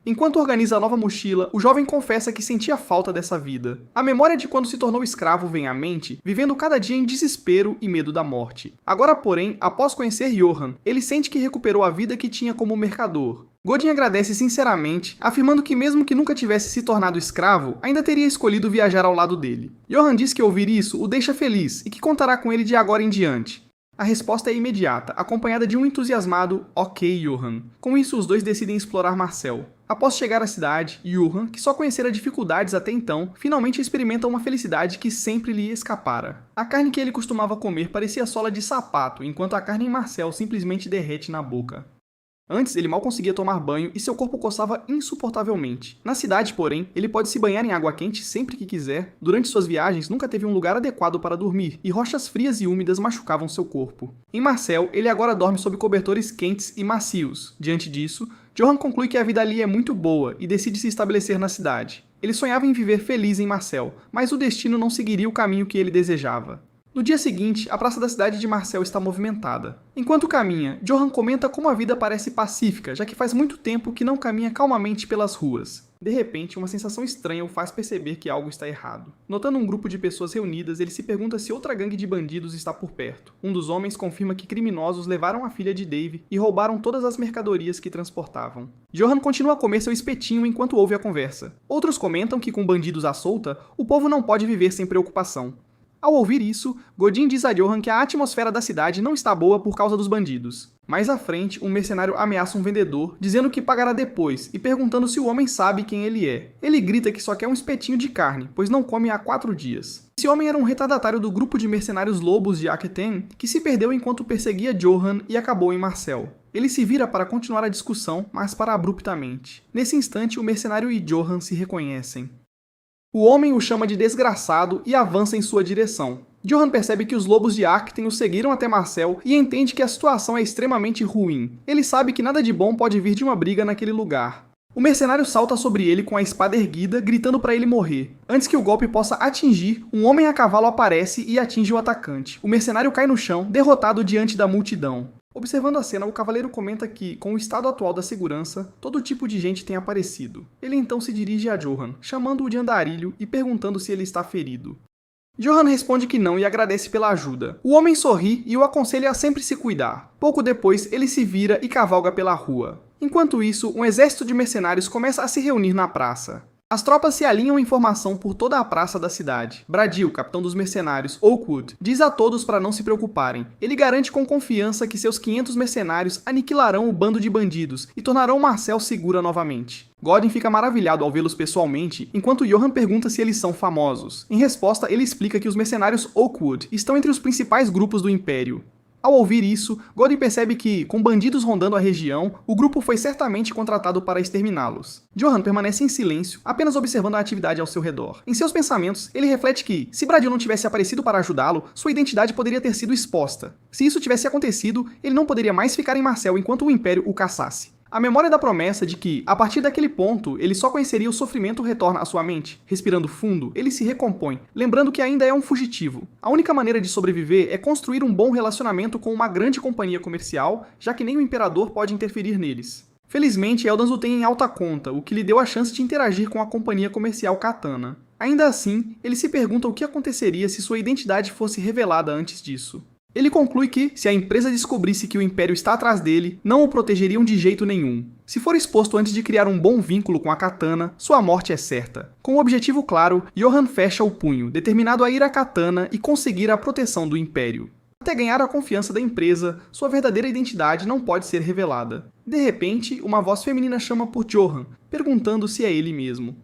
Enquanto organiza a nova mochila, o jovem confessa que sentia falta dessa vida. A memória de quando se tornou escravo vem à mente, vivendo cada dia em desespero e medo da morte. Agora, porém, após conhecer Johann, ele sente que recuperou a vida que tinha como mercador. Godin agradece sinceramente, afirmando que mesmo que nunca tivesse se tornado escravo, ainda teria escolhido viajar ao lado dele. Johann diz que ouvir isso o deixa feliz e que contará com ele de agora em diante. A resposta é imediata, acompanhada de um entusiasmado "Ok, Johann". Com isso, os dois decidem explorar Marcel. Após chegar à cidade, Johann, que só conhecera dificuldades até então, finalmente experimenta uma felicidade que sempre lhe escapara. A carne que ele costumava comer parecia sola de sapato, enquanto a carne em Marcel simplesmente derrete na boca. Antes, ele mal conseguia tomar banho e seu corpo coçava insuportavelmente. Na cidade, porém, ele pode se banhar em água quente sempre que quiser. Durante suas viagens, nunca teve um lugar adequado para dormir, e rochas frias e úmidas machucavam seu corpo. Em Marcel, ele agora dorme sob cobertores quentes e macios. Diante disso, Johan conclui que a vida ali é muito boa e decide se estabelecer na cidade. Ele sonhava em viver feliz em Marcel, mas o destino não seguiria o caminho que ele desejava. No dia seguinte, a praça da cidade de Marcel está movimentada. Enquanto caminha, Johan comenta como a vida parece pacífica, já que faz muito tempo que não caminha calmamente pelas ruas. De repente, uma sensação estranha o faz perceber que algo está errado. Notando um grupo de pessoas reunidas, ele se pergunta se outra gangue de bandidos está por perto. Um dos homens confirma que criminosos levaram a filha de Dave e roubaram todas as mercadorias que transportavam. Johan continua a comer seu espetinho enquanto ouve a conversa. Outros comentam que com bandidos à solta, o povo não pode viver sem preocupação. Ao ouvir isso, Godin diz a Johan que a atmosfera da cidade não está boa por causa dos bandidos. Mais à frente, um mercenário ameaça um vendedor, dizendo que pagará depois e perguntando se o homem sabe quem ele é. Ele grita que só quer um espetinho de carne, pois não come há 4 dias. Esse homem era um retardatário do grupo de mercenários lobos de Aquitaine, que se perdeu enquanto perseguia Johan e acabou em Marcel. Ele se vira para continuar a discussão, mas para abruptamente. Nesse instante, o mercenário e Johan se reconhecem. O homem o chama de desgraçado e avança em sua direção. Johan percebe que os lobos de Aquitaine o seguiram até Marcel e entende que a situação é extremamente ruim. Ele sabe que nada de bom pode vir de uma briga naquele lugar. O mercenário salta sobre ele com a espada erguida, gritando para ele morrer. Antes que o golpe possa atingir, um homem a cavalo aparece e atinge o atacante. O mercenário cai no chão, derrotado diante da multidão. Observando a cena, o cavaleiro comenta que, com o estado atual da segurança, todo tipo de gente tem aparecido. Ele então se dirige a Johan, chamando-o de andarilho e perguntando se ele está ferido. Johan responde que não e agradece pela ajuda. O homem sorri e o aconselha a sempre se cuidar. Pouco depois, ele se vira e cavalga pela rua. Enquanto isso, um exército de mercenários começa a se reunir na praça. As tropas se alinham em formação por toda a praça da cidade. Bradil, capitão dos mercenários, Oakwood, diz a todos para não se preocuparem. Ele garante com confiança que seus 500 mercenários aniquilarão o bando de bandidos e tornarão Marcel segura novamente. Godin fica maravilhado ao vê-los pessoalmente, enquanto Johan pergunta se eles são famosos. Em resposta, ele explica que os mercenários Oakwood estão entre os principais grupos do Império. Ao ouvir isso, Godin percebe que, com bandidos rondando a região, o grupo foi certamente contratado para exterminá-los. Johan permanece em silêncio, apenas observando a atividade ao seu redor. Em seus pensamentos, ele reflete que, se Bradil não tivesse aparecido para ajudá-lo, sua identidade poderia ter sido exposta. Se isso tivesse acontecido, ele não poderia mais ficar em Marcel enquanto o Império o caçasse. A memória da promessa de que, a partir daquele ponto, ele só conheceria o sofrimento retorna à sua mente. Respirando fundo, ele se recompõe, lembrando que ainda é um fugitivo. A única maneira de sobreviver é construir um bom relacionamento com uma grande companhia comercial, já que nem o imperador pode interferir neles. Felizmente, Eldans o tem em alta conta, o que lhe deu a chance de interagir com a companhia comercial Katana. Ainda assim, ele se pergunta o que aconteceria se sua identidade fosse revelada antes disso. Ele conclui que, se a empresa descobrisse que o Império está atrás dele, não o protegeriam de jeito nenhum. Se for exposto antes de criar um bom vínculo com a Katana, sua morte é certa. Com o objetivo claro, Johan fecha o punho, determinado a ir à Katana e conseguir a proteção do Império. Até ganhar a confiança da empresa, sua verdadeira identidade não pode ser revelada. De repente, uma voz feminina chama por Johan, perguntando se é ele mesmo.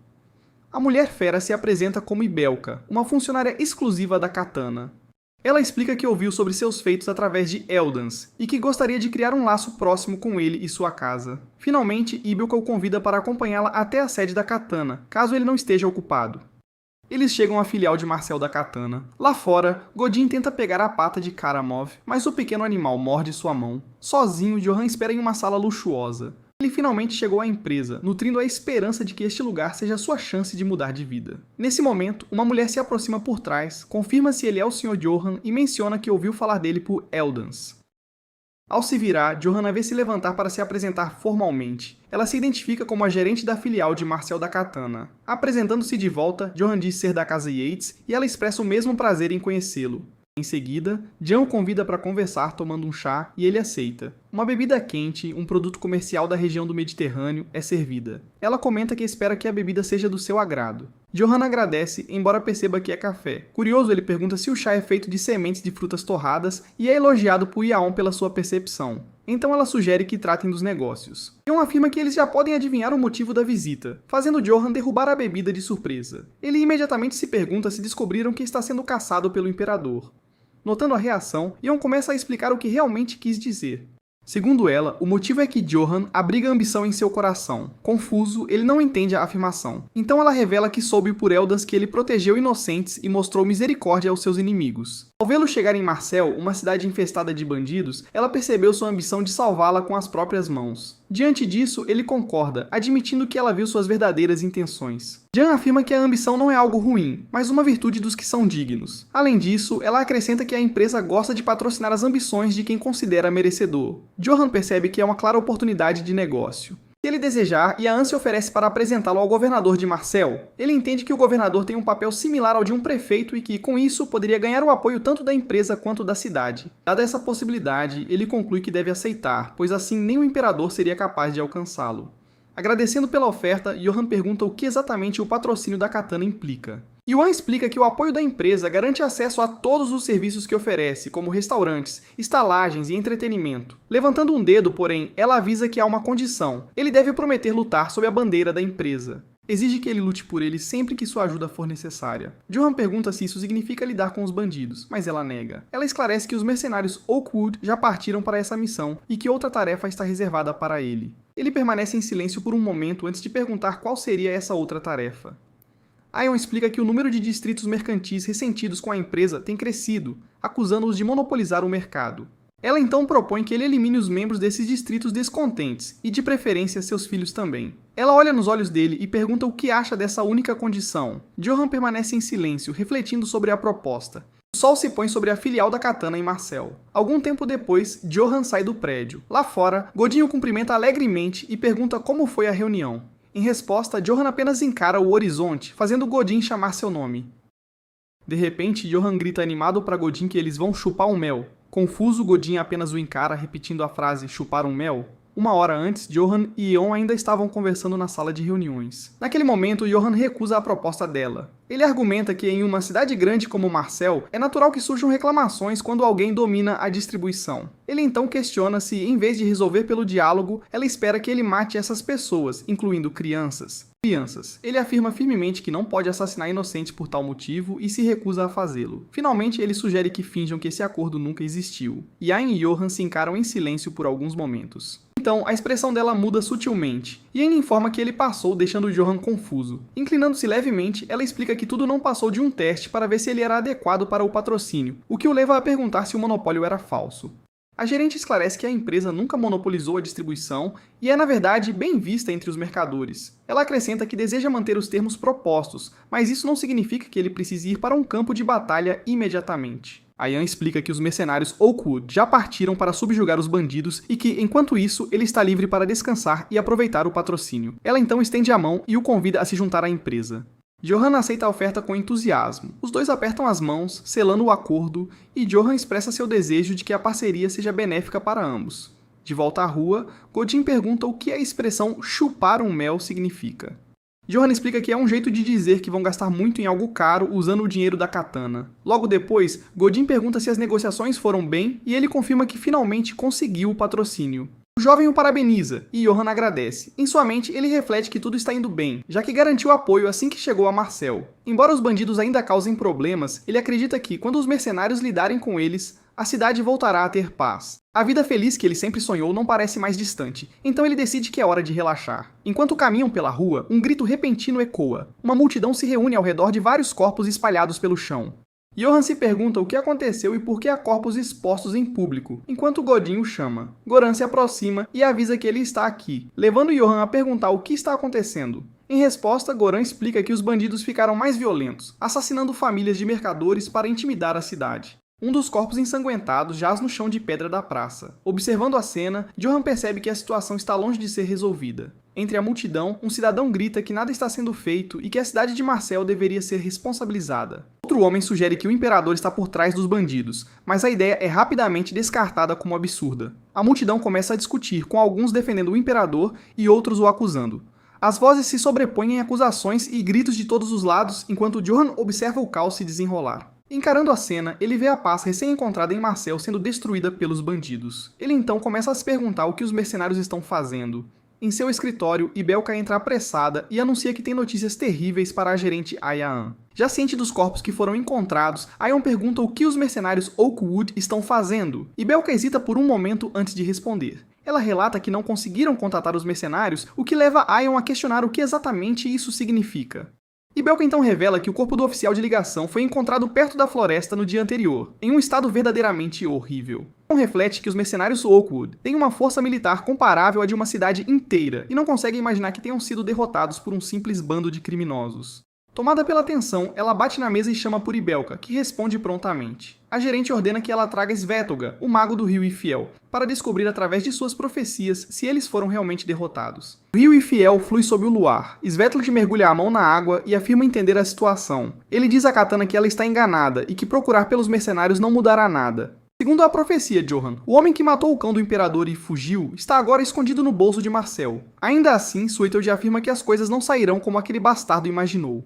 A mulher fera se apresenta como Ibelka, uma funcionária exclusiva da Katana. Ela explica que ouviu sobre seus feitos através de Eldans, e que gostaria de criar um laço próximo com ele e sua casa. Finalmente, Ibelka o convida para acompanhá-la até a sede da Katana, caso ele não esteja ocupado. Eles chegam à filial de Marcel da Katana. Lá fora, Godin tenta pegar a pata de Karamov, mas o pequeno animal morde sua mão. Sozinho, Johan espera em uma sala luxuosa. Ele finalmente chegou à empresa, nutrindo a esperança de que este lugar seja sua chance de mudar de vida. Nesse momento, uma mulher se aproxima por trás, confirma se ele é o Sr. Johan e menciona que ouviu falar dele por Eldans. Ao se virar, Johan a vê se levantar para se apresentar formalmente. Ela se identifica como a gerente da filial de Marcel da Katana. Apresentando-se de volta, Johan diz ser da casa Yates e ela expressa o mesmo prazer em conhecê-lo. Em seguida, Jan o convida para conversar tomando um chá e ele aceita. Uma bebida quente, um produto comercial da região do Mediterrâneo, é servida. Ela comenta que espera que a bebida seja do seu agrado. Johan agradece, embora perceba que é café. Curioso, ele pergunta se o chá é feito de sementes de frutas torradas e é elogiado por Yaon pela sua percepção. Então ela sugere que tratem dos negócios. Jan afirma que eles já podem adivinhar o motivo da visita, fazendo Johan derrubar a bebida de surpresa. Ele imediatamente se pergunta se descobriram que está sendo caçado pelo imperador. Notando a reação, Jan começa a explicar o que realmente quis dizer. Segundo ela, o motivo é que Johan abriga a ambição em seu coração. Confuso, ele não entende a afirmação. Então ela revela que soube por Eldas que ele protegeu inocentes e mostrou misericórdia aos seus inimigos. Ao vê-lo chegar em Marcel, uma cidade infestada de bandidos, ela percebeu sua ambição de salvá-la com as próprias mãos. Diante disso, ele concorda, admitindo que ela viu suas verdadeiras intenções. Jean afirma que a ambição não é algo ruim, mas uma virtude dos que são dignos. Além disso, ela acrescenta que a empresa gosta de patrocinar as ambições de quem considera merecedor. Johan percebe que é uma clara oportunidade de negócio. Se ele desejar, Yaan se oferece para apresentá-lo ao governador de Marcel. Ele entende que o governador tem um papel similar ao de um prefeito e que, com isso, poderia ganhar o apoio tanto da empresa quanto da cidade. Dada essa possibilidade, ele conclui que deve aceitar, pois assim nem o imperador seria capaz de alcançá-lo. Agradecendo pela oferta, Johan pergunta o que exatamente o patrocínio da Katana implica. Yuan explica que o apoio da empresa garante acesso a todos os serviços que oferece, como restaurantes, estalagens e entretenimento. Levantando um dedo, porém, ela avisa que há uma condição. Ele deve prometer lutar sob a bandeira da empresa. Exige que ele lute por ele sempre que sua ajuda for necessária. Johan pergunta se isso significa lidar com os bandidos, mas ela nega. Ela esclarece que os mercenários Oakwood já partiram para essa missão e que outra tarefa está reservada para ele. Ele permanece em silêncio por um momento antes de perguntar qual seria essa outra tarefa. Ion explica que o número de distritos mercantis ressentidos com a empresa tem crescido, acusando-os de monopolizar o mercado. Ela então propõe que ele elimine os membros desses distritos descontentes, e de preferência seus filhos também. Ela olha nos olhos dele e pergunta o que acha dessa única condição. Johan permanece em silêncio, refletindo sobre a proposta. O sol se põe sobre a filial da Katana em Marcel. Algum tempo depois, Johan sai do prédio. Lá fora, Godin o cumprimenta alegremente e pergunta como foi a reunião. Em resposta, Johan apenas encara o horizonte, fazendo Godin chamar seu nome. De repente, Johan grita animado para Godin que eles vão chupar um mel. Confuso, Godin apenas o encara, repetindo a frase chupar um mel. Uma hora antes, Johan e Yeon ainda estavam conversando na sala de reuniões. Naquele momento, Johan recusa a proposta dela. Ele argumenta que em uma cidade grande como Marcel, é natural que surjam reclamações quando alguém domina a distribuição. Ele então questiona se, em vez de resolver pelo diálogo, ela espera que ele mate essas pessoas, incluindo crianças. Ele afirma firmemente que não pode assassinar inocentes por tal motivo e se recusa a fazê-lo. Finalmente, ele sugere que finjam que esse acordo nunca existiu. Yain e Johan se encaram em silêncio por alguns momentos. Então, a expressão dela muda sutilmente, e Yain informa que ele passou, deixando Johan confuso. Inclinando-se levemente, ela explica que tudo não passou de um teste para ver se ele era adequado para o patrocínio, o que o leva a perguntar se o monopólio era falso. A gerente esclarece que a empresa nunca monopolizou a distribuição e é, na verdade, bem vista entre os mercadores. Ela acrescenta que deseja manter os termos propostos, mas isso não significa que ele precise ir para um campo de batalha imediatamente. Ian explica que os mercenários Oakwood já partiram para subjugar os bandidos e que, enquanto isso, ele está livre para descansar e aproveitar o patrocínio. Ela então estende a mão e o convida a se juntar à empresa. Johan aceita a oferta com entusiasmo. Os dois apertam as mãos, selando o acordo, e Johan expressa seu desejo de que a parceria seja benéfica para ambos. De volta à rua, Godin pergunta o que a expressão chupar um mel significa. Johan explica que é um jeito de dizer que vão gastar muito em algo caro usando o dinheiro da Katana. Logo depois, Godin pergunta se as negociações foram bem e ele confirma que finalmente conseguiu o patrocínio. O jovem o parabeniza, e Johan agradece. Em sua mente, ele reflete que tudo está indo bem, já que garantiu apoio assim que chegou a Marcel. Embora os bandidos ainda causem problemas, ele acredita que, quando os mercenários lidarem com eles, a cidade voltará a ter paz. A vida feliz que ele sempre sonhou não parece mais distante, então ele decide que é hora de relaxar. Enquanto caminham pela rua, um grito repentino ecoa. Uma multidão se reúne ao redor de vários corpos espalhados pelo chão. Johan se pergunta o que aconteceu e por que há corpos expostos em público, enquanto Godin o chama. Goran se aproxima e avisa que ele está aqui, levando Johan a perguntar o que está acontecendo. Em resposta, Goran explica que os bandidos ficaram mais violentos, assassinando famílias de mercadores para intimidar a cidade. Um dos corpos ensanguentados jaz no chão de pedra da praça. Observando a cena, Johan percebe que a situação está longe de ser resolvida. Entre a multidão, um cidadão grita que nada está sendo feito e que a cidade de Marcel deveria ser responsabilizada. Outro homem sugere que o imperador está por trás dos bandidos, mas a ideia é rapidamente descartada como absurda. A multidão começa a discutir, com alguns defendendo o imperador e outros o acusando. As vozes se sobrepõem em acusações e gritos de todos os lados, enquanto Johan observa o caos se desenrolar. Encarando a cena, ele vê a paz recém-encontrada em Marcel sendo destruída pelos bandidos. Ele então começa a se perguntar o que os mercenários estão fazendo. Em seu escritório, Ibelka entra apressada e anuncia que tem notícias terríveis para a gerente Ayaan. Já ciente dos corpos que foram encontrados, Ion pergunta o que os mercenários Oakwood estão fazendo, e Belka hesita por um momento antes de responder. Ela relata que não conseguiram contatar os mercenários, o que leva Ion a questionar o que exatamente isso significa. E Belka então revela que o corpo do oficial de ligação foi encontrado perto da floresta no dia anterior, em um estado verdadeiramente horrível. Ion reflete que os mercenários Oakwood têm uma força militar comparável à de uma cidade inteira, e não consegue imaginar que tenham sido derrotados por um simples bando de criminosos. Tomada pela tensão, ela bate na mesa e chama por Ibelka, que responde prontamente. A gerente ordena que ela traga Svetolga, o mago do Rio Ifiel, para descobrir através de suas profecias se eles foram realmente derrotados. O Rio Ifiel flui sob o luar. Svetolga mergulha a mão na água e afirma entender a situação. Ele diz a Katana que ela está enganada e que procurar pelos mercenários não mudará nada. Segundo a profecia, Johan, o homem que matou o cão do imperador e fugiu está agora escondido no bolso de Marcel. Ainda assim, Suitold afirma que as coisas não sairão como aquele bastardo imaginou.